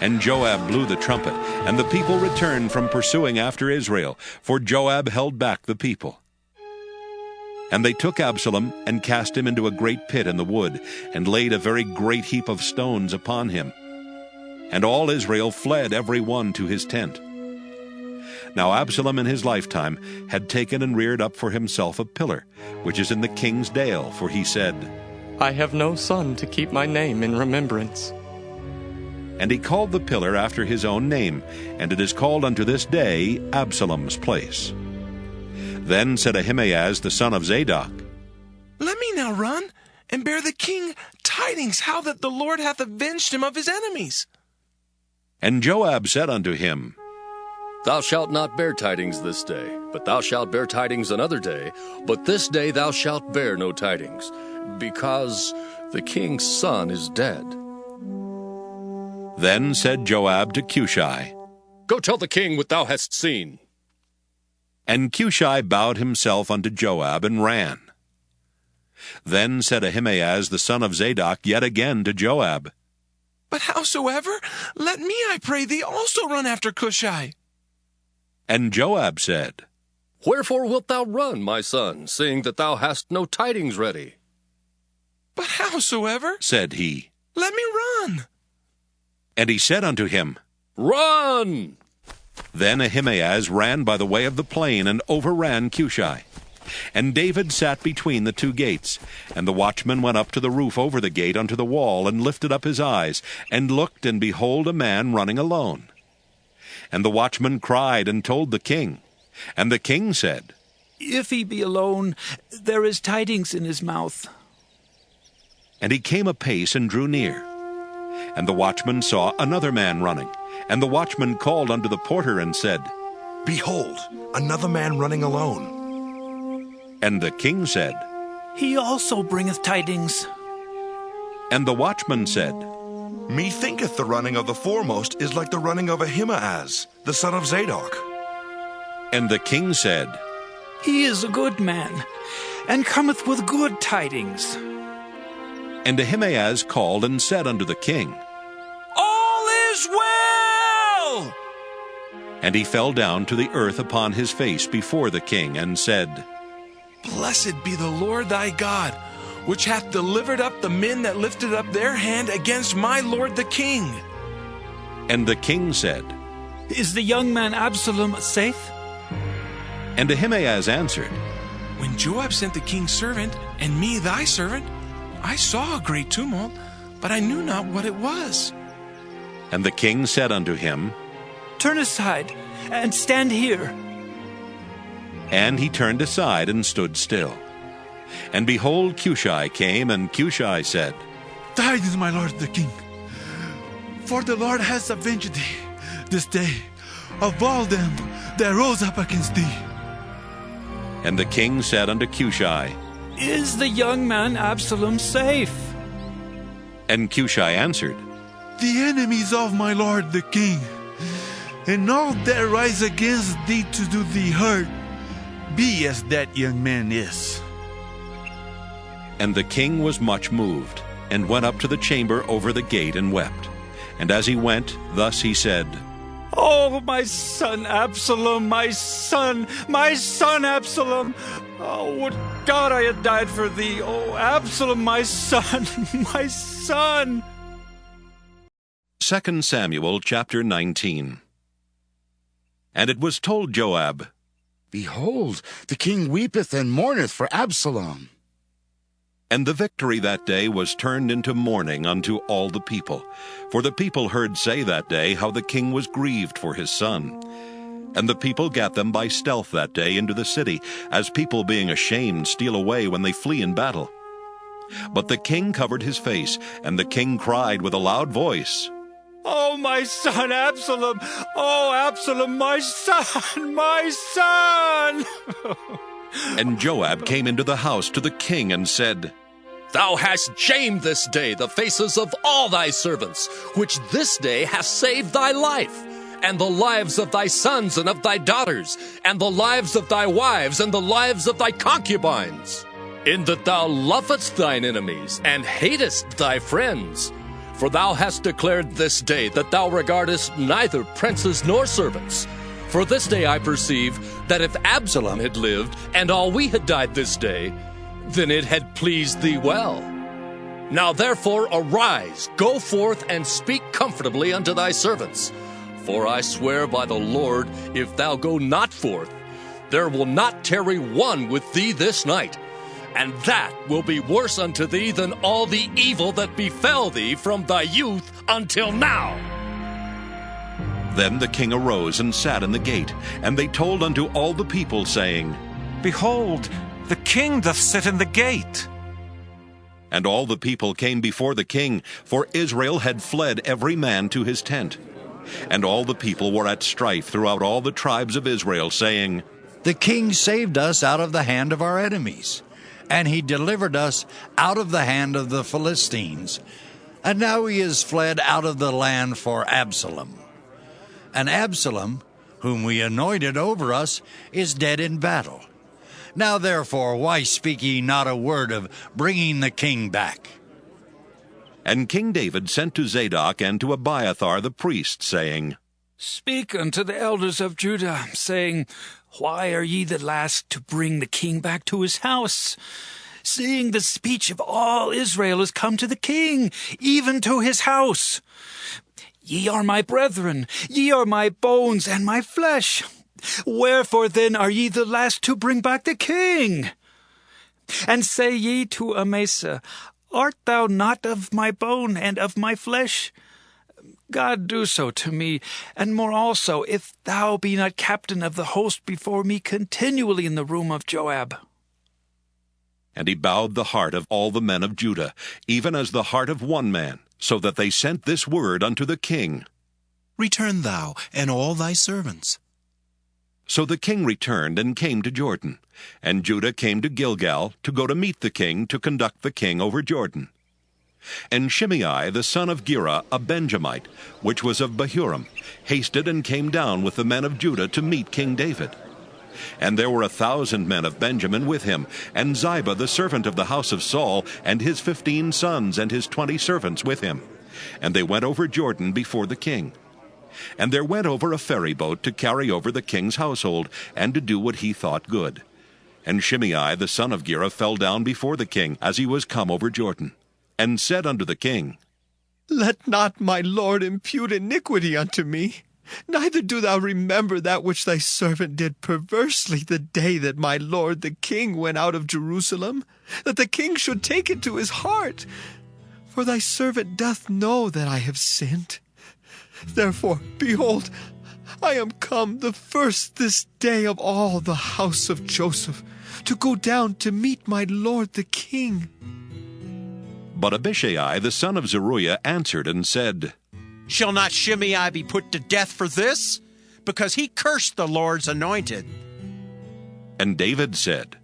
And Joab blew the trumpet, and the people returned from pursuing after Israel, for Joab held back the people. And they took Absalom, and cast him into a great pit in the wood, and laid a very great heap of stones upon him. And all Israel fled every one to his tent. Now Absalom in his lifetime had taken and reared up for himself a pillar, which is in the king's dale, for he said, I have no son to keep my name in remembrance. And he called the pillar after his own name, and it is called unto this day Absalom's place. Then said Ahimaaz the son of Zadok, Let me now run, and bear the king tidings how that the Lord hath avenged him of his enemies. And Joab said unto him, Thou shalt not bear tidings this day, but thou shalt bear tidings another day. But this day thou shalt bear no tidings, because the king's son is dead. Then said Joab to Cushai, Go tell the king what thou hast seen. And Cushai bowed himself unto Joab, and ran. Then said Ahimaaz the son of Zadok yet again to Joab, But howsoever, let me, I pray thee, also run after Cushai. And Joab said, Wherefore wilt thou run, my son, seeing that thou hast no tidings ready? But howsoever, said he, let me run. And he said unto him, Run! Then Ahimaaz ran by the way of the plain and overran Cushi. And David sat between the two gates. And the watchman went up to the roof over the gate unto the wall, and lifted up his eyes, and looked, and behold, a man running alone. And the watchman cried and told the king. And the king said, If he be alone, there is tidings in his mouth. And he came apace and drew near. And the watchman saw another man running. And the watchman called unto the porter and said, Behold, another man running alone. And the king said, He also bringeth tidings. And the watchman said, Methinketh the running of the foremost is like the running of Ahimaaz, the son of Zadok. And the king said, He is a good man, and cometh with good tidings. And Ahimaaz called and said unto the king, All is well! And he fell down to the earth upon his face before the king, and said, Blessed be the Lord thy God, which hath delivered up the men that lifted up their hand against my lord the king. And the king said, Is the young man Absalom safe? And Ahimaaz answered, When Joab sent the king's servant, and me thy servant, I saw a great tumult, but I knew not what it was. And the king said unto him, Turn aside, and stand here. And he turned aside and stood still. And behold, Cushi came, and Cushi said, Tidings, my lord the king, for the Lord has avenged thee this day of all them that rose up against thee. And the king said unto Cushi, Is the young man Absalom safe? And Cushi answered, The enemies of my lord the king, and all that rise against thee to do thee hurt, be as that young man is. And the king was much moved, and went up to the chamber over the gate, and wept. And as he went, thus he said, Oh, my son Absalom, my son Absalom! Oh, would God I had died for thee! Oh, Absalom, my son, my son! 2 Samuel chapter 19. And it was told Joab, Behold, the king weepeth and mourneth for Absalom. And the victory that day was turned into mourning unto all the people. For the people heard say that day how the king was grieved for his son. And the people gat them by stealth that day into the city, as people being ashamed steal away when they flee in battle. But the king covered his face, and the king cried with a loud voice, Oh, my son Absalom! Oh, Absalom, my son, my son! And Joab came into the house to the king and said, Thou hast shamed this day the faces of all thy servants, which this day hast saved thy life, and the lives of thy sons and of thy daughters, and the lives of thy wives, and the lives of thy concubines, in that thou lovest thine enemies, and hatest thy friends. For thou hast declared this day that thou regardest neither princes nor servants. For this day I perceive that if Absalom had lived, and all we had died this day, then it had pleased thee well. Now therefore arise, go forth, and speak comfortably unto thy servants. For I swear by the Lord, if thou go not forth, there will not tarry one with thee this night. And that will be worse unto thee than all the evil that befell thee from thy youth until now. Then the king arose and sat in the gate, and they told unto all the people, saying, Behold, the king doth sit in the gate. And all the people came before the king, for Israel had fled every man to his tent. And all the people were at strife throughout all the tribes of Israel, saying, The king saved us out of the hand of our enemies, and he delivered us out of the hand of the Philistines. And now he is fled out of the land for Absalom. And Absalom, whom we anointed over us, is dead in battle. Now therefore, why speak ye not a word of bringing the king back? And King David sent to Zadok and to Abiathar the priest, saying, Speak unto the elders of Judah, saying, Why are ye the last to bring the king back to his house? Seeing the speech of all Israel is come to the king, even to his house. Ye are my brethren, ye are my bones and my flesh. Wherefore then are ye the last to bring back the king? And say ye to Amasa, Art thou not of my bone and of my flesh? God do so to me, and more also, if thou be not captain of the host before me continually in the room of Joab. And he bowed the heart of all the men of Judah, even as the heart of one man, so that they sent this word unto the king. Return thou, and all thy servants. So the king returned and came to Jordan, and Judah came to Gilgal to go to meet the king, to conduct the king over Jordan. And Shimei the son of Gera, a Benjamite, which was of Bahurim, hasted and came down with the men of Judah to meet King David. And there were 1,000 men of Benjamin with him, and Ziba the servant of the house of Saul, and his 15 sons and his 20 servants with him. And they went over Jordan before the king. And there went over a ferry boat to carry over the king's household, and to do what he thought good. And Shimei the son of Gera fell down before the king, as he was come over Jordan, and said unto the king, Let not my lord impute iniquity unto me, neither do thou remember that which thy servant did perversely the day that my lord the king went out of Jerusalem, that the king should take it to his heart. For thy servant doth know that I have sinned. Therefore, behold, I am come the first this day of all the house of Joseph, to go down to meet my lord the king. But Abishai the son of Zeruiah answered and said, Shall not Shimei be put to death for this? Because he cursed the Lord's anointed. And David said,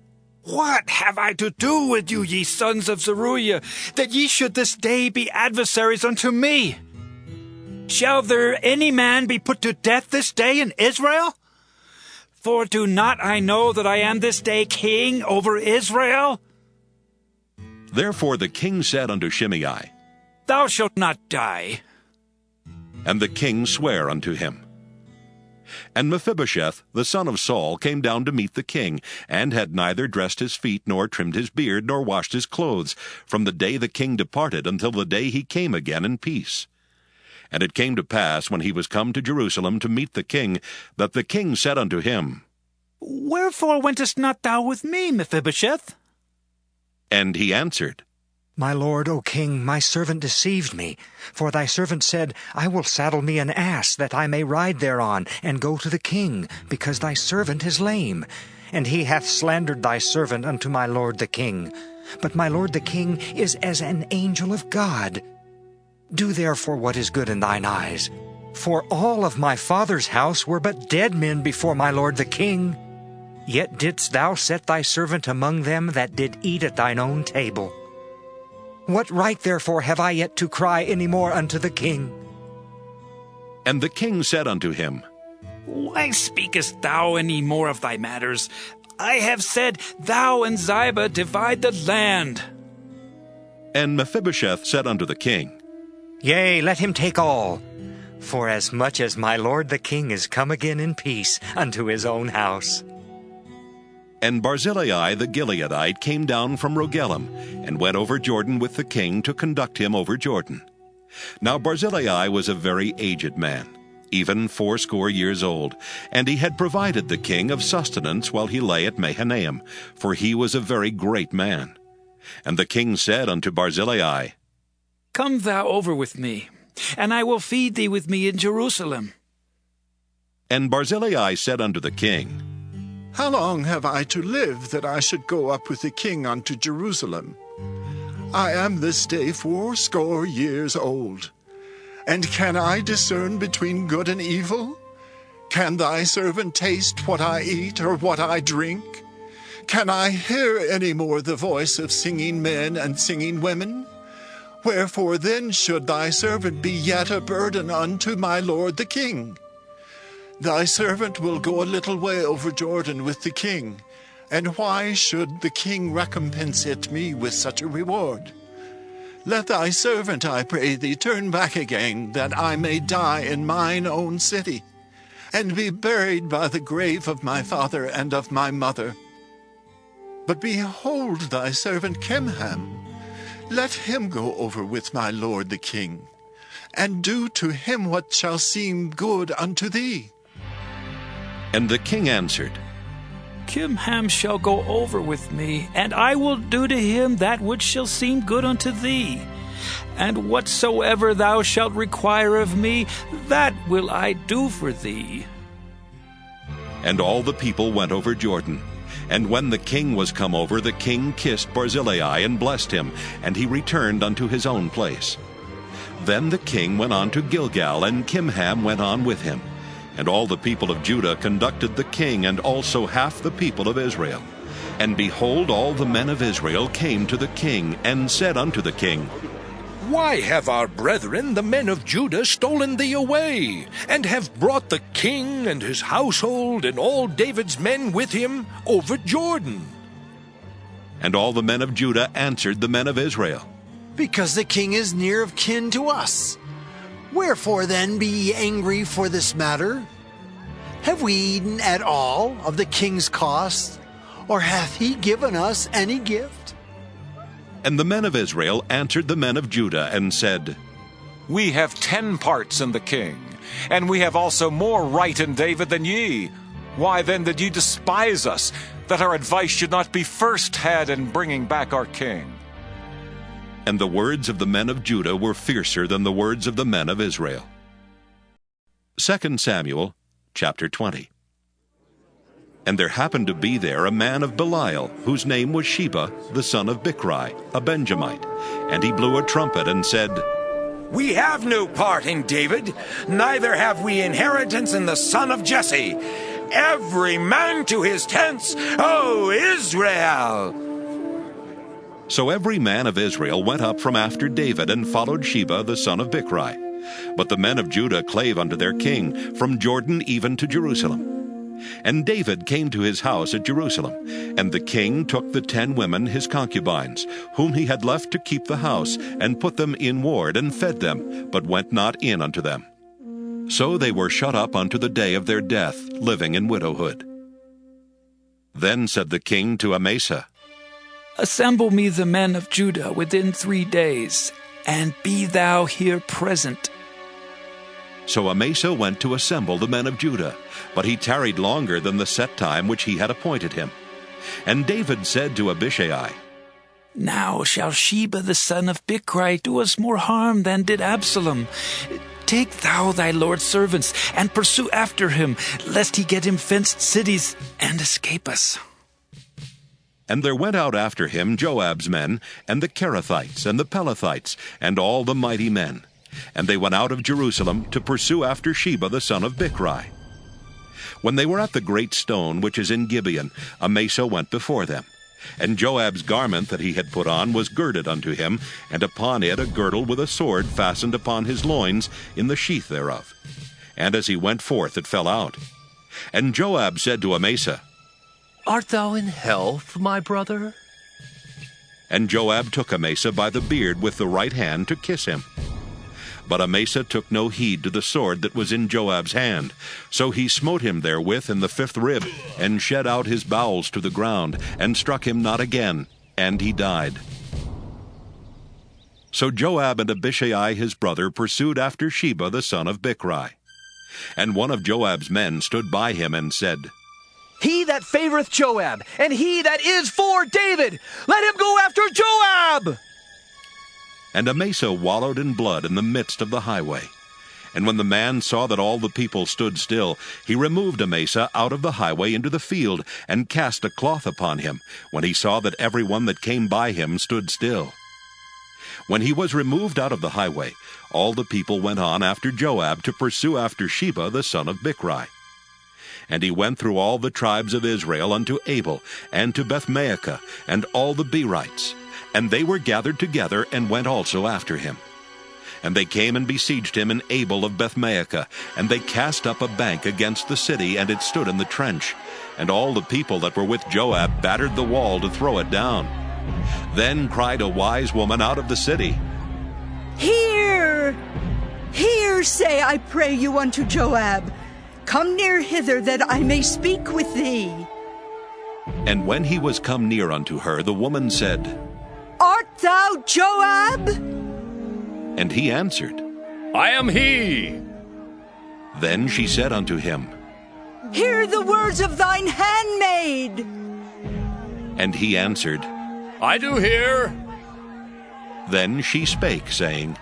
What have I to do with you, ye sons of Zeruiah, that ye should this day be adversaries unto me? Shall there any man be put to death this day in Israel? For do not I know that I am this day king over Israel? Therefore the king said unto Shimei, Thou shalt not die. And the king sware unto him. And Mephibosheth the son of Saul came down to meet the king, and had neither dressed his feet, nor trimmed his beard, nor washed his clothes, from the day the king departed until the day he came again in peace. And it came to pass, when he was come to Jerusalem to meet the king, that the king said unto him, Wherefore wentest not thou with me, Mephibosheth? And he answered, My lord, O king, my servant deceived me. For thy servant said, I will saddle me an ass, that I may ride thereon, and go to the king, because thy servant is lame. And he hath slandered thy servant unto my lord the king. But my lord the king is as an angel of God. Do therefore what is good in thine eyes. For all of my father's house were but dead men before my lord the king. Yet didst thou set thy servant among them that did eat at thine own table. What right therefore have I yet to cry any more unto the king? And the king said unto him, Why speakest thou any more of thy matters? I have said, Thou and Ziba divide the land. And Mephibosheth said unto the king, Yea, let him take all. For as much as my lord the king is come again in peace unto his own house. And Barzillai the Gileadite came down from Rogelim, and went over Jordan with the king to conduct him over Jordan. Now Barzillai was a very aged man, even 80 years old, and he had provided the king of sustenance while he lay at Mahanaim, for he was a very great man. And the king said unto Barzillai, Come thou over with me, and I will feed thee with me in Jerusalem. And Barzillai said unto the king, How long have I to live, that I should go up with the king unto Jerusalem? I am this day 80 years old. And can I discern between good and evil? Can thy servant taste what I eat, or what I drink? Can I hear any more the voice of singing men and singing women? Wherefore then should thy servant be yet a burden unto my lord the king? Thy servant will go a little way over Jordan with the king, and why should the king recompense it me with such a reward? Let thy servant, I pray thee, turn back again, that I may die in mine own city, and be buried by the grave of my father and of my mother. But behold thy servant Chimham, let him go over with my lord the king, and do to him what shall seem good unto thee. And the king answered, Kimham shall go over with me, and I will do to him that which shall seem good unto thee. And whatsoever thou shalt require of me, that will I do for thee. And all the people went over Jordan. And when the king was come over, the king kissed Barzillai and blessed him, and he returned unto his own place. Then the king went on to Gilgal, and Kimham went on with him. And all the people of Judah conducted the king, and also half the people of Israel. And behold, all the men of Israel came to the king, and said unto the king, Why have our brethren, the men of Judah, stolen thee away, and have brought the king and his household, and all David's men with him, over Jordan? And all the men of Judah answered the men of Israel, Because the king is near of kin to us. Wherefore then be ye angry for this matter? Have we eaten at all of the king's cost, or hath he given us any gift? And the men of Israel answered the men of Judah, and said, We have 10 parts in the king, and we have also more right in David than ye. Why then did ye despise us, that our advice should not be first had in bringing back our king? And the words of the men of Judah were fiercer than the words of the men of Israel. 2 Samuel chapter 20. And there happened to be there a man of Belial, whose name was Sheba, the son of Bichri, a Benjamite. And he blew a trumpet and said, We have no part in David, neither have we inheritance in the son of Jesse. Every man to his tents, O Israel! So every man of Israel went up from after David, and followed Sheba the son of Bichri. But the men of Judah clave unto their king, from Jordan even to Jerusalem. And David came to his house at Jerusalem, and the king took the 10 women his concubines, whom he had left to keep the house, and put them in ward, and fed them, but went not in unto them. So they were shut up unto the day of their death, living in widowhood. Then said the king to Amasa, Assemble me the men of Judah within 3 days, and be thou here present. So Amasa went to assemble the men of Judah, but he tarried longer than the set time which he had appointed him. And David said to Abishai, Now shall Sheba the son of Bichri do us more harm than did Absalom. Take thou thy Lord's servants, and pursue after him, lest he get him fenced cities, and escape us. And there went out after him Joab's men, and the Kerethites, and the Pelethites, and all the mighty men. And they went out of Jerusalem to pursue after Sheba the son of Bichri. When they were at the great stone which is in Gibeon, Amasa went before them. And Joab's garment that he had put on was girded unto him, and upon it a girdle with a sword fastened upon his loins in the sheath thereof. And as he went forth it fell out. And Joab said to Amasa, Art thou in health, my brother? And Joab took Amasa by the beard with the right hand to kiss him. But Amasa took no heed to the sword that was in Joab's hand. So he smote him therewith in the 5th rib, and shed out his bowels to the ground, and struck him not again, and he died. So Joab and Abishai his brother pursued after Sheba the son of Bichri. And one of Joab's men stood by him and said, He that favoreth Joab, and he that is for David, let him go after Joab! And Amasa wallowed in blood in the midst of the highway. And when the man saw that all the people stood still, he removed Amasa out of the highway into the field, and cast a cloth upon him, when he saw that every one that came by him stood still. When he was removed out of the highway, all the people went on after Joab to pursue after Sheba the son of Bichri. And he went through all the tribes of Israel unto Abel, and to Bethmaachah, and all the Berites. And they were gathered together, and went also after him. And they came and besieged him in Abel of Bethmaachah, and they cast up a bank against the city, and it stood in the trench. And all the people that were with Joab battered the wall to throw it down. Then cried a wise woman out of the city, Hear! Hear, say, I pray you, unto Joab. Come near hither, that I may speak with thee. And when he was come near unto her, the woman said, Art thou Joab? And he answered, I am he. Then she said unto him, Hear the words of thine handmaid. And he answered, I do hear. Then she spake, saying,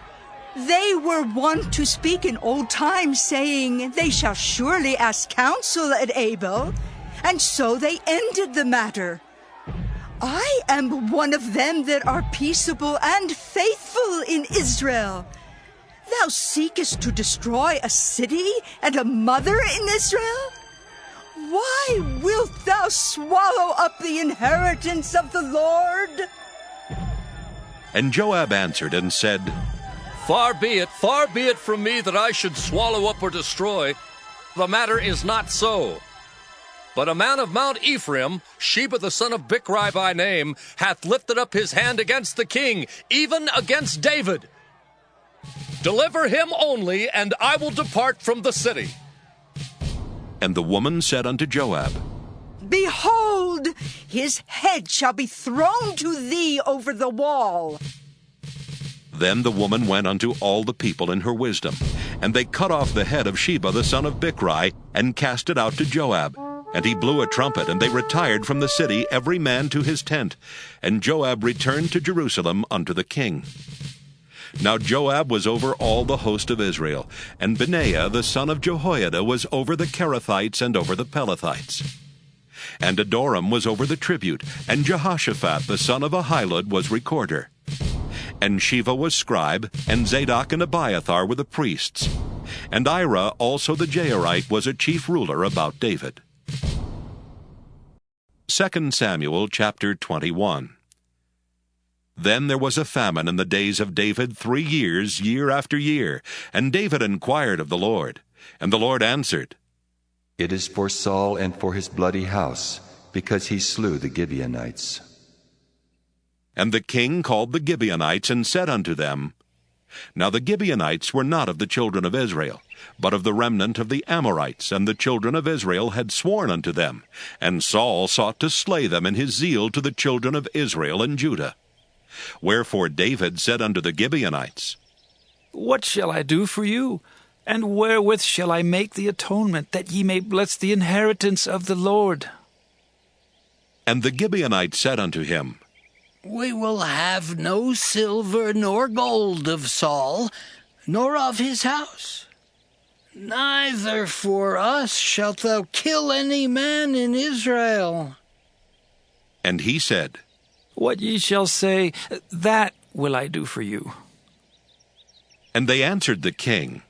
They were wont to speak in old times, saying, They shall surely ask counsel at Abel. And so they ended the matter. I am one of them that are peaceable and faithful in Israel. Thou seekest to destroy a city and a mother in Israel? Why wilt thou swallow up the inheritance of the Lord? And Joab answered and said, Far be it from me that I should swallow up or destroy. The matter is not so. But a man of Mount Ephraim, Sheba the son of Bichri by name, hath lifted up his hand against the king, even against David. Deliver him only, and I will depart from the city. And the woman said unto Joab, Behold, his head shall be thrown to thee over the wall. Then the woman went unto all the people in her wisdom, and they cut off the head of Sheba the son of Bichri, and cast it out to Joab. And he blew a trumpet, and they retired from the city, every man to his tent. And Joab returned to Jerusalem unto the king. Now Joab was over all the host of Israel, and Benaiah the son of Jehoiada was over the Kerethites and over the Pelethites. And Adoram was over the tribute, and Jehoshaphat the son of Ahilud was recorder. And Sheva was scribe, and Zadok and Abiathar were the priests. And Ira also the Jairite was a chief ruler about David. 2 Samuel chapter 21. Then there was a famine in the days of David 3 years, year after year. And David inquired of the Lord. And the Lord answered, It is for Saul and for his bloody house, because he slew the Gibeonites. And the king called the Gibeonites, and said unto them, Now the Gibeonites were not of the children of Israel, but of the remnant of the Amorites, and the children of Israel had sworn unto them. And Saul sought to slay them in his zeal to the children of Israel and Judah. Wherefore David said unto the Gibeonites, What shall I do for you? And wherewith shall I make the atonement, that ye may bless the inheritance of the Lord? And the Gibeonites said unto him, We will have no silver nor gold of Saul, nor of his house. Neither for us shalt thou kill any man in Israel. And he said, What ye shall say, that will I do for you. And they answered the king,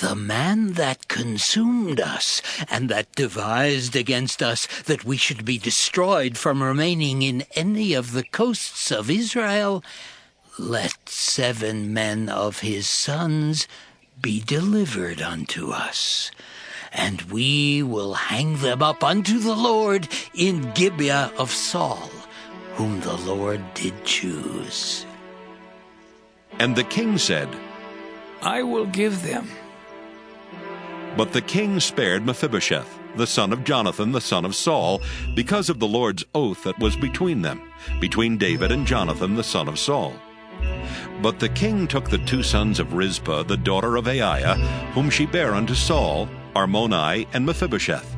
The man that consumed us, and that devised against us that we should be destroyed from remaining in any of the coasts of Israel, let 7 men of his sons be delivered unto us, and we will hang them up unto the Lord in Gibeah of Saul, whom the Lord did choose. And the king said, I will give them. But the king spared Mephibosheth, the son of Jonathan, the son of Saul, because of the Lord's oath that was between them, between David and Jonathan, the son of Saul. But the king took the 2 sons of Rizpah, the daughter of Aiah, whom she bare unto Saul, Armoni and Mephibosheth,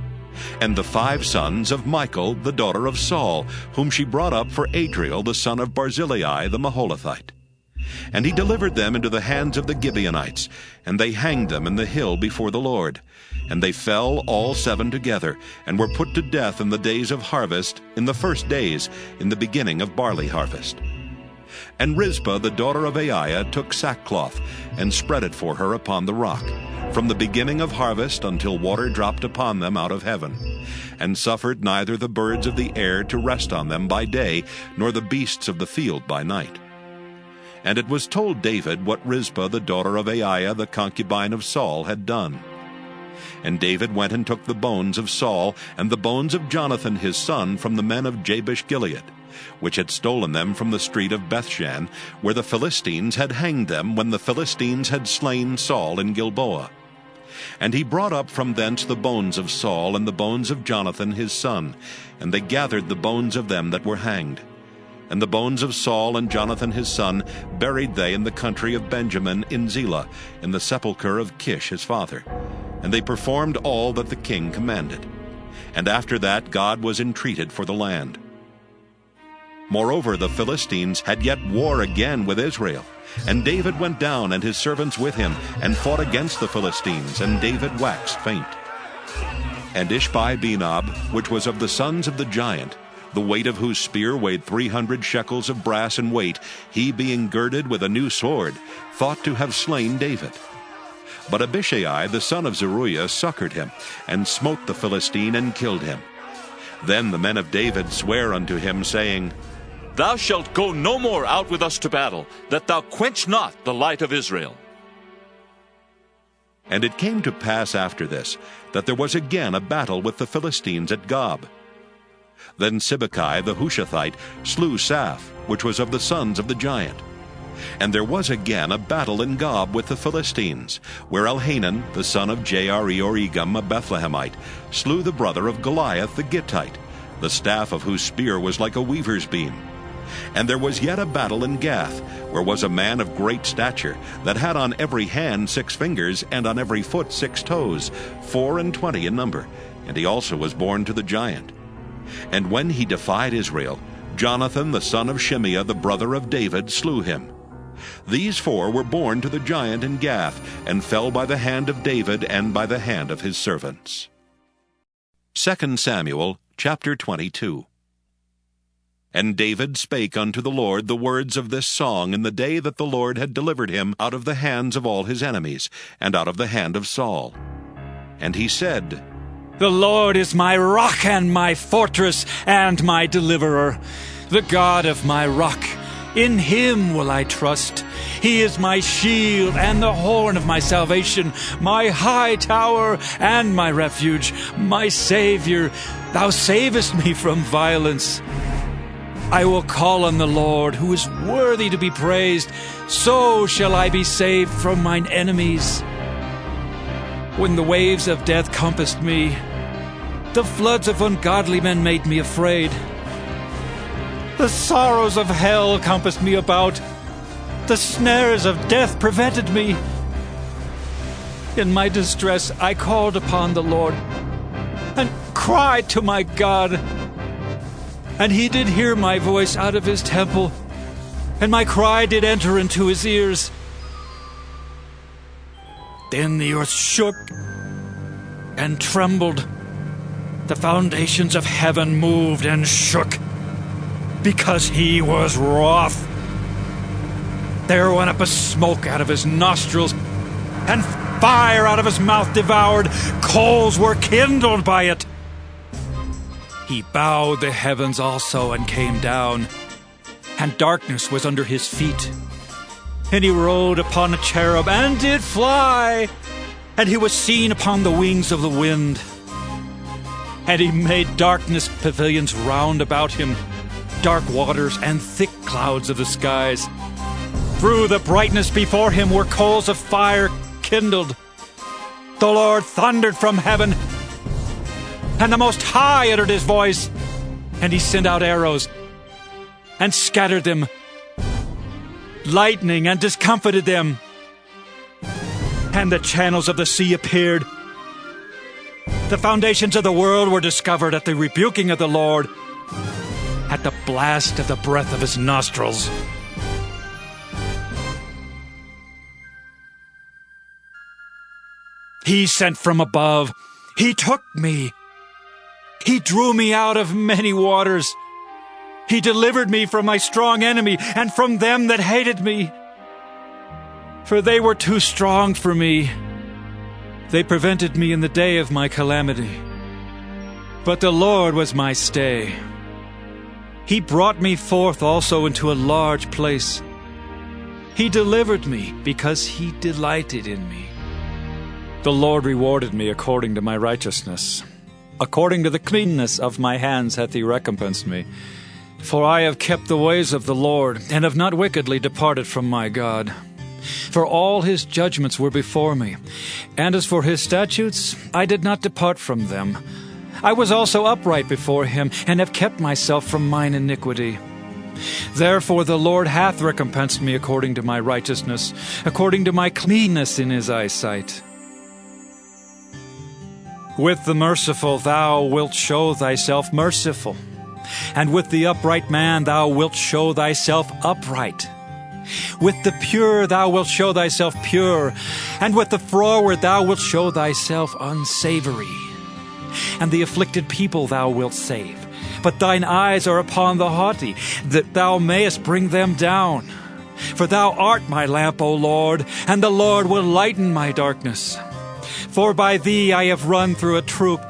and the 5 sons of Michal, the daughter of Saul, whom she brought up for Adriel, the son of Barzillai, the Maholathite. And he delivered them into the hands of the Gibeonites, and they hanged them in the hill before the Lord. And they fell all 7 together, and were put to death in the days of harvest, in the first days, in the beginning of barley harvest. And Rizpah, the daughter of Aiah, took sackcloth, and spread it for her upon the rock, from the beginning of harvest until water dropped upon them out of heaven, and suffered neither the birds of the air to rest on them by day, nor the beasts of the field by night. And it was told David what Rizpah, the daughter of Aiah, the concubine of Saul, had done. And David went and took the bones of Saul, and the bones of Jonathan his son, from the men of Jabesh-Gilead, which had stolen them from the street of Bethshan, where the Philistines had hanged them when the Philistines had slain Saul in Gilboa. And he brought up from thence the bones of Saul and the bones of Jonathan his son, and they gathered the bones of them that were hanged. And the bones of Saul and Jonathan his son buried they in the country of Benjamin in Zelah, in the sepulchre of Kish his father. And they performed all that the king commanded. And after that God was entreated for the land. Moreover, the Philistines had yet war again with Israel. And David went down, and his servants with him, and fought against the Philistines, and David waxed faint. And Ishbi-Benob, which was of the sons of the giant, the weight of whose spear weighed 300 shekels of brass in weight, he being girded with a new sword, thought to have slain David. But Abishai the son of Zeruiah succored him, and smote the Philistine, and killed him. Then the men of David sware unto him, saying, Thou shalt go no more out with us to battle, that thou quench not the light of Israel. And it came to pass after this, that there was again a battle with the Philistines at Gob. Then Sibbecai the Hushathite slew Saph, which was of the sons of the giant. And there was again a battle in Gob with the Philistines, where Elhanan, the son of Jaare-Oregim, a Bethlehemite, slew the brother of Goliath the Gittite, the staff of whose spear was like a weaver's beam. And there was yet a battle in Gath, where was a man of great stature, that had on every hand 6 fingers, and on every foot 6 toes, 24 in number, and he also was born to the giant. And when he defied Israel, Jonathan the son of Shimeah, the brother of David, slew him. These 4 were born to the giant in Gath, and fell by the hand of David and by the hand of his servants. 2 Samuel chapter 22. And David spake unto the Lord the words of this song in the day that the Lord had delivered him out of the hands of all his enemies, and out of the hand of Saul. And he said, The Lord is my rock and my fortress and my deliverer, the God of my rock. In him will I trust. He is my shield and the horn of my salvation, my high tower and my refuge, my Savior. Thou savest me from violence. I will call on the Lord, who is worthy to be praised. So shall I be saved from mine enemies. When the waves of death compassed me, the floods of ungodly men made me afraid. The sorrows of hell compassed me about. The snares of death prevented me. In my distress I called upon the Lord, and cried to my God. And he did hear my voice out of his temple, and my cry did enter into his ears. Then the earth shook and trembled. The foundations of heaven moved and shook, because he was wroth. There went up a smoke out of his nostrils, and fire out of his mouth devoured. Coals were kindled by it. He bowed the heavens also and came down, and darkness was under his feet. And he rode upon a cherub and did fly, and he was seen upon the wings of the wind. And he made darkness pavilions round about him, dark waters and thick clouds of the skies. Through the brightness before him were coals of fire kindled. The Lord thundered from heaven, and the Most High uttered his voice, and he sent out arrows, and scattered them, lightning, and discomfited them. And the channels of the sea appeared. The foundations of the world were discovered at the rebuking of the Lord, at the blast of the breath of his nostrils. He sent from above. He took me. He drew me out of many waters. He delivered me from my strong enemy and from them that hated me. For they were too strong for me. They prevented me in the day of my calamity. But the Lord was my stay. He brought me forth also into a large place. He delivered me because he delighted in me. The Lord rewarded me according to my righteousness. According to the cleanness of my hands hath he recompensed me. For I have kept the ways of the Lord, and have not wickedly departed from my God. For all his judgments were before me, and as for his statutes, I did not depart from them. I was also upright before him, and have kept myself from mine iniquity. Therefore the Lord hath recompensed me according to my righteousness, according to my cleanness in his eyesight. With the merciful thou wilt show thyself merciful, and with the upright man thou wilt show thyself upright. With the pure thou wilt show thyself pure, and with the froward thou wilt show thyself unsavory. And the afflicted people thou wilt save, but thine eyes are upon the haughty, that thou mayest bring them down. For thou art my lamp, O Lord, and the Lord will lighten my darkness. For by thee I have run through a troop,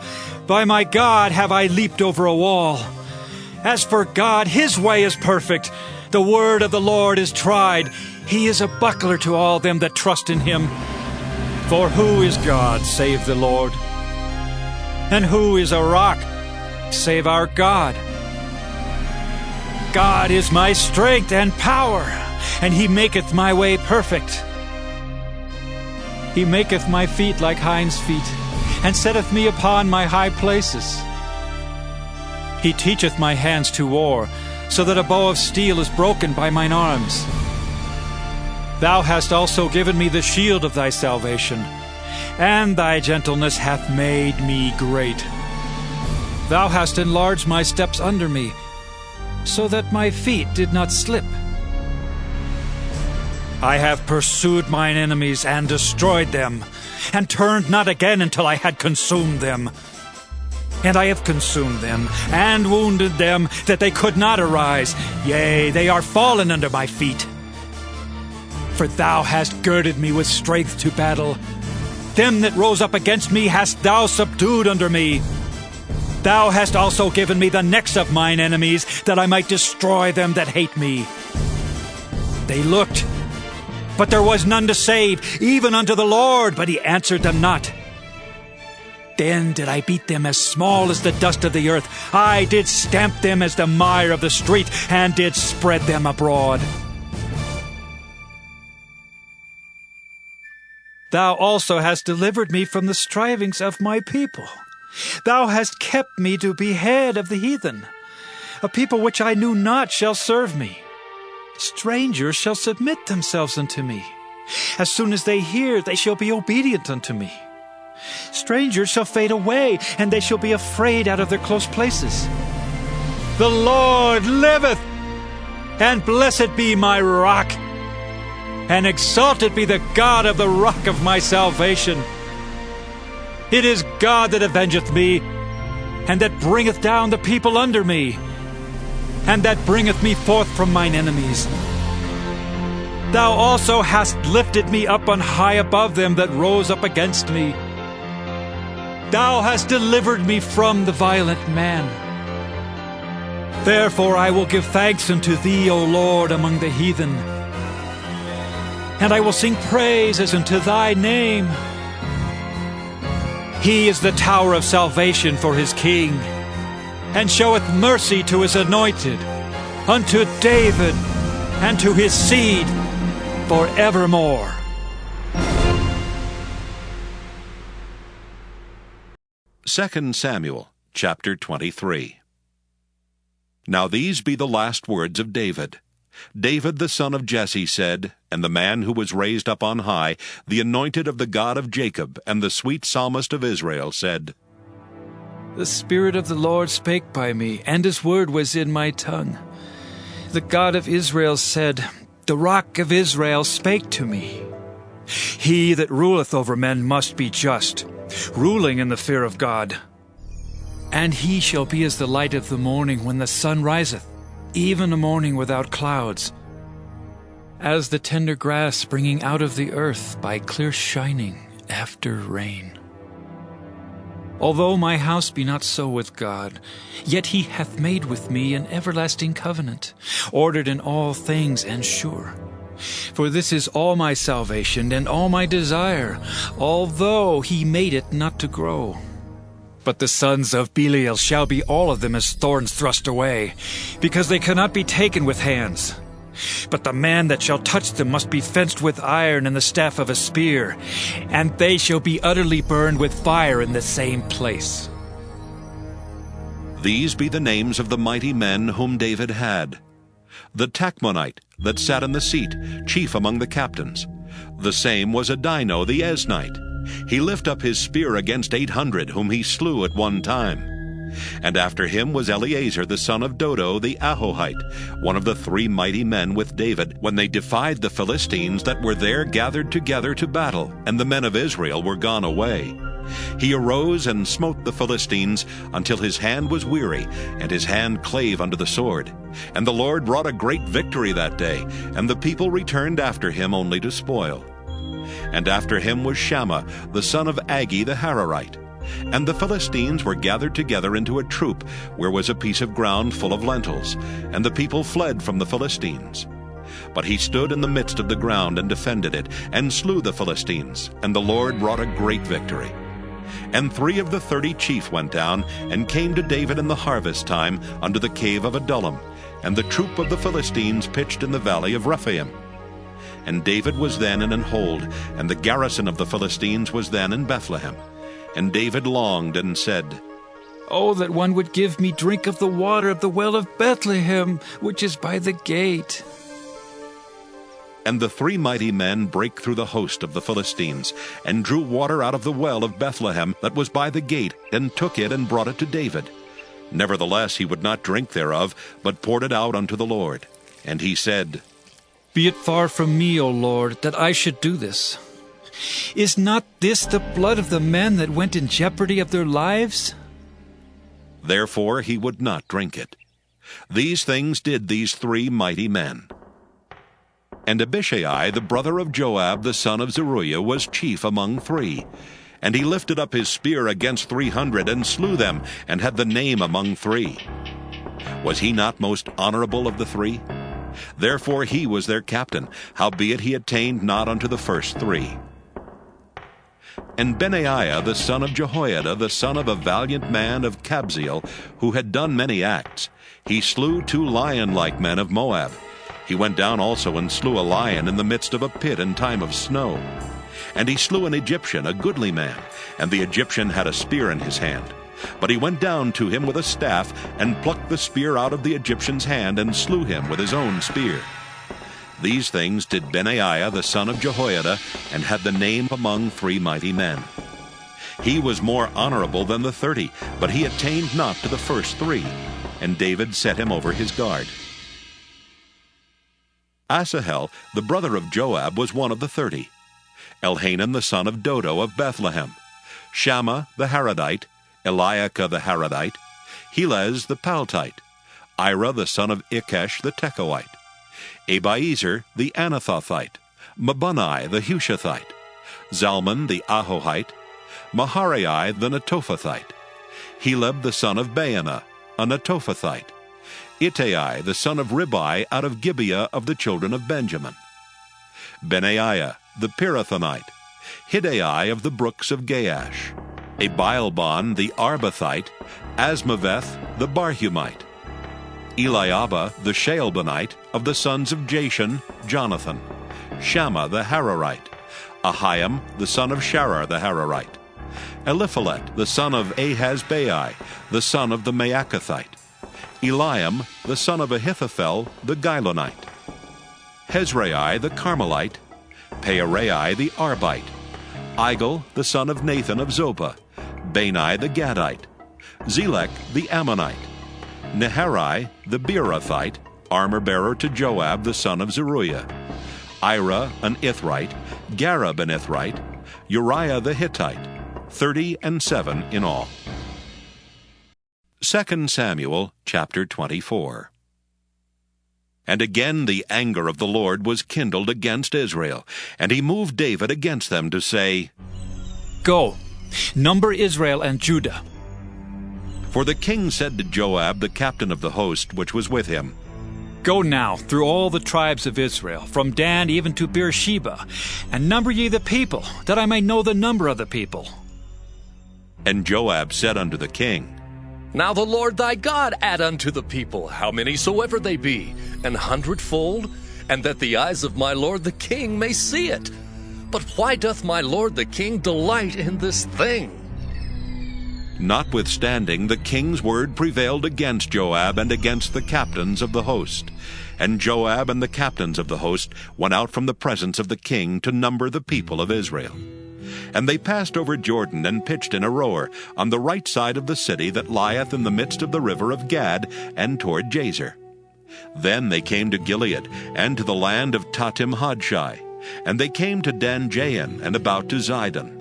by my God have I leaped over a wall. As for God, his way is perfect. The word of the Lord is tried. He is a buckler to all them that trust in him. For who is God save the Lord? And who is a rock save our God? God is my strength and power, and he maketh my way perfect. He maketh my feet like hinds' feet, and setteth me upon my high places. He teacheth my hands to war, so that a bow of steel is broken by mine arms. Thou hast also given me the shield of thy salvation, and thy gentleness hath made me great. Thou hast enlarged my steps under me, so that my feet did not slip. I have pursued mine enemies and destroyed them, and turned not again until I had consumed them. And I have consumed them, and wounded them, that they could not arise. Yea, they are fallen under my feet. For thou hast girded me with strength to battle. Them that rose up against me hast thou subdued under me. Thou hast also given me the necks of mine enemies, that I might destroy them that hate me. They looked, but there was none to save, even unto the Lord, but he answered them not. Then did I beat them as small as the dust of the earth. I did stamp them as the mire of the street, and did spread them abroad. Thou also hast delivered me from the strivings of my people. Thou hast kept me to be head of the heathen. A people which I knew not shall serve me. Strangers shall submit themselves unto me. As soon as they hear, they shall be obedient unto me. Strangers shall fade away, and they shall be afraid out of their close places. The Lord liveth, and blessed be my rock, and exalted be the God of the rock of my salvation. It is God that avengeth me, and that bringeth down the people under me, and that bringeth me forth from mine enemies. Thou also hast lifted me up on high above them that rose up against me. Thou hast delivered me from the violent man. Therefore I will give thanks unto thee, O Lord, among the heathen, and I will sing praises unto thy name. He is the tower of salvation for his king, and showeth mercy to his anointed, unto David and to his seed forevermore. Second Samuel, chapter 23. Now these be the last words of David. David the son of Jesse said, and the man who was raised up on high, the anointed of the God of Jacob, and the sweet psalmist of Israel, said, The Spirit of the Lord spake by me, and his word was in my tongue. The God of Israel said, The rock of Israel spake to me. He that ruleth over men must be just, ruling in the fear of God. And he shall be as the light of the morning when the sun riseth, even a morning without clouds, as the tender grass springing out of the earth by clear shining after rain. Although my house be not so with God, yet he hath made with me an everlasting covenant, ordered in all things and sure. For this is all my salvation and all my desire, although he made it not to grow. But the sons of Belial shall be all of them as thorns thrust away, because they cannot be taken with hands. But the man that shall touch them must be fenced with iron and the staff of a spear, and they shall be utterly burned with fire in the same place. These be the names of the mighty men whom David had. the Tachmonite that sat in the seat, chief among the captains. The same was Adino the Eznite. He lift up his spear against 800, whom he slew at one time. And after him was Eleazar the son of Dodo the Ahohite, one of the 3 mighty men with David, when they defied the Philistines that were there gathered together to battle, and the men of Israel were gone away. He arose and smote the Philistines until his hand was weary, and his hand clave unto the sword. And the Lord wrought a great victory that day, and the people returned after him only to spoil. And after him was Shammah the son of Agi the Hararite. And the Philistines were gathered together into a troop, where was a piece of ground full of lentils, and the people fled from the Philistines. But he stood in the midst of the ground and defended it, and slew the Philistines, and the Lord wrought a great victory. And 3 of the 30 chief went down, and came to David in the harvest time unto the cave of Adullam, and the troop of the Philistines pitched in the valley of Rephaim. And David was then in an hold, and the garrison of the Philistines was then in Bethlehem. And David longed and said, Oh, that one would give me drink of the water of the well of Bethlehem, which is by the gate. And the 3 mighty men brake through the host of the Philistines, and drew water out of the well of Bethlehem that was by the gate, and took it and brought it to David. Nevertheless he would not drink thereof, but poured it out unto the Lord. And he said, Be it far from me, O Lord, that I should do this. Is not this the blood of the men that went in jeopardy of their lives? Therefore he would not drink it. These things did these 3 mighty men. And Abishai, the brother of Joab, the son of Zeruiah, was chief among 3. And he lifted up his spear against 300, and slew them, and had the name among 3. Was he not most honorable of the 3? Therefore he was their captain, howbeit he attained not unto the first 3. And Benaiah the son of Jehoiada, the son of a valiant man of Kabzeel, who had done many acts, he slew 2 lion-like men of Moab. He went down also and slew a lion in the midst of a pit in time of snow. And he slew an Egyptian, a goodly man, and the Egyptian had a spear in his hand. But he went down to him with a staff, and plucked the spear out of the Egyptian's hand, and slew him with his own spear. These things did Benaiah the son of Jehoiada, and had the name among 3 mighty men. He was more honorable than the 30, but he attained not to the first 3, and David set him over his guard. Asahel, the brother of Joab, was one of the 30. Elhanan the son of Dodo of Bethlehem. Shammah the Haradite, Eliakah the Haradite, Helez the Paltite, Ira the son of Ikesh the Tekoite, Abiezer the Anathothite, Mabunai the Hushathite, Zalmon the Ahohite, Maharai the Netophathite, Heleb the son of Baanah, a Netophathite, Ittai the son of Ribai out of Gibeah of the children of Benjamin, Benaiah the Pirathonite, Hiddai of the brooks of Gaash, Abialbon the Arbathite, Asmaveth the Barhumite, Eliabah the Shaalbonite of the sons of Jashan, Jonathan, Shammah the Hararite, Ahiam the son of Sharar the Hararite, Eliphalet the son of Ahasbai, the son of the Maacathite, Eliam the son of Ahithophel the Gilonite, Hezrai the Carmelite, Pearai the Arbite, Igel the son of Nathan of Zobah, Bani the Gadite, Zelek the Ammonite, Neharai the Beerothite, armor-bearer to Joab the son of Zeruiah, Ira an Ithrite, Gareb an Ithrite, Uriah the Hittite, 37 in all. 2 Samuel chapter 24. And again the anger of the Lord was kindled against Israel, and he moved David against them to say, Go, number Israel and Judah. For the king said to Joab, the captain of the host which was with him, Go now through all the tribes of Israel, from Dan even to Beersheba, and number ye the people, that I may know the number of the people. And Joab said unto the king, Now the Lord thy God add unto the people, how many soever they be, 100-fold, and that the eyes of my lord the king may see it. But why doth my lord the king delight in this thing? Notwithstanding, the king's word prevailed against Joab and against the captains of the host. And Joab and the captains of the host went out from the presence of the king to number the people of Israel. And they passed over Jordan and pitched in Aroer, on the right side of the city that lieth in the midst of the river of Gad, and toward Jazer. Then they came to Gilead, and to the land of Tatim-Hodshai. And they came to Dan-Jaan, and about to Zidon,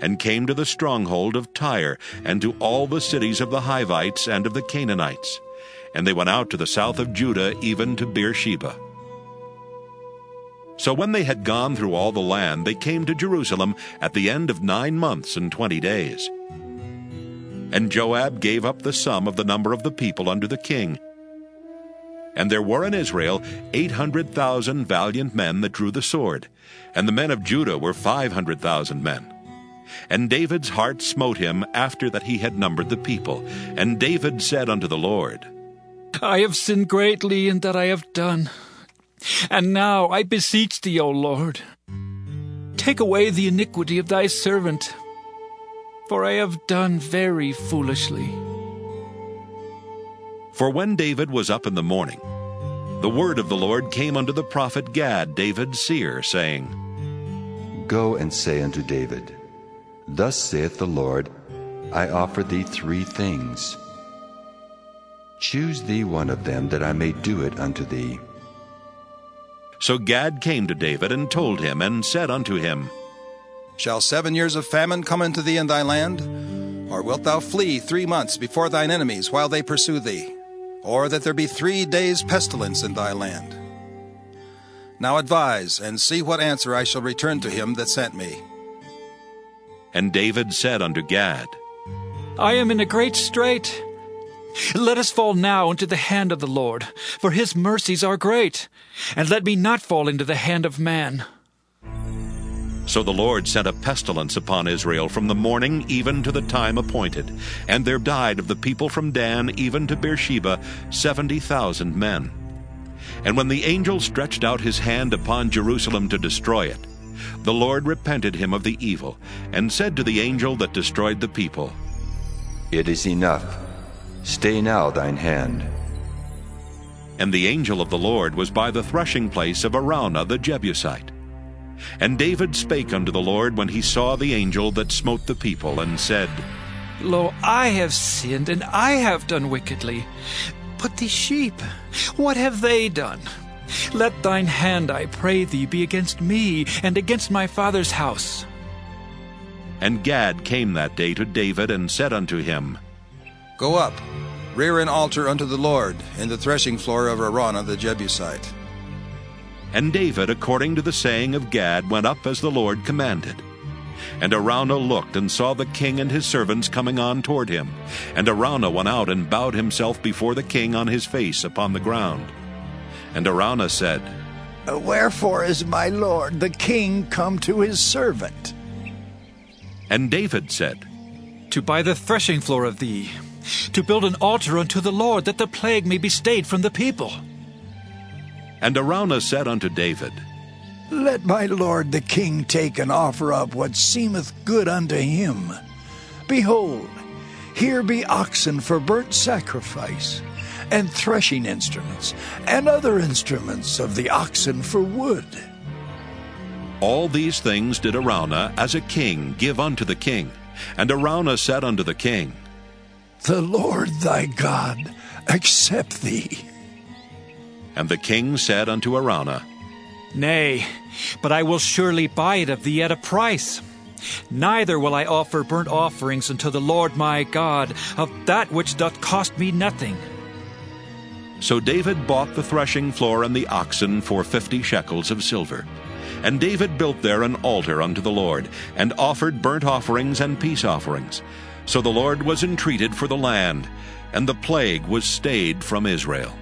and came to the stronghold of Tyre, and to all the cities of the Hivites and of the Canaanites. And they went out to the south of Judah, even to Beersheba. So when they had gone through all the land, they came to Jerusalem at the end of 9 months and 20 days. And Joab gave up the sum of the number of the people unto the king. And there were in Israel 800,000 valiant men that drew the sword, and the men of Judah were 500,000 men. And David's heart smote him after that he had numbered the people. And David said unto the Lord, I have sinned greatly in that I have done. And now I beseech thee, O Lord, take away the iniquity of thy servant, for I have done very foolishly. For when David was up in the morning, the word of the Lord came unto the prophet Gad, David's seer, saying, Go and say unto David, Thus saith the Lord, I offer thee 3 things. Choose thee one of them, that I may do it unto thee. So Gad came to David and told him, and said unto him, Shall 7 years of famine come unto thee in thy land? Or wilt thou flee 3 months before thine enemies while they pursue thee? Or that there be 3 days' pestilence in thy land? Now advise, and see what answer I shall return to him that sent me. And David said unto Gad, I am in a great strait. Let us fall now into the hand of the Lord, for his mercies are great, and let me not fall into the hand of man. So the Lord sent a pestilence upon Israel from the morning even to the time appointed, and there died of the people from Dan even to Beersheba 70,000 men. And when the angel stretched out his hand upon Jerusalem to destroy it, the Lord repented him of the evil, and said to the angel that destroyed the people, It is enough. Stay now thine hand. And the angel of the Lord was by the threshing place of Araunah the Jebusite. And David spake unto the Lord when he saw the angel that smote the people, and said, Lo, I have sinned, and I have done wickedly. But these sheep, what have they done? Let thine hand, I pray thee, be against me, and against my father's house. And Gad came that day to David, and said unto him, Go up, rear an altar unto the Lord in the threshing floor of Araunah the Jebusite. And David, according to the saying of Gad, went up as the Lord commanded. And Araunah looked, and saw the king and his servants coming on toward him. And Araunah went out, and bowed himself before the king on his face upon the ground. And Araunah said, Wherefore is my lord the king come to his servant? And David said, To buy the threshing floor of thee, to build an altar unto the Lord, that the plague may be stayed from the people. And Araunah said unto David, Let my lord the king take and offer up what seemeth good unto him. Behold, here be oxen for burnt sacrifice, and threshing instruments, and other instruments of the oxen for wood. All these things did Araunah as a king give unto the king. And Araunah said unto the king, The Lord thy God accept thee. And the king said unto Araunah, Nay, but I will surely buy it of thee at a price. Neither will I offer burnt offerings unto the Lord my God of that which doth cost me nothing. So David bought the threshing floor and the oxen for 50 shekels of silver. And David built there an altar unto the Lord, and offered burnt offerings and peace offerings. So the Lord was entreated for the land, and the plague was stayed from Israel.